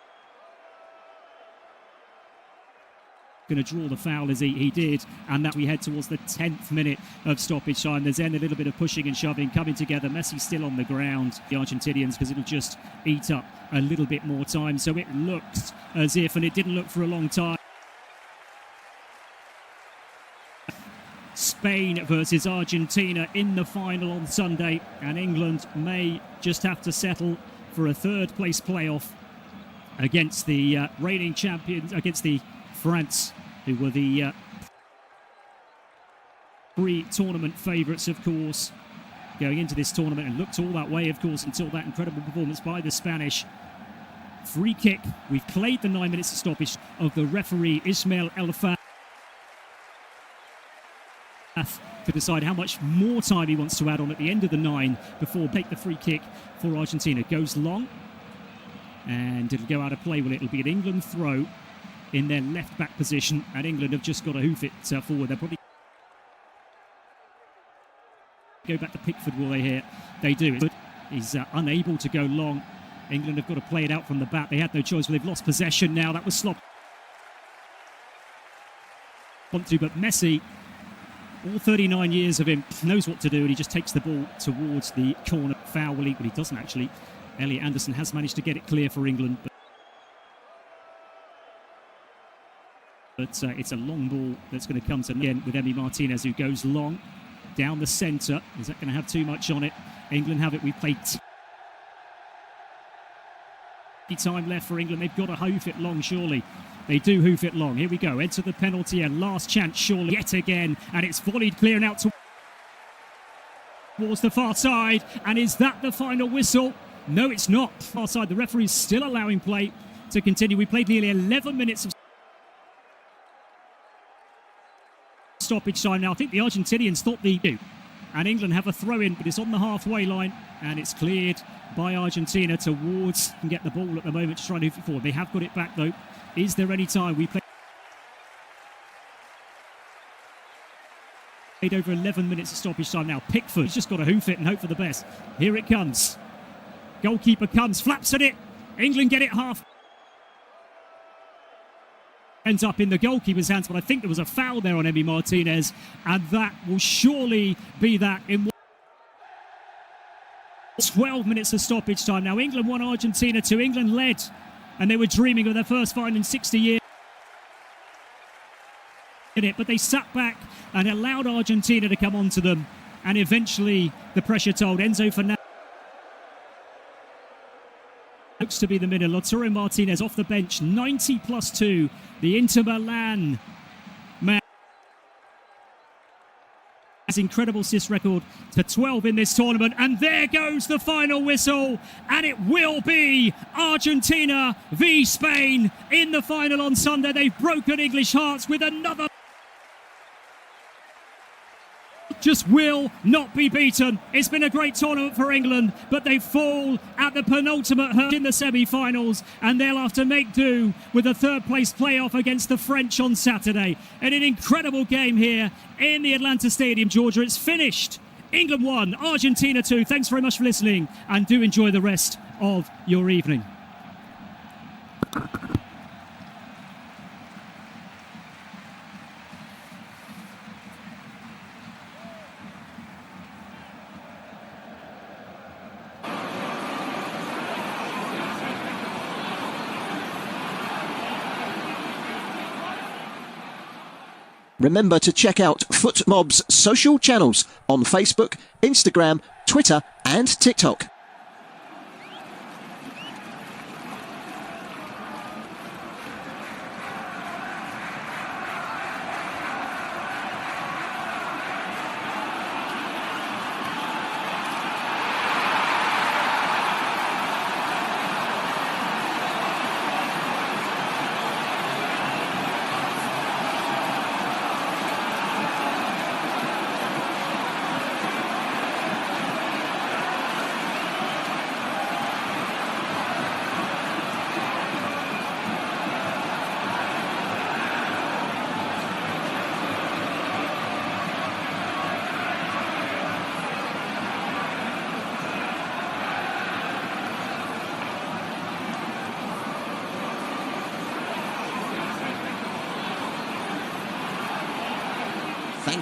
going to draw the foul as he did, and that we head towards the 10th minute of stoppage time. There's then a little bit of pushing and shoving coming together. Messi still on the ground, the Argentinians, because it'll just eat up a little bit more time. So it looks as if, and it didn't look for a long time, Spain versus Argentina in the final on Sunday, and England may just have to settle for a third place playoff against the reigning champions, against the France, who were the pre-tournament favourites, of course, going into this tournament, and looked all that way, of course, until that incredible performance by the Spanish. Free kick. We've played the 9 minutes of stoppage of the referee, Ismail El-Fat, to decide how much more time he wants to add on at the end of the 9 before take the free kick for Argentina. Goes long, and it'll go out of play. Well, it'll be an England throw in their left-back position, and England have just got to hoof it forward. They'll probably go back to Pickford, will they here? They do. But he's unable to go long. England have got to play it out from the back. They had no choice. Well, they've lost possession now. That was sloppy. But Messi, all 39 years of him, knows what to do, and he just takes the ball towards the corner. Foul will eat, but he doesn't actually. Elliot Anderson has managed to get it clear for England, but it's a long ball that's going to come to again with Emi Martinez, who goes long down the centre. Is that going to have too much on it? England have it. We played time left for England. They've got to hoof it long, surely. They do hoof it long. Here we go. Enter the penalty and last chance, surely, yet again. And it's volleyed clear and out towards the far side. And is that the final whistle? No, it's not. Far side. The referee's still allowing play to continue. We played nearly 11 minutes of stoppage time now. I think the Argentinians thought they do. And England have a throw-in, but it's on the halfway line, and it's cleared by Argentina towards and get the ball at the moment to try and move it forward. They have got it back, though. Is there any time? We played over 11 minutes of stoppage time now. Pickford's just got to hoof it and hope for the best. Here it comes. Goalkeeper comes, flaps at it, England get it half. Ends up in the goalkeeper's hands, but I think there was a foul there on Emi Martinez, and that will surely be that in 12 minutes of stoppage time. Now England won, Argentina 2. England led, and they were dreaming of their first final in 60 years. But they sat back and allowed Argentina to come onto them, and eventually the pressure told. Enzo Fernandez looks to be the middle. Lautaro Martinez off the bench, 90+2. The Inter Milan man has incredible assist record to 12 in this tournament. And there goes the final whistle, and it will be Argentina v Spain in the final on Sunday. They've broken English hearts with another. Just will not be beaten. It's been a great tournament for England, but they fall at the penultimate hurdle in the semi-finals, and they'll have to make do with a third-place playoff against the French on Saturday. And an incredible game here in the Atlanta Stadium, Georgia. It's finished. England 1, Argentina 2. Thanks very much for listening, and do enjoy the rest of your evening. Remember to check out FootMob's social channels on Facebook, Instagram, Twitter and TikTok.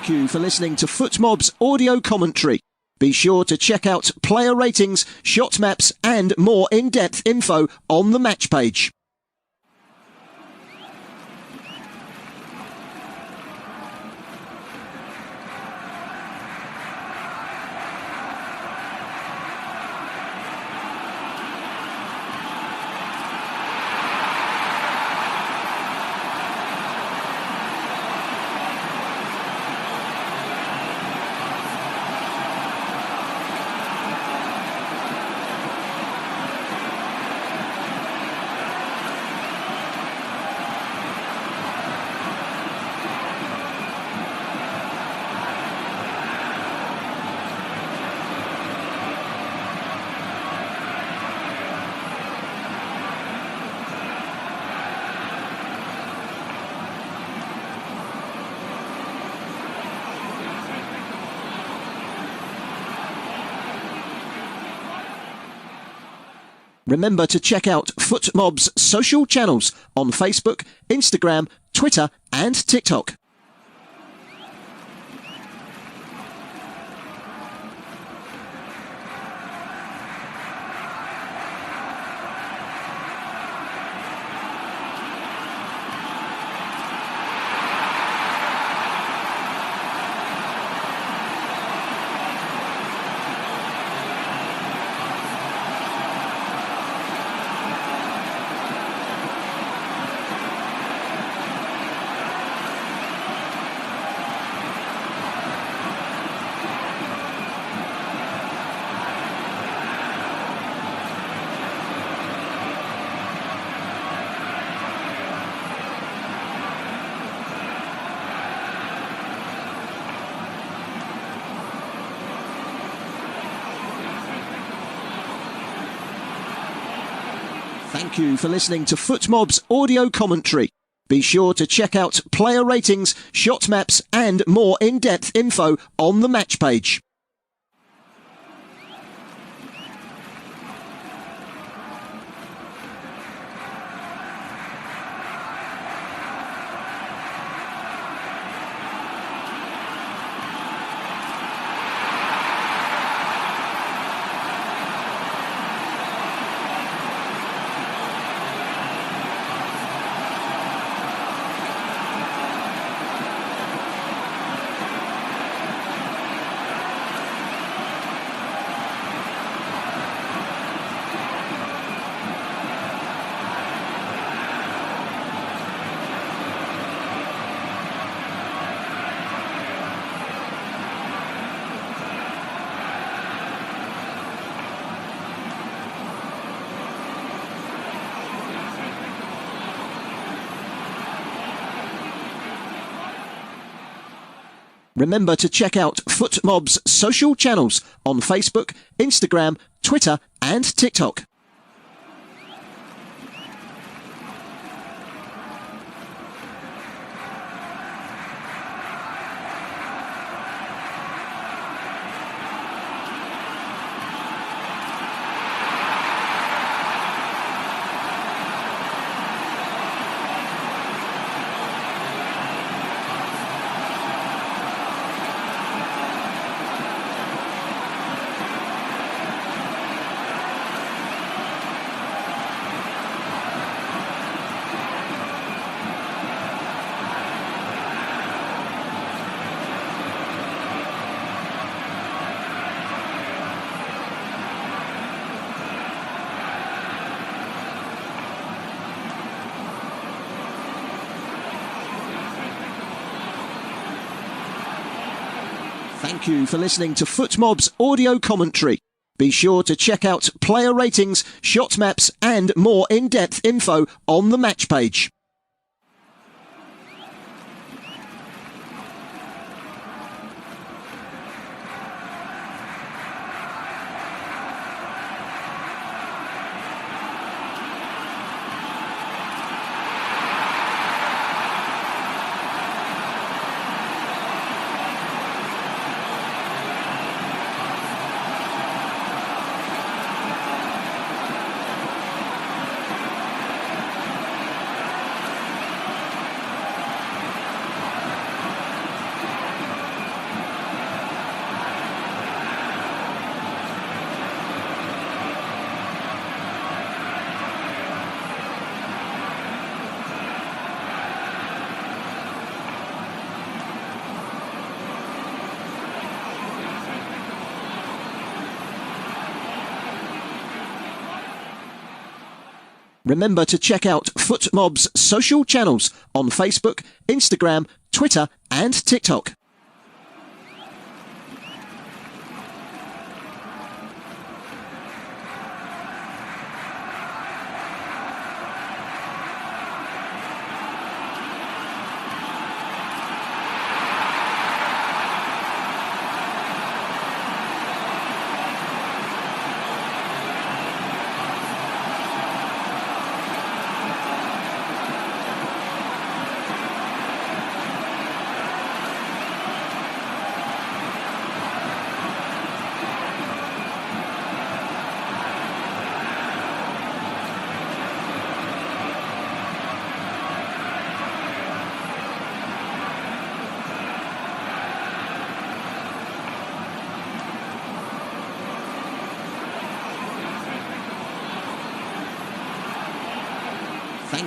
Thank you for listening to FootMob's audio commentary. Be sure to check out player ratings, shot maps and more in-depth info on the match page. Remember to check out FootMob's social channels on Facebook, Instagram, Twitter and TikTok. Thank you for listening to FootMob's audio commentary. Be sure to check out player ratings, shot maps and more in-depth info on the match page. Remember to check out FootMob's social channels on Facebook, Instagram, Twitter and TikTok. Thank you for listening to FootMob's audio commentary. Be sure to check out player ratings, shot maps and more in-depth info on the match page. Remember to check out FootMob's social channels on Facebook, Instagram, Twitter and TikTok.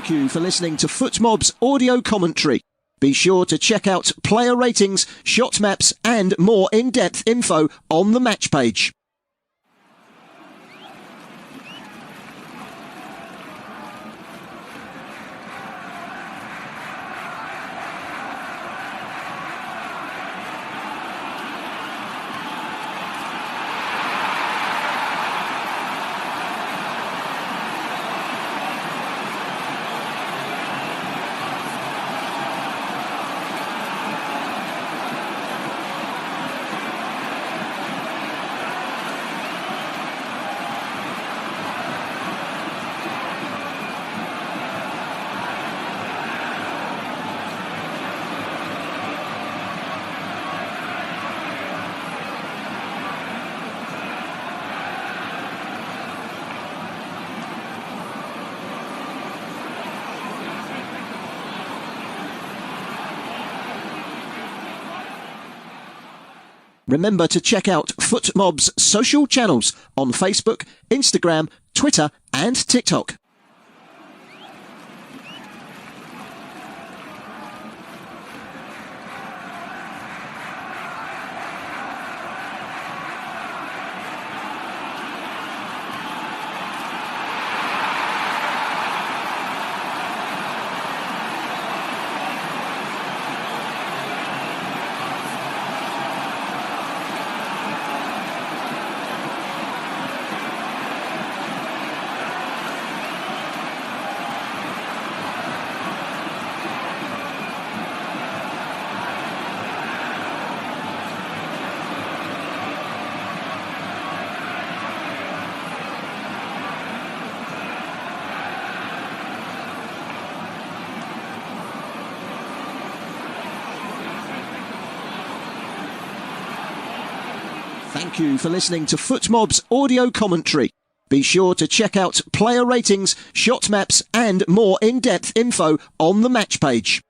Thank you for listening to FootMob's audio commentary. Be sure to check out player ratings, shot maps and more in-depth info on the match page. Remember to check out FootMob's social channels on Facebook, Instagram, Twitter and TikTok. Thank you for listening to FootMob's audio commentary. Be sure to check out player ratings, shot maps and more in-depth info on the match page.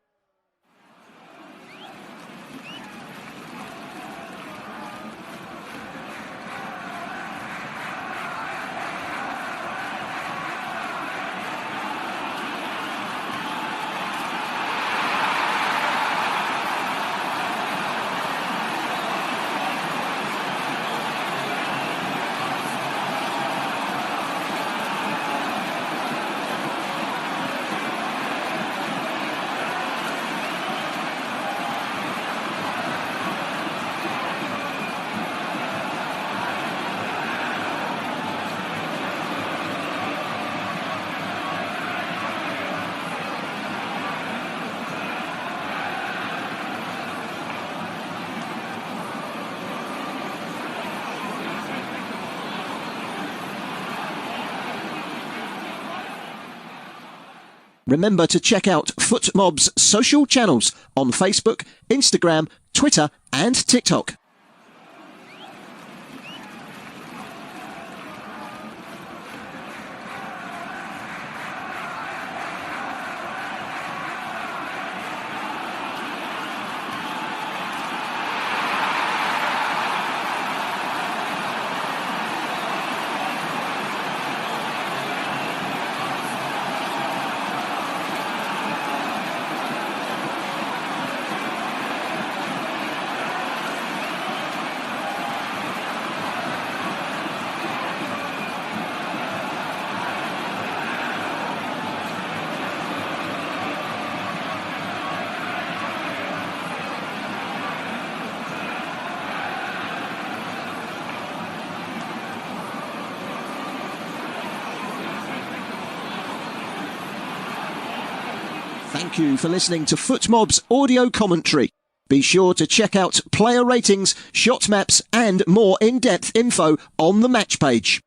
Remember to check out FootMob's social channels on Facebook, Instagram, Twitter and TikTok. Thank you for listening to FootMob's audio commentary. Be sure to check out player ratings, shot maps and more in-depth info on the match page.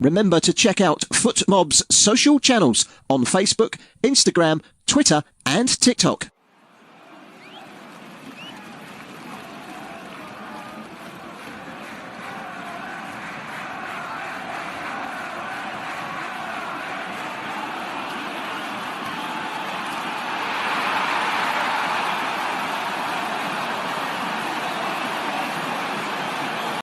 Remember to check out FootMob's social channels on Facebook, Instagram, Twitter and TikTok.